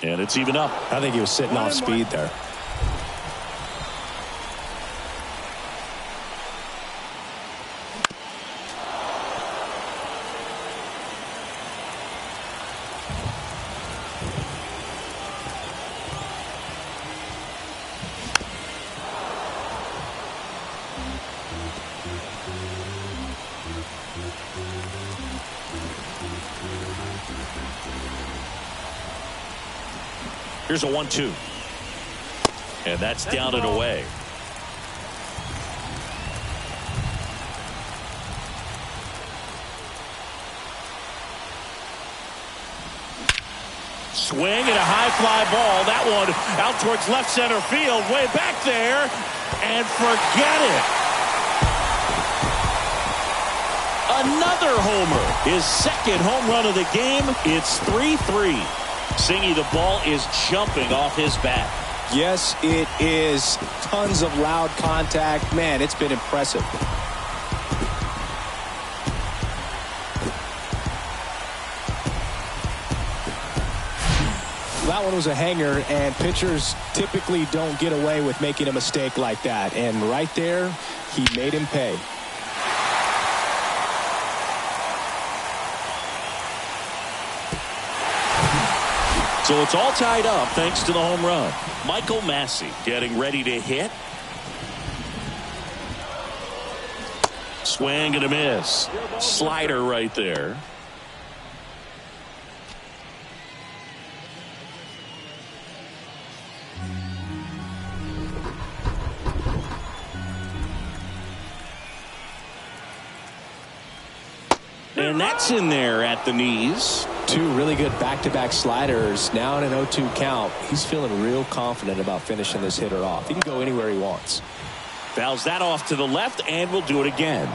And it's even up. I think he was sitting off speed there. Here's a 1-2. And that's down and away. Swing and a high fly ball. That one out towards left center field. Way back there. And forget it. Another homer. His second home run of the game. It's 3-3. Singy, the ball is jumping off his bat. Yes, it is. Tons of loud contact. Man, it's been impressive. That one was a hanger, and pitchers typically don't get away with making a mistake like that. And right there, he made him pay. So it's all tied up thanks to the home run. Michael Massey getting ready to hit. Swing and a miss. Slider right there. And that's in there at the knees. Two really good back-to-back sliders. Now in an 0-2 count. He's feeling real confident about finishing this hitter off. He can go anywhere he wants. Fouls that off to the left, and we'll do it again.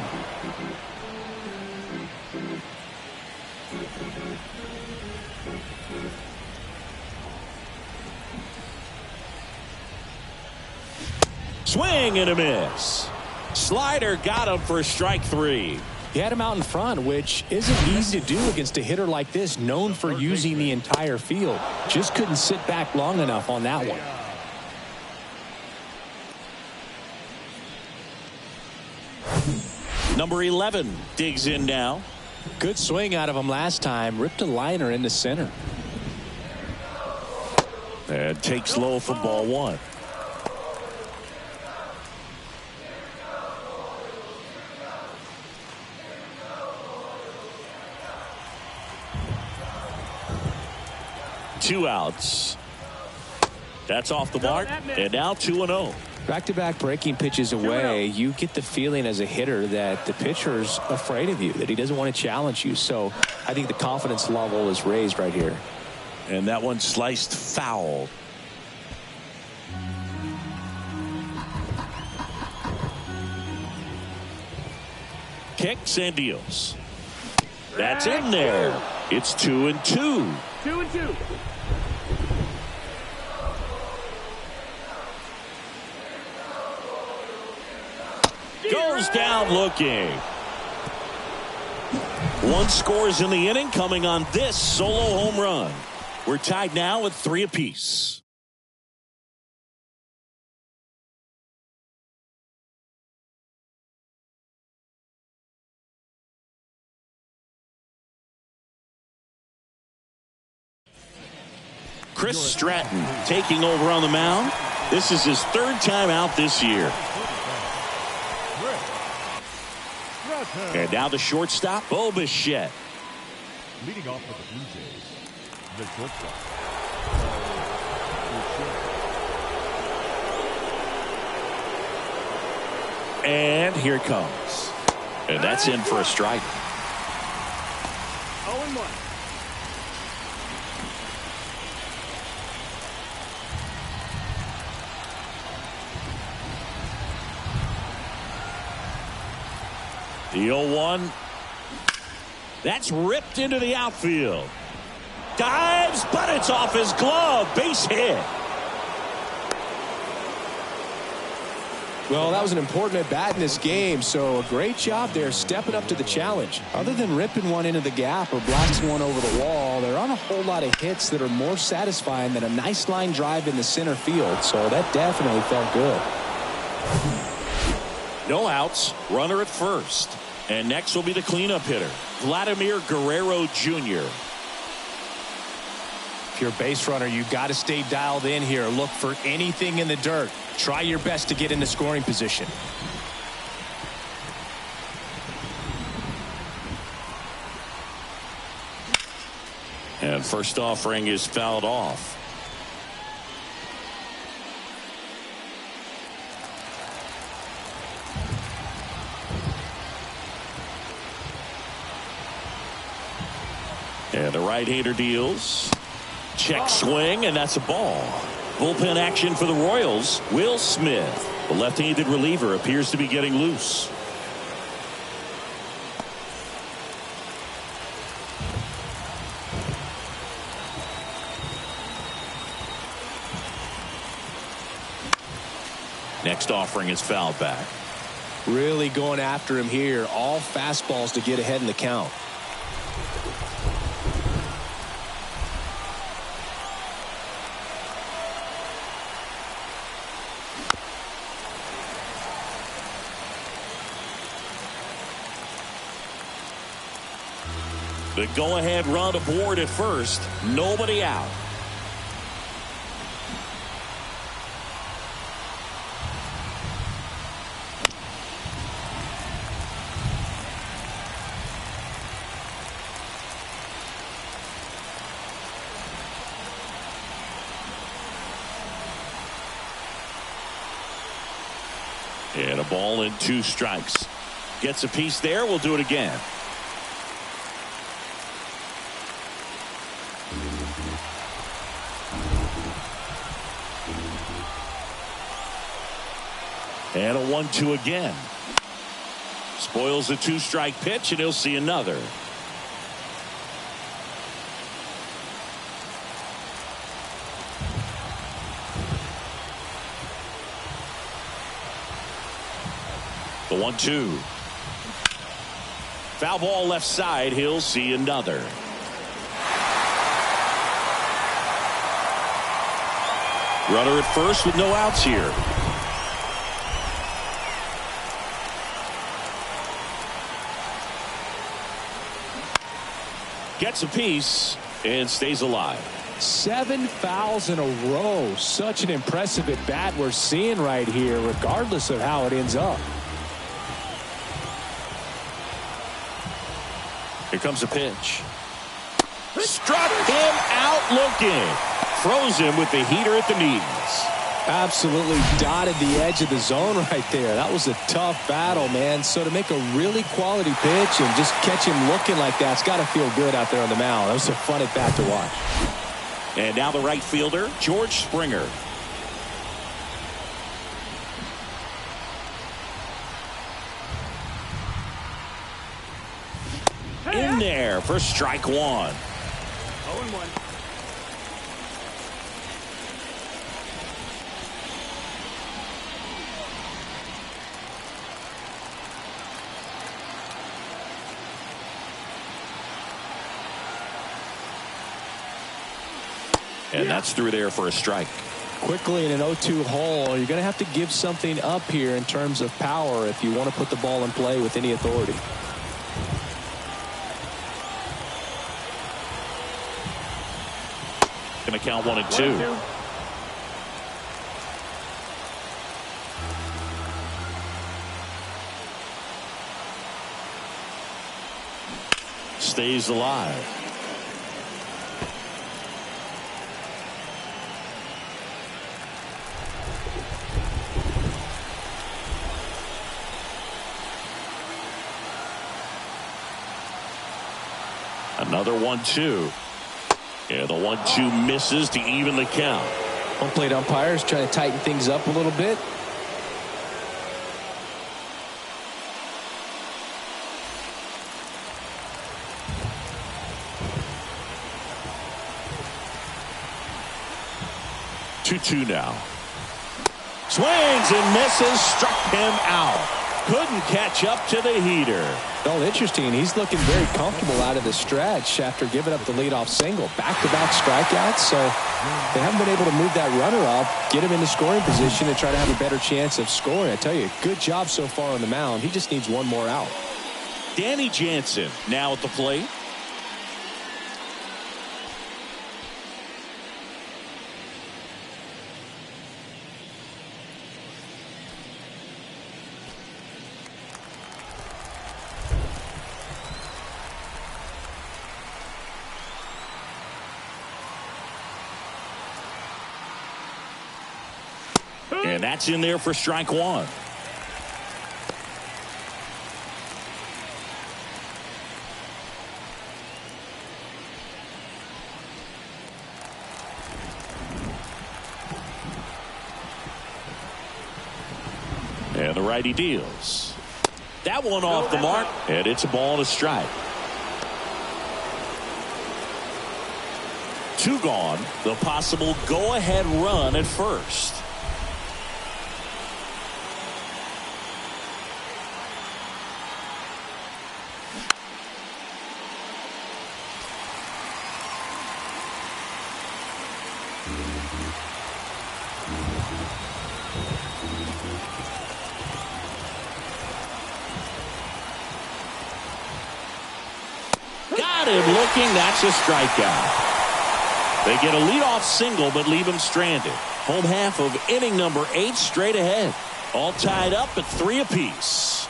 Swing and a miss. Slider got him for strike 3. He had him out in front, which isn't easy to do against a hitter like this, known for using the entire field. Just couldn't sit back long enough on that one. Number 11 digs in now. Good swing out of him last time. Ripped a liner into center. And takes low for ball one. Two outs. That's off the mark. And now 2-0. Back-to-back breaking pitches away, you get the feeling as a hitter that the pitcher's afraid of you, that he doesn't want to challenge you. So I think the confidence level is raised right here. And that one sliced foul. Kicks and deals. That's in there. It's 2-2. 2-2. Goes down looking. One scores in the inning, coming on this solo home run. We're tied now at 3 apiece. Chris Stratton taking over on the mound. This is his 3rd time out this year. And now the shortstop, Bo Bichette. Leading off for the Blue Jays, the shortstop. And here it comes. And that's in for a strike. 0-1. The 0-1. That's ripped into the outfield. Dives, but it's off his glove. Base hit. Well, that was an important at-bat in this game, so a great job there stepping up to the challenge. Other than ripping one into the gap or blasting one over the wall, there aren't a whole lot of hits that are more satisfying than a nice line drive in the center field, so that definitely felt good. No outs, runner at first. And next will be the cleanup hitter, Vladimir Guerrero Jr. If you're a base runner, you've got to stay dialed in here. Look for anything in the dirt. Try your best to get into scoring position. And first offering is fouled off. And the right-hander deals. Check swing, and that's a ball. Bullpen action for the Royals. Will Smith, the left-handed reliever, appears to be getting loose. Next offering is fouled back. Really going after him here. All fastballs to get ahead in the count. The go-ahead run aboard at first. Nobody out. And a ball and 2 strikes. Gets a piece there. We'll do it again. And a 1-2 again. Spoils the 2-strike pitch, and he'll see another. The 1-2. Foul ball left side. He'll see another. Runner at first with no outs here. Gets a piece and stays alive. 7 fouls in a row. Such an impressive at bat we're seeing right here, regardless of how it ends up. Here comes a pitch. Struck him out looking. Froze him with the heater at the knees. Absolutely dotted the edge of the zone right there. That was a tough battle, man. So to make a really quality pitch and just catch him looking like that, it's got to feel good out there on the mound. That was a fun at bat to watch. And now the right fielder, George Springer. In there for strike one. 0-1. And that's through there for a strike. Quickly in an 0-2 hole, you're going to have to give something up here in terms of power if you want to put the ball in play with any authority. Going to count 1-2. Stays alive. Another 1-2. Yeah, the 1-2 misses to even the count. Home plate umpires trying to tighten things up a little bit. Two now. Swings and misses. Struck him out. Couldn't catch up to the heater. Well, interesting. He's looking very comfortable out of the stretch after giving up the leadoff single. Back-to-back strikeouts, so they haven't been able to move that runner up, get him into scoring position, and try to have a better chance of scoring. I tell you, good job so far on the mound. He just needs one more out. Danny Jansen now at the plate. And that's in there for strike one. And the righty deals. That one off the mark, and it's a ball and a strike. 2 gone. The possible go-ahead run at first. Got him looking. That's a strikeout. They get a leadoff single but leave him stranded. Home half of inning number 8 straight ahead. All tied up at 3 apiece.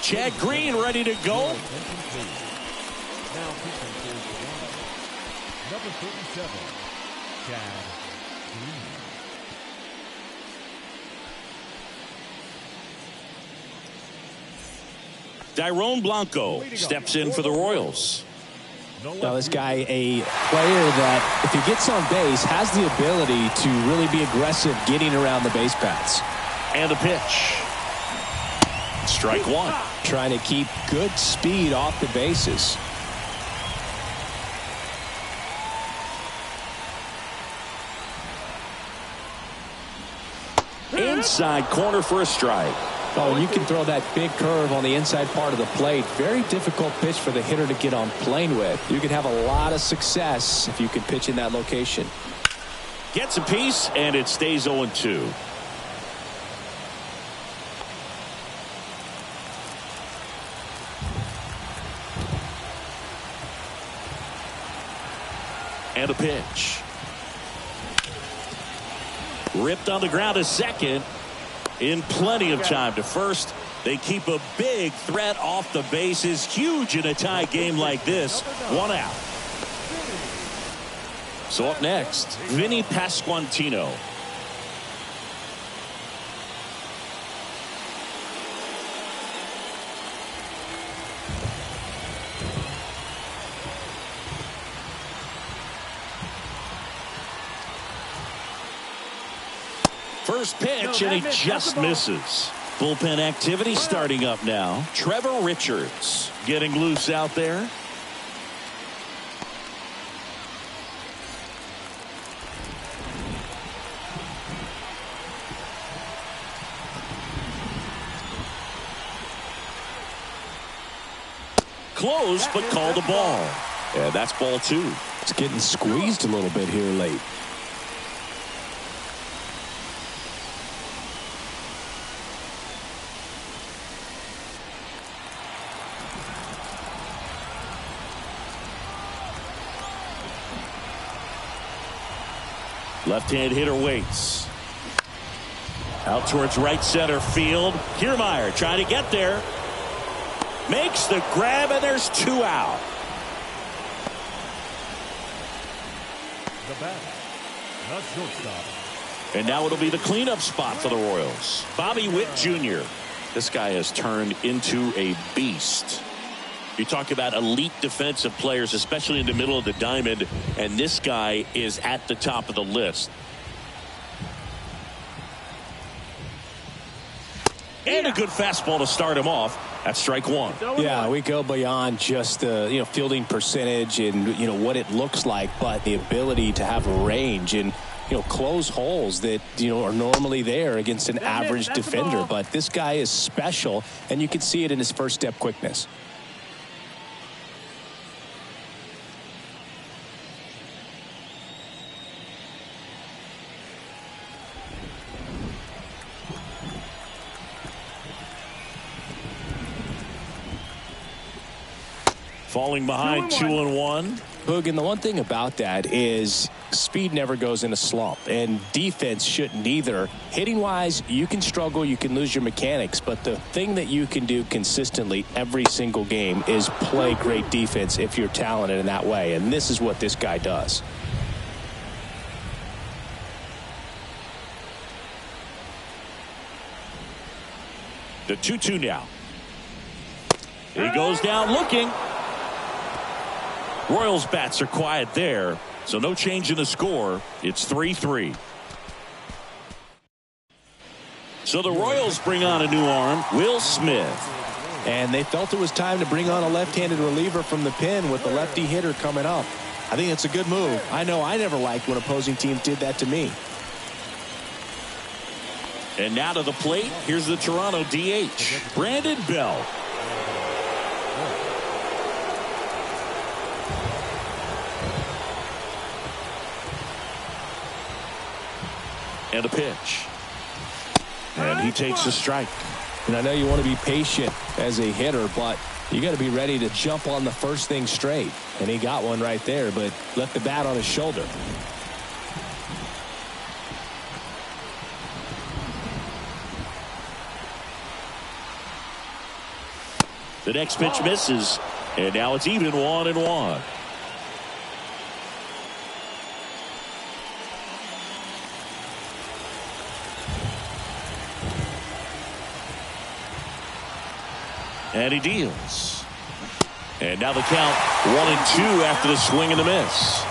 Chad Green ready to go. Now pitching for the number 37, Chad Tyrone Green. Blanco steps in for the Royals. Now, this guy, a player that, if he gets on base, has the ability to really be aggressive getting around the base paths. And a pitch. Strike one. Trying to keep good speed off the bases. Inside corner for a strike. Oh, and you can throw that big curve on the inside part of the plate. Very difficult pitch for the hitter to get on plane with. You can have a lot of success if you can pitch in that location. Gets a piece, and it stays 0-2. And a pitch. Ripped on the ground to second. In plenty of time to first. They keep a big threat off the bases. Huge in a tie game like this. One out. So up next, Vinny Pasquantino. First pitch, and he just misses. Bullpen activity starting up now. Trevor Richards getting loose out there. Close, but called a ball. And that's ball two. It's getting squeezed a little bit here late. Left-hand hitter waits. Out towards right center field. Kiermaier trying to get there. Makes the grab, and there's two out. The bat, not shortstop. And now it'll be the cleanup spot for the Royals. Bobby Witt Jr. This guy has turned into a beast. You talk about elite defensive players, especially in the middle of the diamond, and this guy is at the top of the list. And a good fastball to start him off. That's strike one. Yeah, we go beyond just fielding percentage and what it looks like, but the ability to have range and close holes that are normally there against an average defender. But this guy is special, and you can see it in his first step quickness. Falling behind 2-1. Boog, and the one thing about that is speed never goes in a slump, and defense shouldn't either. Hitting wise, you can struggle, you can lose your mechanics, but the thing that you can do consistently every single game is play great defense if you're talented in that way, and this is what this guy does. The 2-2 now. He goes down looking. Royals bats are quiet there, so no change in the score. It's 3-3. So the Royals bring on a new arm, Will Smith. And they felt it was time to bring on a left-handed reliever from the pen with the lefty hitter coming up. I think it's a good move. I know I never liked when opposing teams did that to me. And now to the plate, here's the Toronto DH, Brandon Bell. And a pitch. And he takes a strike. And I know you want to be patient as a hitter, but you got to be ready to jump on the first thing straight. And he got one right there, but left the bat on his shoulder. The next pitch misses, and now it's even 1-1. And he deals. And now the count 1-2 after the swing and the miss.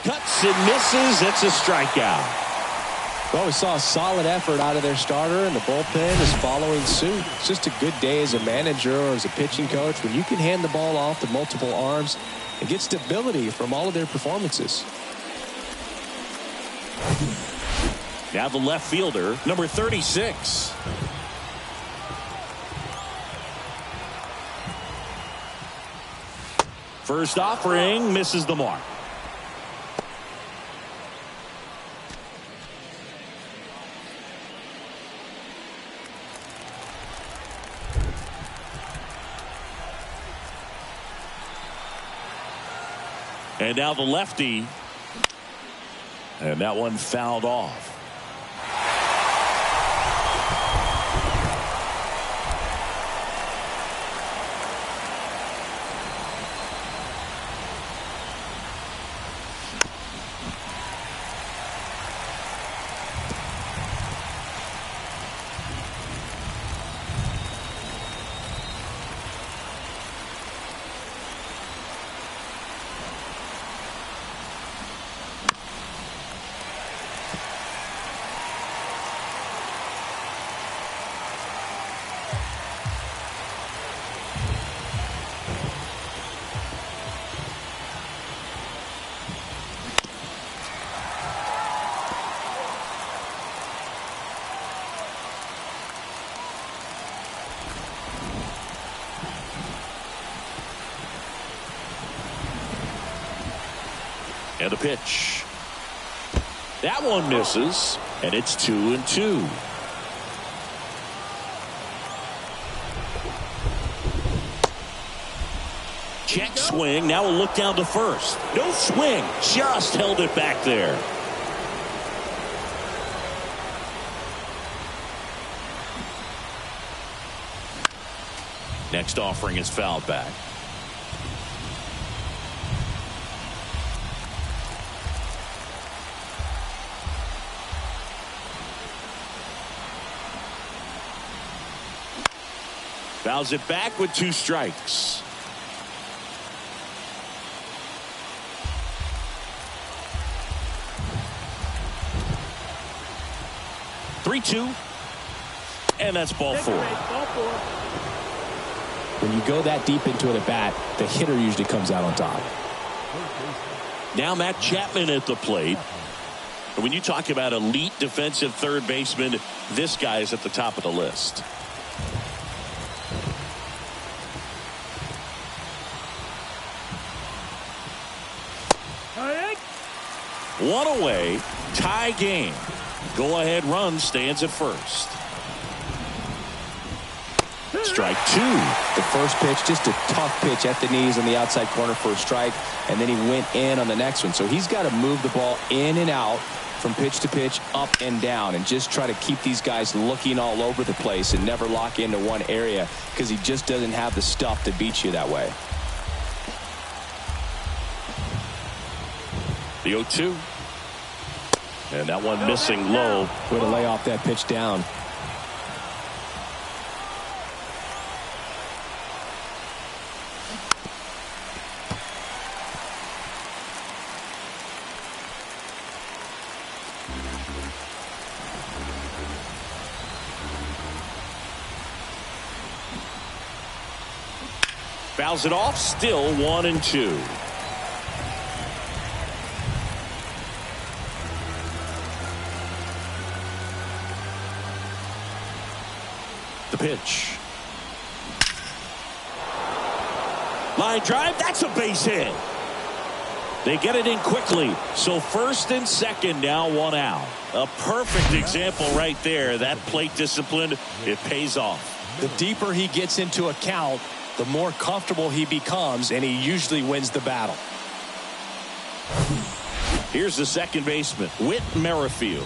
Cuts and misses. It's a strikeout. Well, we saw a solid effort out of their starter, and the bullpen is following suit. It's just a good day as a manager or as a pitching coach when you can hand the ball off to multiple arms and get stability from all of their performances. Now the left fielder, number 36. First offering misses the mark. And now the lefty. And that one fouled off. And a pitch. That one misses, and it's 2-2. Check swing. Now we'll look down to first. No swing. Just held it back there. Next offering is fouled back. Fouls it back with 2 strikes. Three-two, and that's ball 4. When you go that deep into it at bat, the hitter usually comes out on top. Now Matt Chapman at the plate. And when you talk about elite defensive third baseman, this guy is at the top of the list. One away, tie game. Go-ahead run stands at first. Strike 2. The first pitch, just a tough pitch at the knees on the outside corner for a strike, and then he went in on the next one. So he's got to move the ball in and out from pitch to pitch, up and down, and just try to keep these guys looking all over the place and never lock into one area because he just doesn't have the stuff to beat you that way. The 0-2. And that one missing low. Way to lay off that pitch down. Fouls it off, still 1-2. The pitch. Line drive, that's a base hit. They get it in quickly. So first and second, now 1 out. A perfect example right there. That plate discipline, it pays off. The deeper he gets into a count, the more comfortable he becomes, and he usually wins the battle. Here's the second baseman, Whit Merrifield.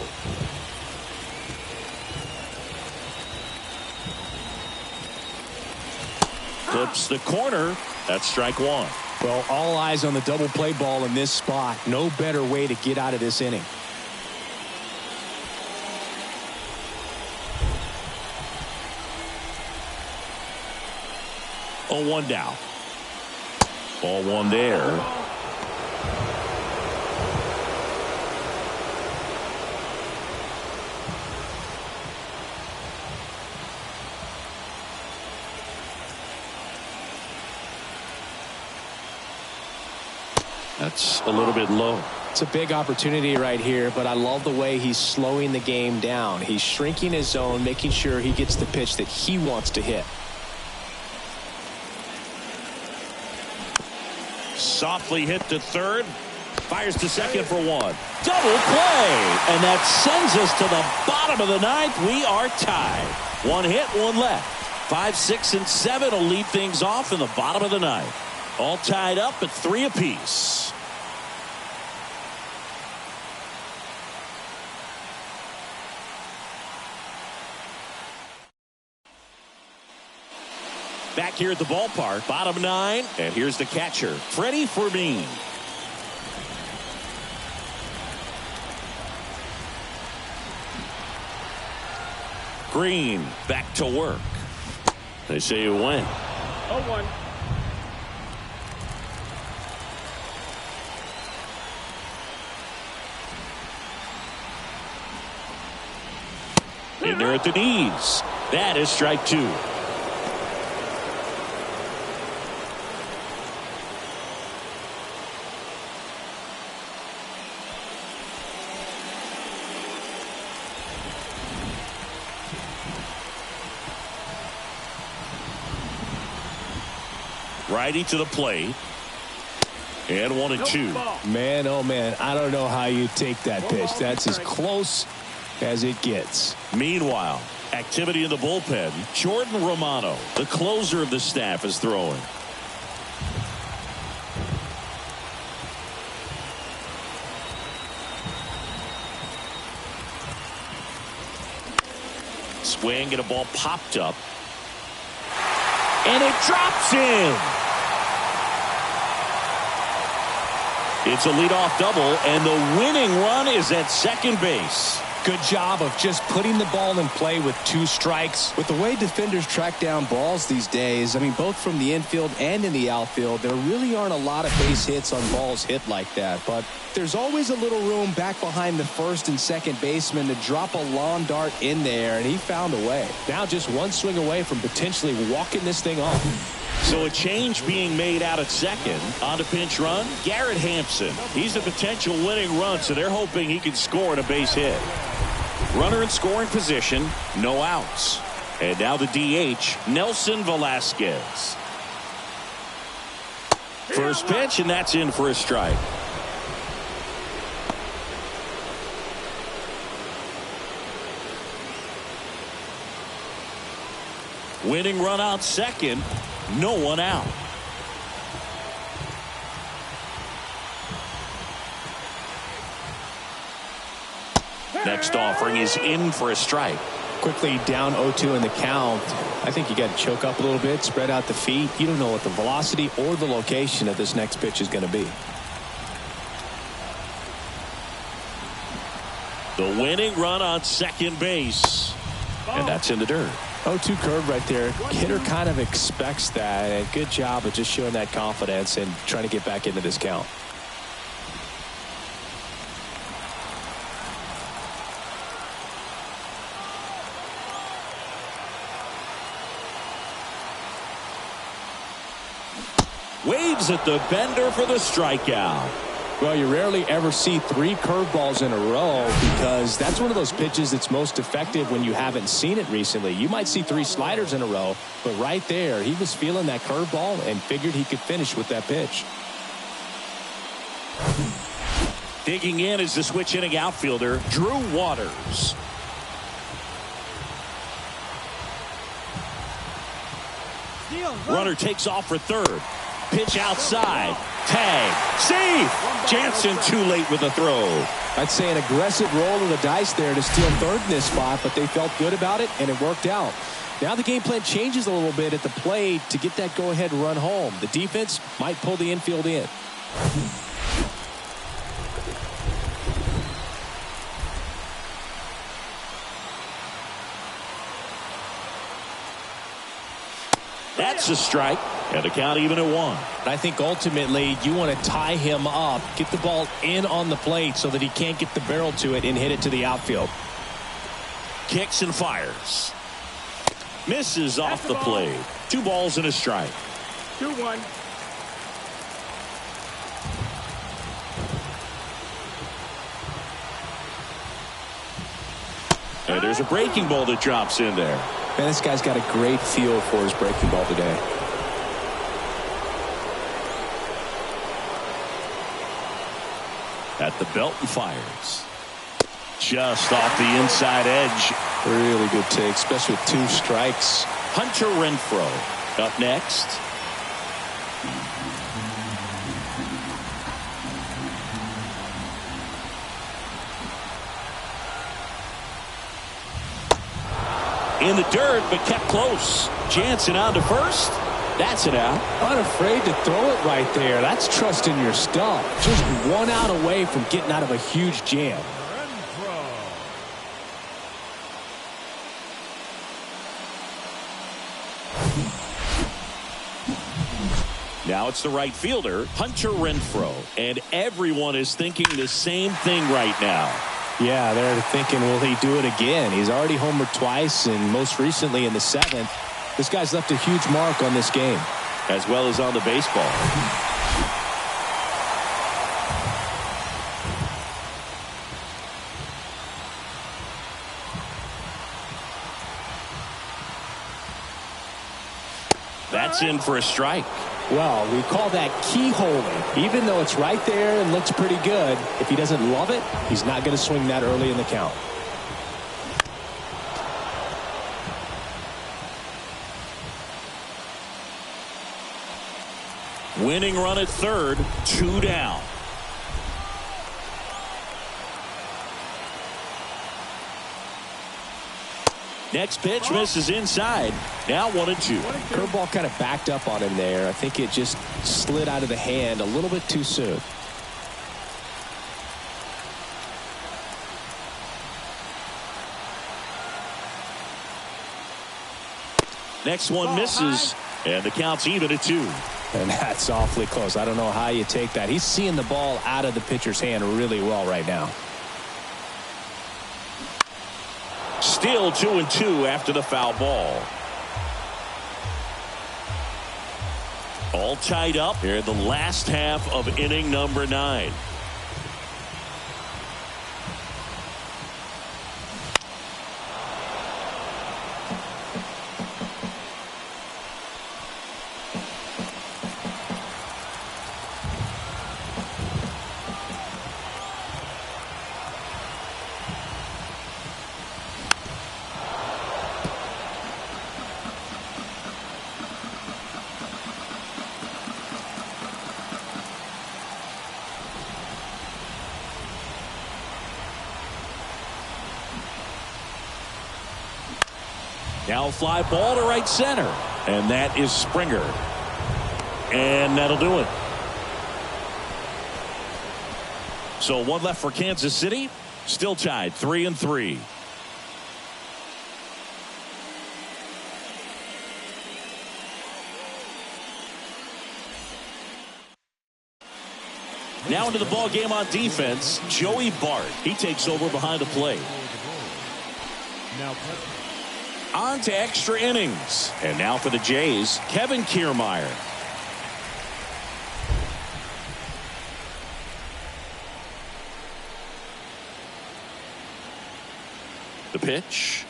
Clips the corner. That's strike 1. Well, all eyes on the double play ball in this spot. No better way to get out of this inning. 0-1 down. Ball one there. That's a little bit low. It's a big opportunity right here, but I love the way he's slowing the game down. He's shrinking his zone, making sure he gets the pitch that he wants to hit. Softly hit to third. Fires to second for one. Double play. And that sends us to the bottom of the ninth. We are tied. One hit, one left. 5, 6, and 7 will lead things off in the bottom of the ninth. All tied up at 3 apiece. Back here at the ballpark, bottom 9, and here's the catcher, Freddie Fermin. Green back to work. They say you win. 0-1. In there at the knees. That is strike 2. Righty to the plate. And 1-2. Man, oh man, I don't know how you take that pitch. That's as close as it gets. Meanwhile, activity in the bullpen. Jordan Romano, the closer of the staff, is throwing. Swing and a ball popped up. And it drops in. It's a leadoff double, and the winning run is at second base. Good job of just putting the ball in play with 2 strikes. With the way defenders track down balls these days, I mean, both from the infield and in the outfield, there really aren't a lot of base hits on balls hit like that. But there's always a little room back behind the first and second baseman to drop a lawn dart in there, and he found a way. Now just one swing away from potentially walking this thing off. So a change being made out at second. On to pinch run, Garrett Hampson. He's a potential winning run, so they're hoping he can score in a base hit. Runner in scoring position, no outs. And now the DH, Nelson Velasquez. First pitch, and that's in for a strike. Winning run out second, no one out. Next offering is in for a strike. Quickly down 0-2 in the count. I think you got to choke up a little bit, spread out the feet. You don't know what the velocity or the location of this next pitch is going to be. The winning run on second base. And that's in the dirt. 0-2 curve right there. Hitter kind of expects that, and good job of just showing that confidence and trying to get back into this count. Waves at the bender for the strikeout. Well, you rarely ever see 3 curveballs in a row because that's one of those pitches that's most effective when you haven't seen it recently. You might see 3 sliders in a row, but right there, he was feeling that curveball and figured he could finish with that pitch. Digging in is the switch hitting outfielder, Drew Waters. Runner takes off for third. Pitch outside. Tag. Safe. Jansen too late with the throw. I'd say an aggressive roll of the dice there to steal third in this spot, but they felt good about it, and it worked out. Now the game plan changes a little bit at the plate to get that go-ahead run home. The defense might pull the infield in. That's a strike. And the count even at 1. I think ultimately you want to tie him up, get the ball in on the plate so that he can't get the barrel to it and hit it to the outfield. Kicks and fires. Misses off the plate. 2 balls and a strike. 2-1. And there's a breaking ball that drops in there. Man, this guy's got a great feel for his breaking ball today. At the belt and fires. Just off the inside edge. Really good take, especially with 2 strikes. Hunter Renfroe up next. In the dirt, but kept close. Jansen on to first. That's it out. Unafraid to throw it right there. That's trusting your stuff. Just 1 out away from getting out of a huge jam. Now it's the right fielder, Hunter Renfroe. And everyone is thinking the same thing right now. Yeah, they're thinking, will he do it again? He's already homered twice, and most recently in the 7th. This guy's left a huge mark on this game. As well as on the baseball. That's in for a strike. Well, we call that keyholing. Even though it's right there and looks pretty good, if he doesn't love it, he's not going to swing that early in the count. Winning run at third, 2 down. Next pitch misses inside. Now 1-2. Curveball kind of backed up on him there. I think it just slid out of the hand a little bit too soon. Next one misses, and the count's even at 2. And that's awfully close. I don't know how you take that. He's seeing the ball out of the pitcher's hand really well right now. Still 2-2 after the foul ball. All tied up here in the last half of inning number 9. Now a fly ball to right center. And that is Springer. And that'll do it. So 1 left for Kansas City. Still tied 3-3. Now into the ball game on defense, Joey Bart. He takes over behind the plate. Now on to extra innings. And now for the Jays, Kevin Kiermaier. The pitch.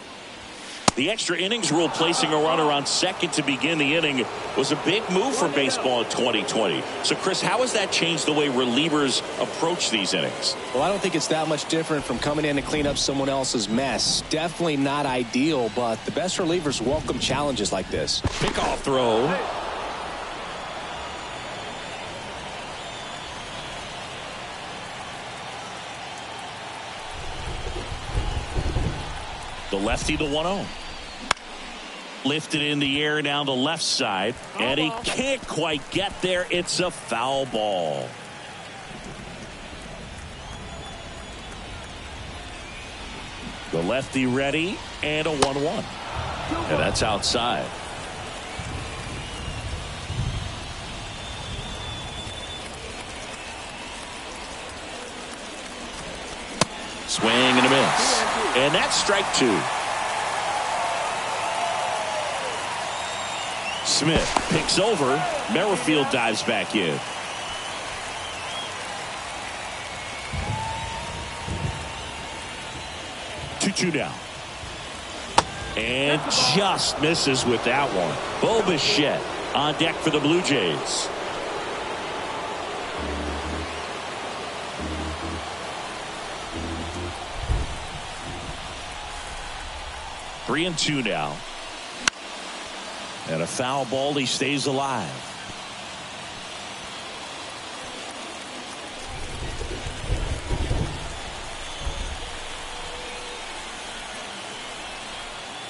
The extra innings rule placing a runner on second to begin the inning was a big move for baseball in 2020. So, Chris, how has that changed the way relievers approach these innings? Well, I don't think it's that much different from coming in to clean up someone else's mess. Definitely not ideal, but the best relievers welcome challenges like this. Pickoff throw. The lefty, the 1-0. Lifted in the air down the left side, and he can't quite get there. It's a foul ball. The lefty ready, and a 1-1. And that's outside. Swing and a miss. And that's strike 2. Smith picks over. Merrifield dives back in. Two down. And just misses with that one. Bo Bichette on deck for the Blue Jays. Three and two now. And a foul ball. He stays alive.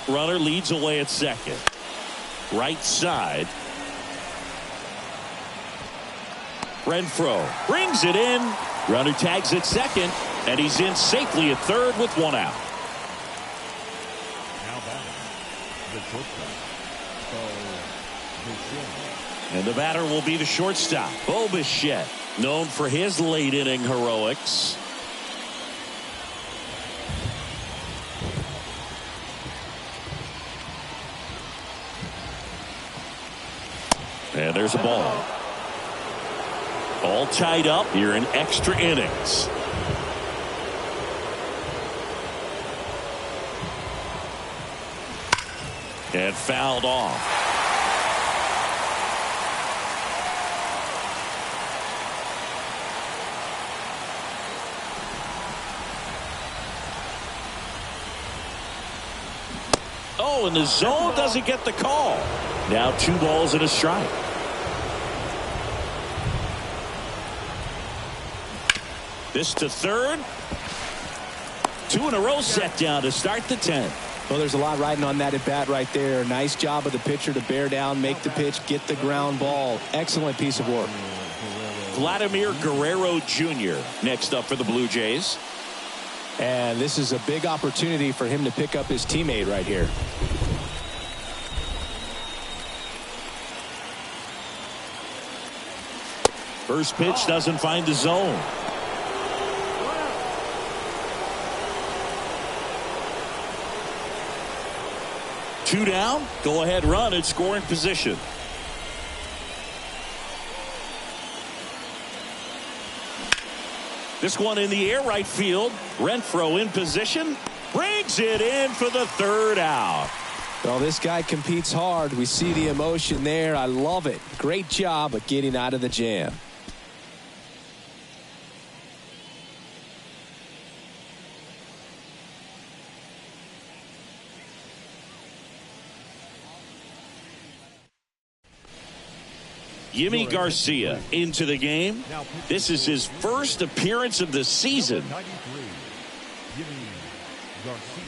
Runner leads away at second. Right side. Renfroe brings it in. Runner tags at second. And he's in safely at third with one out. Now batting, the shortstop, Bo Bichette. And the batter will be the shortstop, Bo Bichette, known for his late inning heroics. And there's a ball. All tied up here in extra innings. And fouled off. Oh, and the zone doesn't get the call. Now 2 balls and a strike. This to third. 2 in a row set down to start the 10th. Well, there's a lot riding on that at bat right there. Nice job of the pitcher to bear down, make the pitch, get the ground ball. Excellent piece of work. Vladimir Guerrero Jr. next up for the Blue Jays. And this is a big opportunity for him to pick up his teammate right here. First pitch doesn't find the zone. Two down. Go ahead run at scoring position. This one in the air right field. Renfroe in position. Brings it in for the third out. Well, this guy competes hard. We see the emotion there. I love it. Great job of getting out of the jam. Yimi Garcia into the game. This is his first appearance of the season. 93, Yimi Garcia.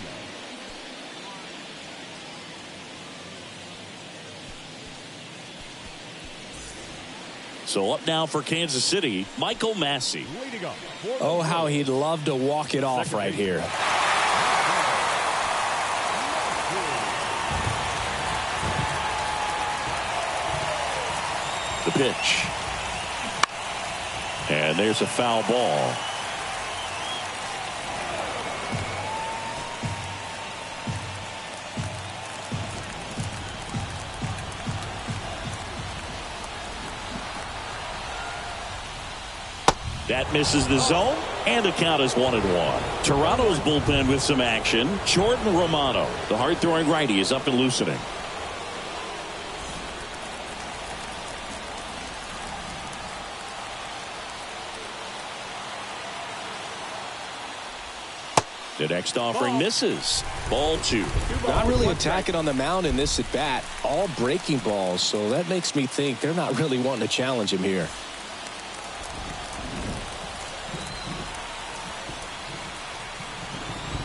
So up now for Kansas City, Michael Massey. Oh, how he'd love to walk it off right here. The pitch. And there's a foul ball. That misses the zone, and the count is 1-1. Toronto's bullpen with some action. Jordan Romano, the hard-throwing righty, is up and loosening. The next offering misses. Ball 2. Not really attacking on the mound in this at bat. All breaking balls, so that makes me think they're not really wanting to challenge him here.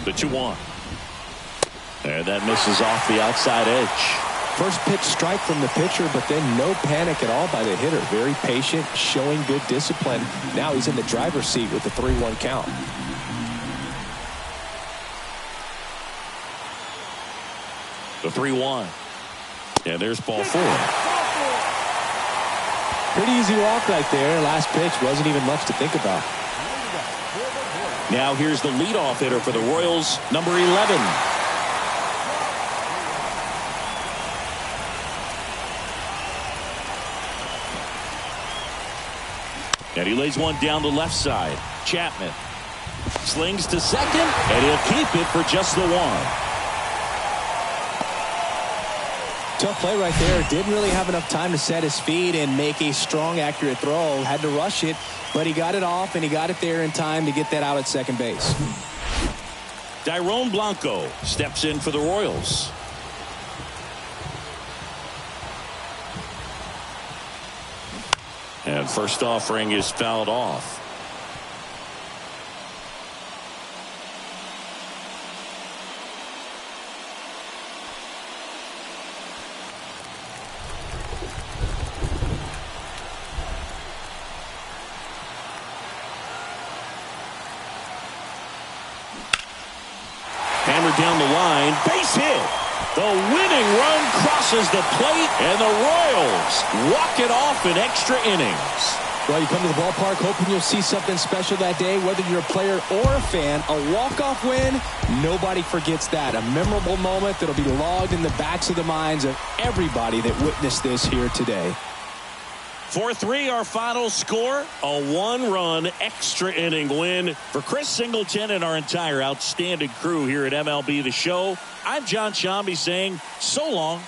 The 2-1. And that misses off the outside edge. First pitch strike from the pitcher, but then no panic at all by the hitter. Very patient, showing good discipline. Now he's in the driver's seat with the 3-1 count. The 3-1. And there's ball 4. Pretty easy walk right there. Last pitch wasn't even much to think about. Now here's the leadoff hitter for the Royals, number 11. And he lays one down the left side. Chapman slings to second, and he'll keep it for just the one. Tough play right there. Didn't really have enough time to set his feet and make a strong, accurate throw. Had to rush it, but he got it off, and he got it there in time to get that out at second base. Dairon Blanco steps in for the Royals. And first offering is fouled off. Hammered down the line, base hit. The winning run crosses the plate, and the Royals walk it off in extra innings. Well, you come to the ballpark hoping you'll see something special that day, whether you're a player or a fan. A walk-off win, nobody forgets that. A memorable moment that'll be logged in the backs of the minds of everybody that witnessed this here today. 4-3 our final score. A one-run extra inning win for Chris Singleton and our entire outstanding crew here at MLB The Show. I'm John Shambi saying so long.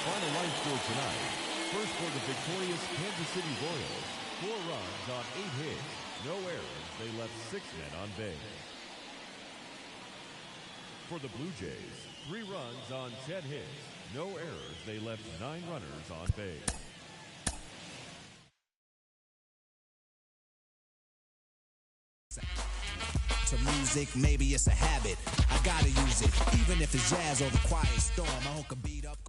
Final line score tonight. First for the victorious Kansas City Royals. 4 runs on 8 hits. No errors. They left 6 men on base. For the Blue Jays, 3 runs on 10 hits. No errors. They left 9 runners on base. To music, maybe it's a habit. I gotta use it, even if it's jazz or the quiet storm. I hook a beat up.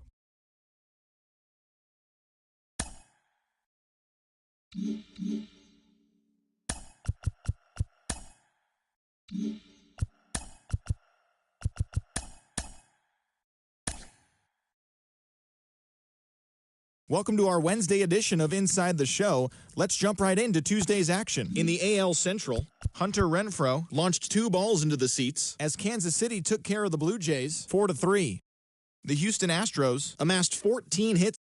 Welcome to our Wednesday edition of Inside the Show. Let's jump right into Tuesday's action. In the AL Central, Hunter Renfroe launched 2 balls into the seats as Kansas City took care of the Blue Jays 4-3. The Houston Astros amassed 14 hits